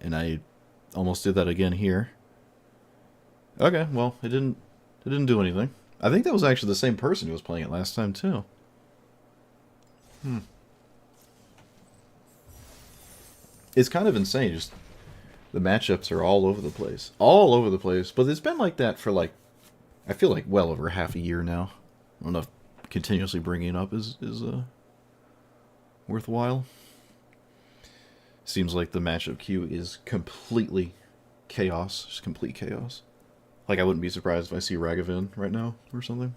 And I almost did that again here. Okay, well, it didn't do anything. I think that was actually the same person who was playing it last time, too. It's kind of insane, just the matchups are all over the place. All over the place, but it's been like that for, like, I feel like well over half a year now. I don't know if continuously bringing it up is worthwhile. Seems like the matchup queue is completely chaos, just complete chaos. Like, I wouldn't be surprised if I see Ragavan right now, or something.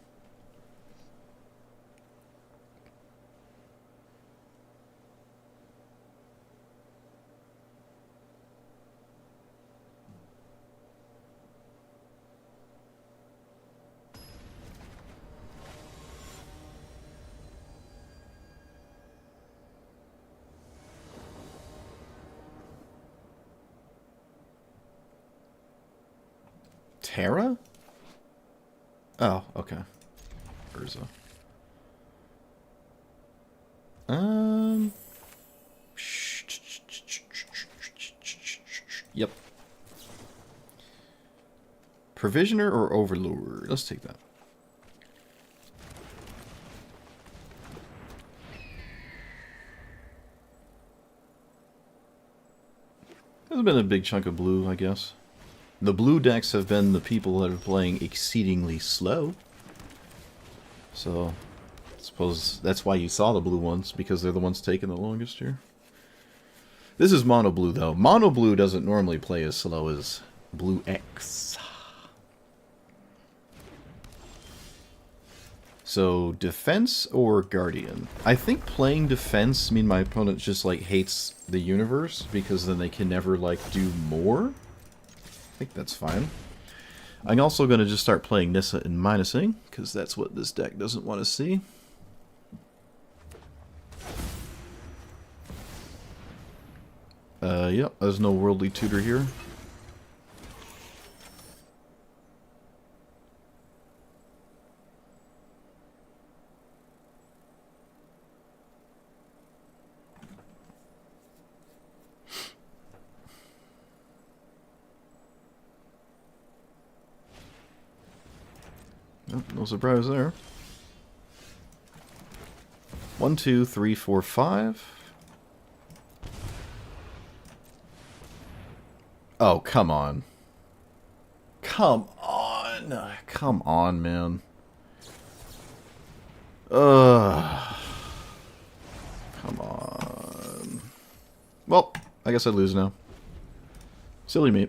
Terra? Oh, okay. Urza. Yep. Provisioner or Overlord? Let's take that. There's been a big chunk of blue, I guess. The blue decks have been the people that are playing exceedingly slow. So, I suppose that's why you saw the blue ones, because they're the ones taking the longest here. This is mono blue, though. Mono blue doesn't normally play as slow as blue X. So, defense or guardian? I think playing defense mean my opponent just, like, hates the universe, because then they can never, like, do more. I think that's fine. I'm also going to just start playing Nissa and minusing, because that's what this deck doesn't want to see. Yep, there's no Worldly Tutor here. Nope, no surprise there. 1, 2, 3, 4, 5. Oh, come on. Come on. Come on, man. Ugh. Come on. Well, I guess I lose now. Silly me.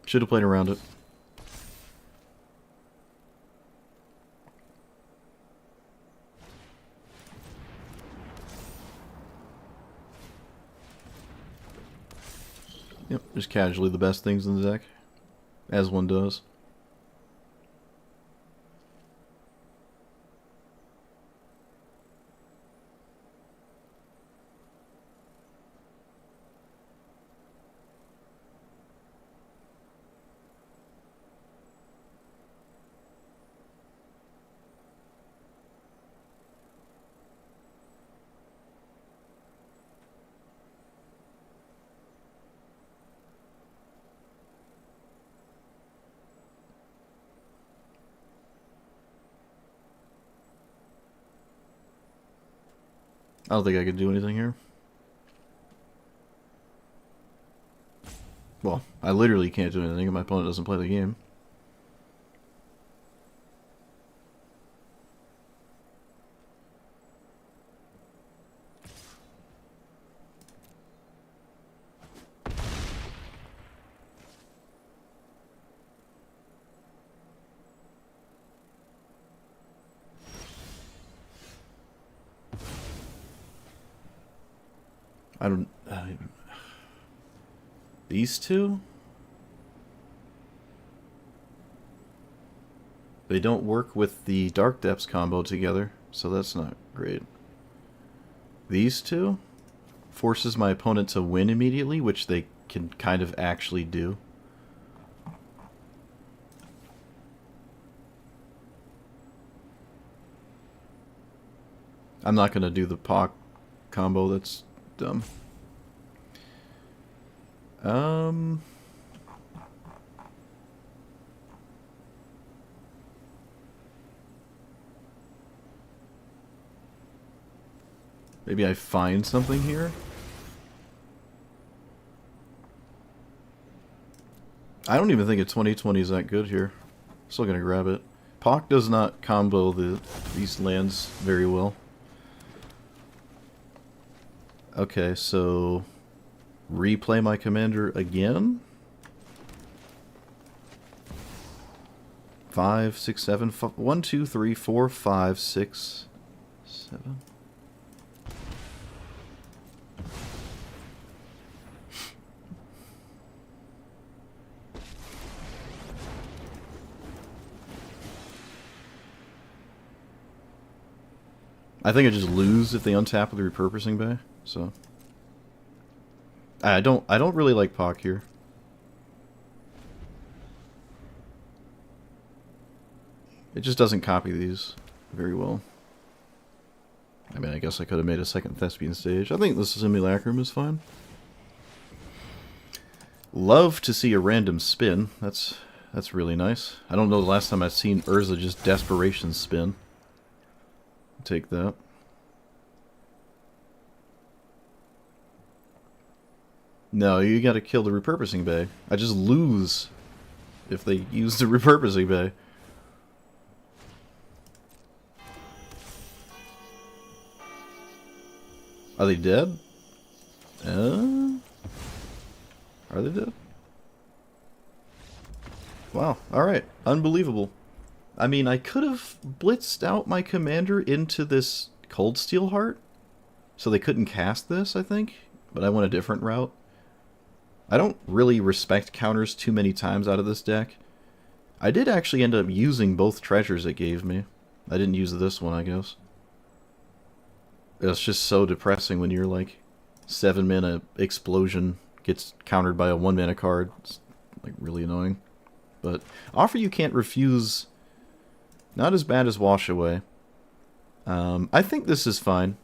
Should have played around it. Yep, just casually the best things in the deck. As one does. I don't think I could do anything here. Well, I literally can't do anything if my opponent doesn't play the game. I don't even... These two? They don't work with the Dark Depths combo together, so that's not great. These two? Forces my opponent to win immediately, which they can kind of actually do. I'm not going to do the POC combo, that's dumb. Maybe I find something here? I don't even think a 2020 is that good here. Still gonna grab it. POC does not combo these lands very well. Okay, so replay my commander again. 5, 6, 7, 1, 2, 3, 4, 5, 6, 7. I think I just lose if they untap with the repurposing bay, so I don't really like POC here. It just doesn't copy these very well. I mean, I guess I could have made a second Thespian stage. I think the Simulacrum is fine. Love to see a random spin. That's really nice. I don't know the last time I've seen Urza just desperation spin. Take that. No, you gotta kill the repurposing bay. I just lose if they use the repurposing bay. Are they dead? Are they dead? Wow, alright. Unbelievable. I mean, I could have blitzed out my commander into this Cold Steel Heart, so they couldn't cast this, I think. But I went a different route. I don't really respect counters too many times out of this deck. I did actually end up using both treasures it gave me. I didn't use this one, I guess. It's just so depressing when you're like 7 mana explosion gets countered by a 1 mana card. It's like really annoying. But offer you can't refuse. Not as bad as Wash Away. I think this is fine.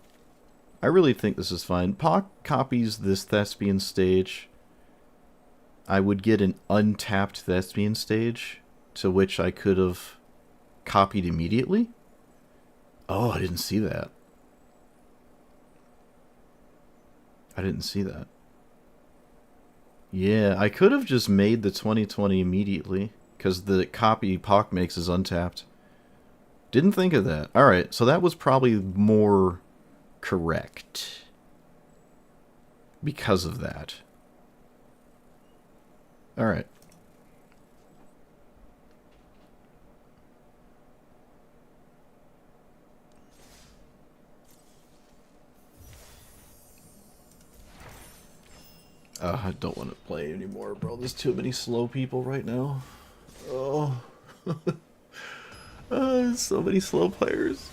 I really think this is fine. Pock copies this Thespian stage. I would get an untapped Thespian stage to which I could have copied immediately. Oh, I didn't see that. I didn't see that. Yeah, I could have just made the 2020 immediately, because the copy Pock makes is untapped. Didn't think of that. Alright, so that was probably more correct. Because of that. Alright. I don't want to play anymore, bro. There's too many slow people right now. Oh. So many slow players.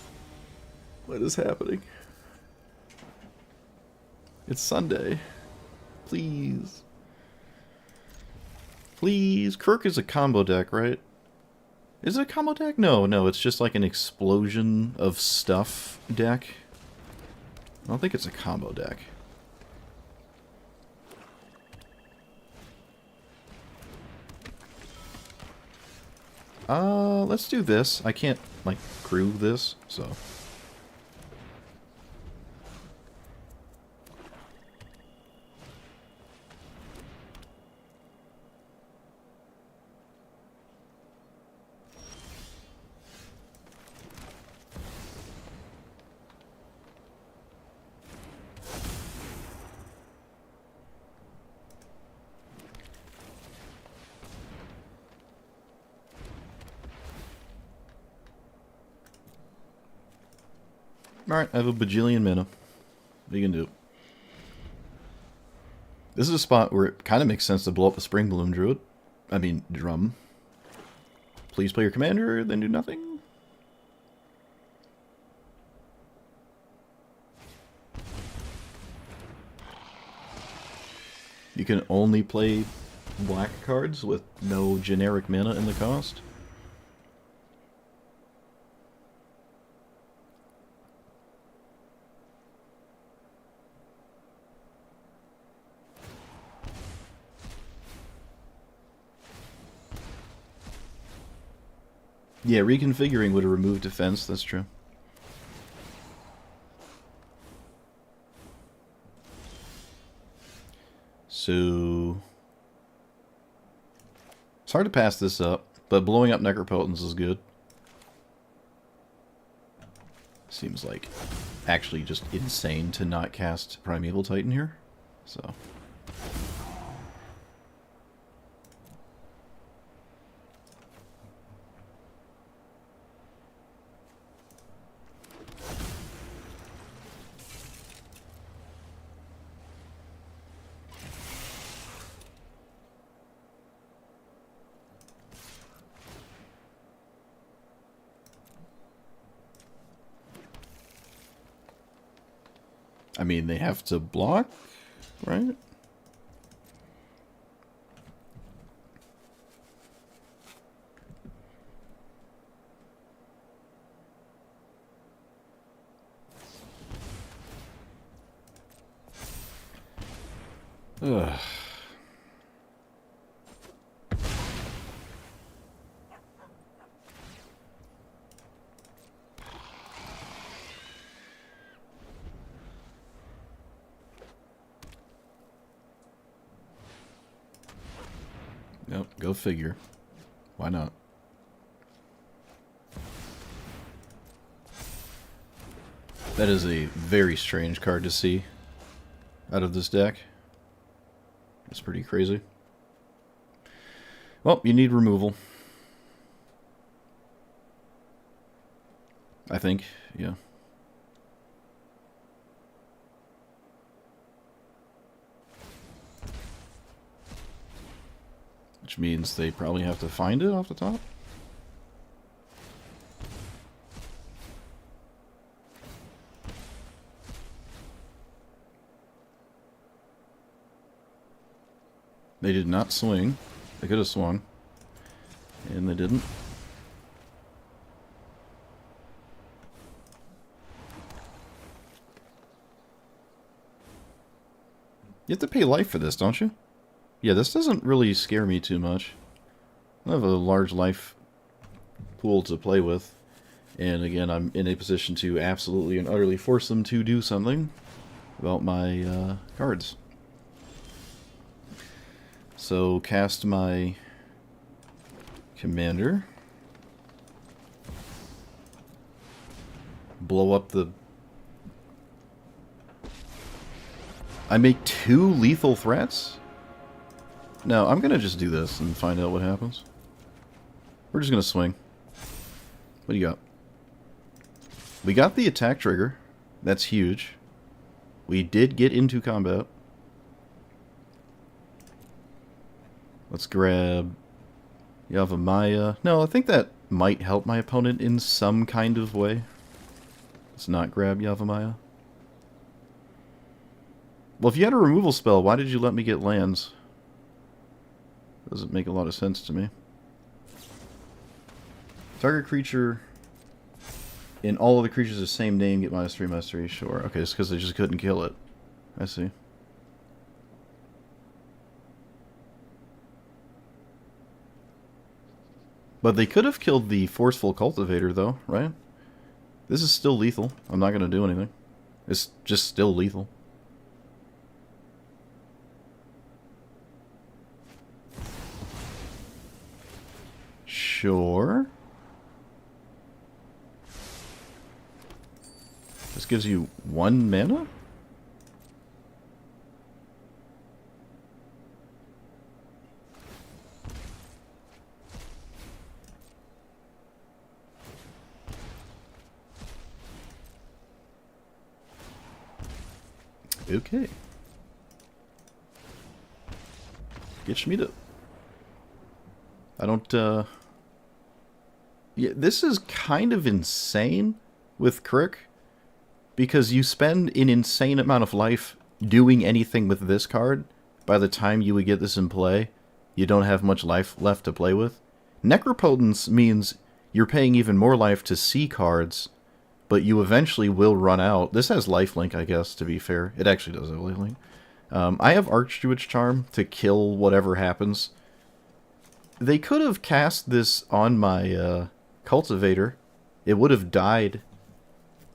What is happening? It's Sunday. Please. Please. Kirk is a combo deck, right? Is it a combo deck? No, it's just like an explosion of stuff deck. I don't think it's a combo deck. Let's do this. I can't, like, crew this, so... Alright, I have a bajillion mana. What are you gonna do? This is a spot where it kind of makes sense to blow up a Spring Bloom Druid. I mean, Drum. Please play your commander, then do nothing. You can only play black cards with no generic mana in the cost. Yeah, reconfiguring would have removed defense, that's true. So... it's hard to pass this up, but blowing up Necropotence is good. Seems like actually just insane to not cast Primeval Titan here, so... I mean, they have to block, right? Ugh. Yep, go figure. Why not? That is a very strange card to see out of this deck. It's pretty crazy. Well, you need removal. I think, yeah. Which means they probably have to find it off the top. They did not swing. They could have swung. And they didn't. You have to pay life for this, don't you? Yeah, this doesn't really scare me too much. I have a large life pool to play with. And again, I'm in a position to absolutely and utterly force them to do something about my cards. So, cast my commander. Blow up the... I make 2 lethal threats? No, I'm gonna just do this and find out what happens. We're just gonna swing. What do you got? We got the attack trigger. That's huge. We did get into combat. Let's grab Yavimaya. No, I think that might help my opponent in some kind of way. Let's not grab Yavimaya. Well, if you had a removal spell, why did you let me get lands? Doesn't make a lot of sense to me. Target creature in all of the creatures of the same name get -3/-3. Sure. Okay, it's because they just couldn't kill it. I see. But they could have killed the Forceful Cultivator, though, right? This is still lethal. I'm not going to do anything. It's just still lethal. Sure. This gives you 1 mana? Okay. Get Schmiede. I don't, Yeah, this is kind of insane with Crick, because you spend an insane amount of life doing anything with this card. By the time you would get this in play, you don't have much life left to play with. Necropotence means you're paying even more life to see cards, but you eventually will run out. This has lifelink, I guess, to be fair. It actually does have lifelink. I have Archdruid's Charm to kill whatever happens. They could have cast this on my Cultivator. It would have died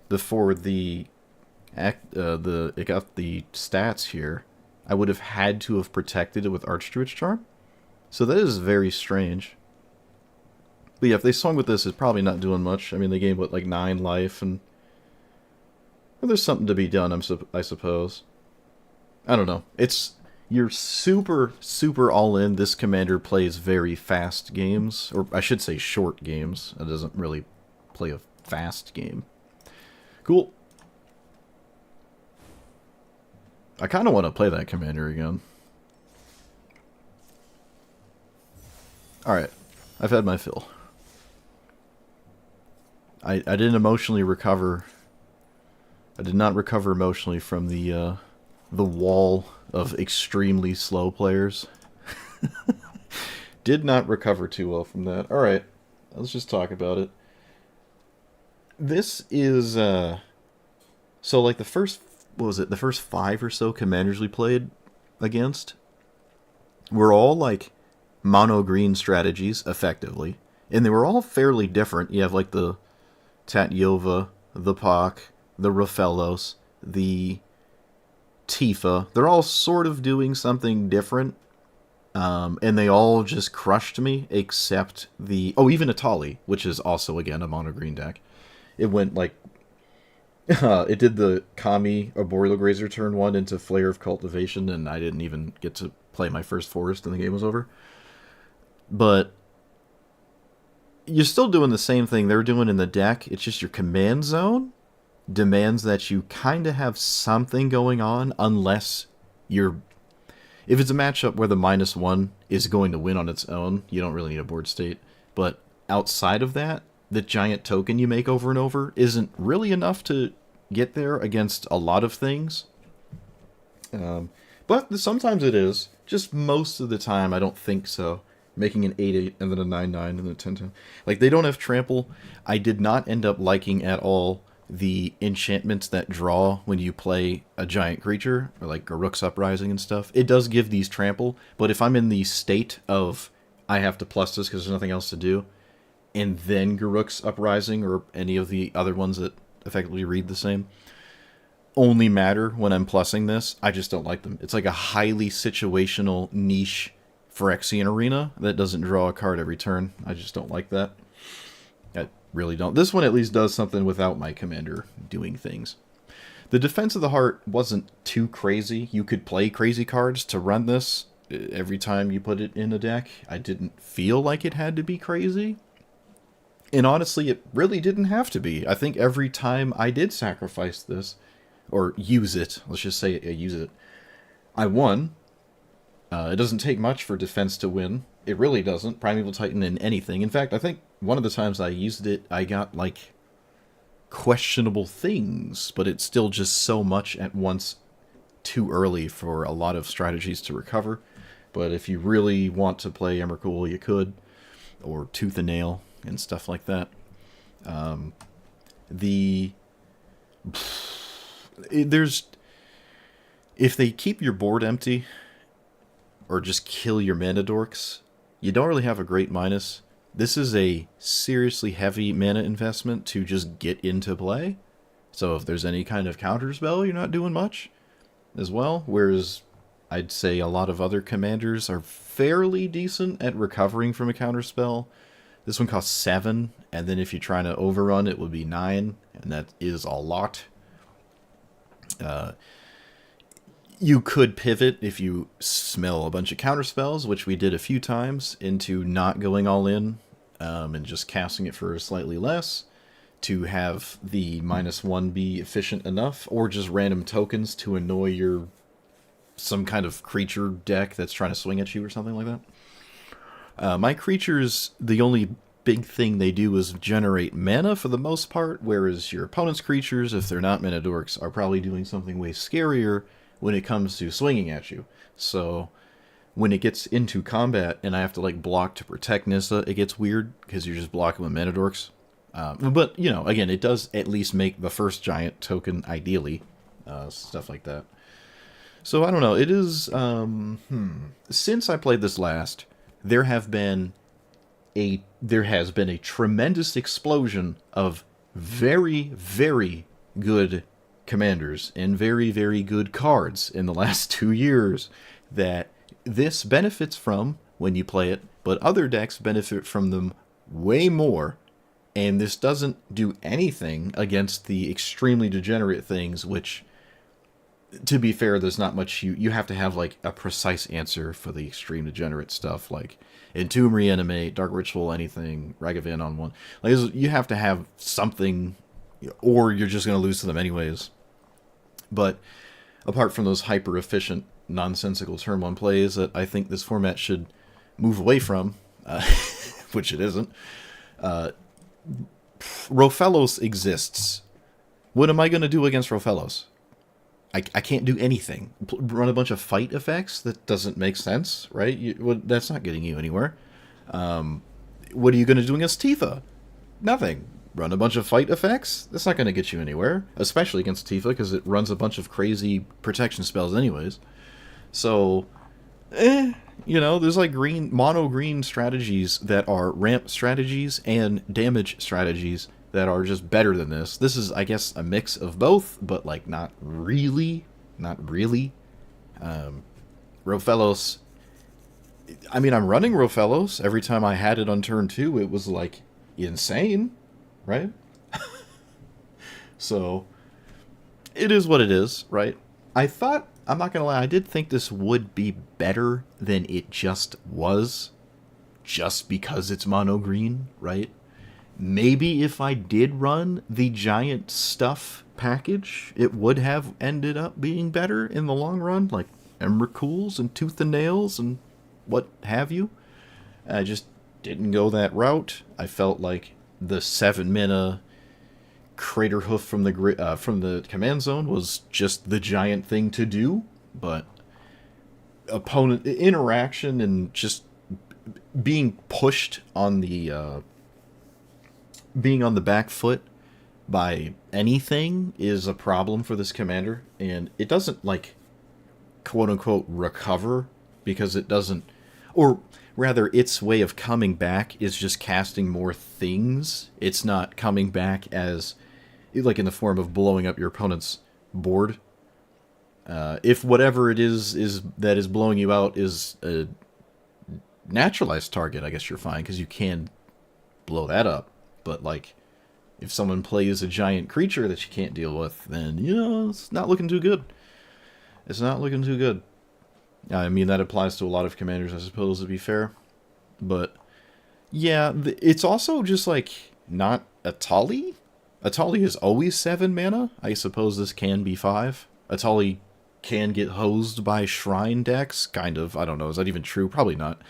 before it got the stats here. I would have had to have protected it with Archdruid's Charm. So that is very strange. But yeah, if they swung with this, it's probably not doing much. I mean, they gained, what, like 9 life, and... Well, there's something to be done, I suppose. I don't know. You're super, super all-in. This commander plays very fast games. Or I should say short games. It doesn't really play a fast game. Cool. I kind of want to play that commander again. Alright. I've had my fill. I didn't emotionally recover. I did not recover emotionally from the wall of extremely slow players. Did not recover too well from that. Alright, let's just talk about it. This is, so like the first, what was it, the first 5 or so commanders we played, against were all like mono green strategies, effectively, and they were all fairly different. You have like the Tatyova, the Pak, the Rofellos, the Tifa. They're all sort of doing something different, and they all just crushed me, except even Atali, which is also, again, a mono green deck. It went like, it did the Kami Arboreal Grazer turn 1 into Flare of Cultivation, and I didn't even get to play my first forest and the game was over. But you're still doing the same thing they're doing in the deck. It's just your command zone demands that you kind of have something going on, unless you're... If it's a matchup where the -1 is going to win on its own, you don't really need a board state. But outside of that, the giant token you make over and over isn't really enough to get there against a lot of things. But sometimes it is. Just most of the time, I don't think so. Making an 8/8 and then a 9/9 and then a 10/10. Like, they don't have trample. I did not end up liking at all the enchantments that draw when you play a giant creature, or like Garruk's Uprising and stuff. It does give these trample, but if I'm in the state of I have to plus this because there's nothing else to do, and then Garruk's Uprising or any of the other ones that effectively read the same only matter when I'm plussing this, I just don't like them. It's like a highly situational niche Phyrexian Arena that doesn't draw a card every turn. I just don't like that. I really don't. This one at least does something without my commander doing things. The Defense of the Heart wasn't too crazy. You could play crazy cards to run this every time you put it in a deck. I didn't feel like it had to be crazy. And honestly, it really didn't have to be. I think every time I did sacrifice this, or use it, let's just say use it, I won. It doesn't take much for defense to win. It really doesn't. Primeval Titan in anything. In fact, I think one of the times I used it, I got, like, questionable things, but it's still just so much at once too early for a lot of strategies to recover. But if you really want to play Emrakul, you could, or Tooth and Nail and stuff like that. If they keep your board empty, or just kill your mana dorks, you don't really have a great minus. This is a seriously heavy mana investment to just get into play. So if there's any kind of counterspell, you're not doing much as well. Whereas I'd say a lot of other commanders are fairly decent at recovering from a counterspell. This one costs 7, and then if you're trying to overrun, it would be 9, and that is a lot. You could pivot if you smell a bunch of counterspells, which we did a few times, into not going all in and just casting it for slightly less to have the -1 be efficient enough, or just random tokens to annoy some kind of creature deck that's trying to swing at you or something like that. My creatures, the only big thing they do is generate mana for the most part, whereas your opponent's creatures, if they're not mana dorks, are probably doing something way scarier when it comes to swinging at you. So when it gets into combat and I have to like block to protect Nissa, it gets weird because you're just blocking with mana dorks. But, you know, again, it does at least make the first giant token ideally. Stuff like that. So I don't know. It is... Since I played this last, there has been a tremendous explosion of very, very good commanders and very, very good cards in the last 2 years that this benefits from when you play it, but other decks benefit from them way more, and this doesn't do anything against the extremely degenerate things, which, to be fair, there's not much you have to have like a precise answer for the extreme degenerate stuff, like Entomb, Reanimate, Dark Ritual, anything, Ragavan on one. Like, you have to have something, or you're just going to lose to them anyways. But apart from those hyper-efficient, nonsensical turn 1 plays that I think this format should move away from, which it isn't, Rofellos exists. What am I going to do against Rofellos? I can't do anything. Run a bunch of fight effects? That doesn't make sense, right? That's not getting you anywhere. What are you going to do against Tifa? Nothing. Run a bunch of fight effects? That's not going to get you anywhere. Especially against Tifa, because it runs a bunch of crazy protection spells anyways. So, there's like mono green strategies that are ramp strategies and damage strategies that are just better than this. This is, I guess, a mix of both, but like not really. Not really. Rofellos. I mean, I'm running Rofellos. Every time I had it on turn 2, it was like insane, right? So, it is what it is, right? I'm not gonna lie, I did think this would be better than it just was, just because it's mono green, right? Maybe if I did run the giant stuff package, it would have ended up being better in the long run, like Emrakul's and Tooth and Nails and what have you. I just didn't go that route. I felt like the 7 mana Crater Hoof from the command zone was just the giant thing to do, but opponent interaction and just being pushed on the being on the back foot by anything is a problem for this commander, and it doesn't like quote unquote recover because it doesn't, or rather its way of coming back is just casting more things. It's not coming back as like in the form of blowing up your opponent's board. If whatever it is that is blowing you out is a naturalized target, I guess you're fine because you can blow that up. But like, if someone plays a giant creature that you can't deal with, then it's not looking too good. It's not looking too good. I mean, that applies to a lot of commanders, I suppose, to be fair. But yeah, it's also just like not Atali. Atali is always 7 mana. I suppose this can be 5. Atali can get hosed by shrine decks, kind of. I don't know. Is that even true? Probably not.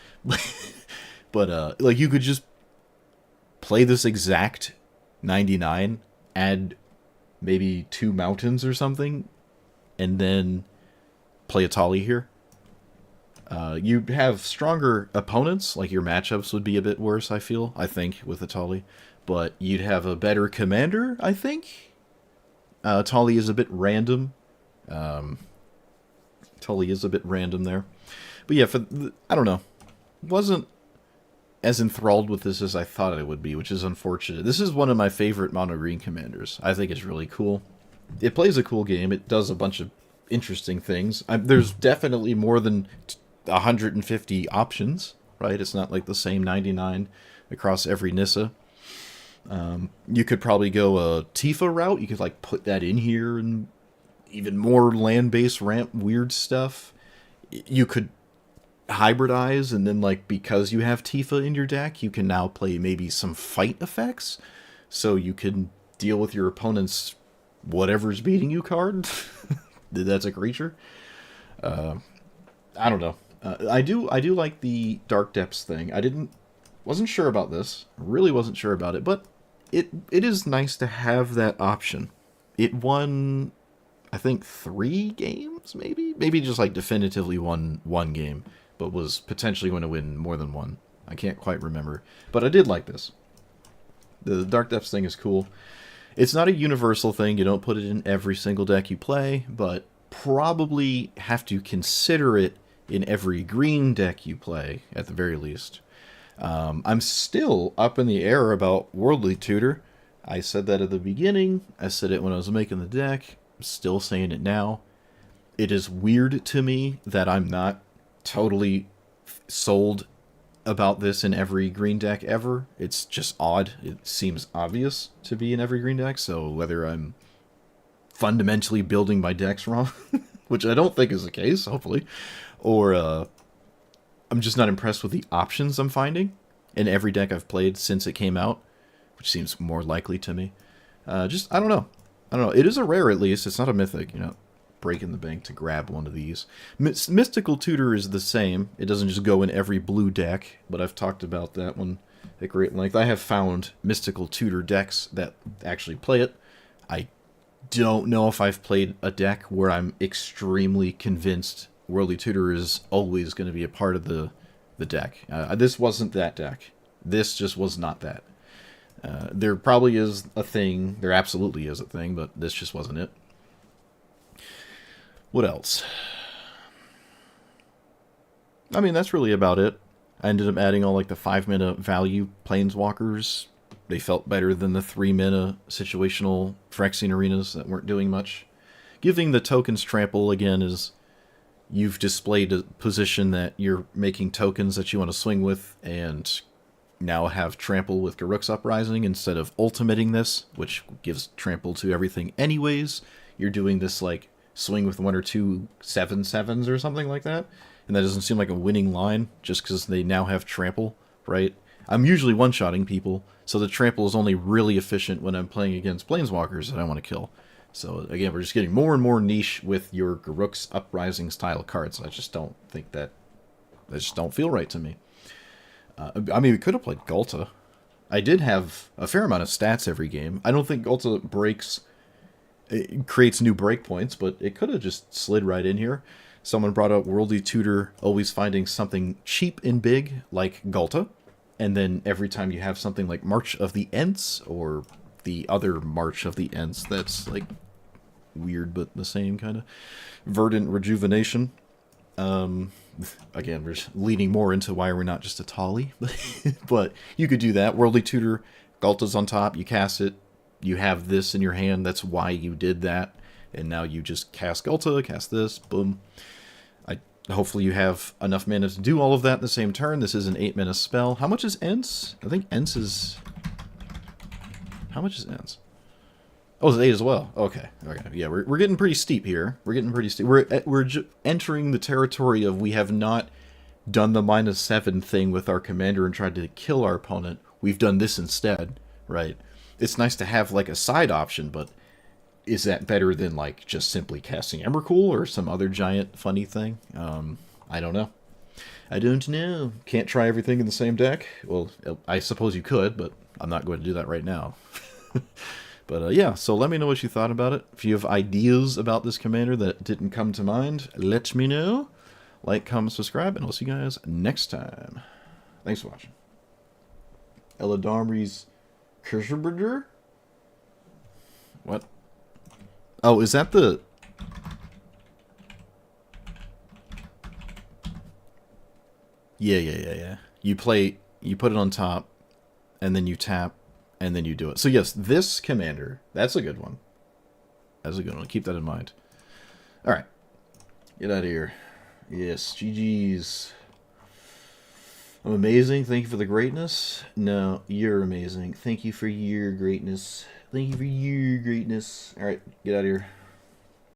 But like you could just play this exact 99, add maybe 2 mountains or something, and then play Atali here. You have stronger opponents, like your matchups would be a bit worse, I think, with Atali. But you'd have a better commander, I think. Atali is a bit random. Atali is a bit random there. But yeah, I don't know. Wasn't as enthralled with this as I thought I would be, which is unfortunate. This is one of my favorite mono green commanders. I think it's really cool. It plays a cool game. It does a bunch of interesting things. There's definitely more than 150 options, right? It's not like the same 99 across every Nissa. You could probably go a Tifa route. You could like put that in here and even more land-based ramp weird stuff. You could hybridize, and then like because you have Tifa in your deck, you can now play maybe some fight effects, so you can deal with your opponent's whatever's beating you card. That's a creature. I don't know. I do like the Dark Depths thing. Wasn't sure about this. Really wasn't sure about it, but it is nice to have that option. It won, I think, 3 games, maybe just like definitively won 1 game, but was potentially going to win more than 1. I can't quite remember, but I did like this. The Dark Depths thing is cool. It's not a universal thing. You don't put it in every single deck you play, but probably have to consider it in every green deck you play, at the very least. I'm still up in the air about Worldly Tutor. I said that at the beginning. I said it when I was making the deck. I'm still saying it now. It is weird to me that I'm not totally sold about this in every green deck ever. It's just odd. It seems obvious to be in every green deck, so whether I'm fundamentally building my decks wrong, which I don't think is the case, hopefully, or I'm just not impressed with the options I'm finding in every deck I've played since it came out, which seems more likely to me. I don't know. It is a rare, at least. It's not a mythic, breaking the bank to grab one of these. Mystical Tutor is the same. It doesn't just go in every blue deck, but I've talked about that one at great length. I have found Mystical Tutor decks that actually play it. I don't know if I've played a deck where I'm extremely convinced Worldly Tutor is always going to be a part of the deck. This wasn't that deck. This just was not that. There probably is a thing. There absolutely is a thing, but this just wasn't it. What else? I mean, that's really about it. I ended up adding all like the 5 mana value planeswalkers. They felt better than the 3 mana situational Phyrexian arenas that weren't doing much. Giving the tokens trample again is you've displayed a position that you're making tokens that you want to swing with, and now have trample with Garruk's Uprising instead of ultimating this, which gives trample to everything anyways. You're doing this like swing with 1 or 2 7/7s or something like that, and that doesn't seem like a winning line just because they now have trample, right? I'm usually one-shotting people, so the trample is only really efficient when I'm playing against planeswalkers that I want to kill. So again, we're just getting more and more niche with your Garruk's Uprising style cards. I just don't think that... They just don't feel right to me. I mean, we could have played Ghalta. I did have a fair amount of stats every game. I don't think Ghalta breaks... It creates new breakpoints, but it could have just slid right in here. Someone brought up Worldly Tutor always finding something cheap and big, like Ghalta. And then every time you have something like March of the Ents, or the other March of the Ents, that's like weird but the same kind of. Verdant Rejuvenation. Again, we're leaning more into why we're not just a Tolly. But you could do that. Worldly Tutor, Ghalta's on top, you cast it. You have this in your hand, that's why you did that. And now you just cast Ghalta, cast this, boom. Hopefully you have enough mana to do all of that in the same turn. This is an 8-mana spell. How much is Ents? I think Ents is... How much is Ents? Oh, it's 8 as well. Okay. Yeah, we're getting pretty steep here. We're getting pretty steep. We're entering the territory of we have not done the -7 thing with our commander and tried to kill our opponent. We've done this instead, right? It's nice to have like a side option, but is that better than like just simply casting Emrakul or some other giant funny thing? I don't know. I don't know. Can't try everything in the same deck. Well, I suppose you could, but I'm not going to do that right now. But yeah, so let me know what you thought about it. If you have ideas about this commander that didn't come to mind, let me know. Like, comment, subscribe, and I'll see you guys next time. Thanks for watching. Eladamri's Kirschberger? What? Oh, is that the... Yeah. You put it on top, and then you tap, and then you do it. So yes, this commander, that's a good one. That's a good one. Keep that in mind. Alright. Get out of here. Yes, GG's. I'm amazing. Thank you for the greatness. No, you're amazing. Thank you for your greatness. Thank you for your greatness. Alright, get out of here.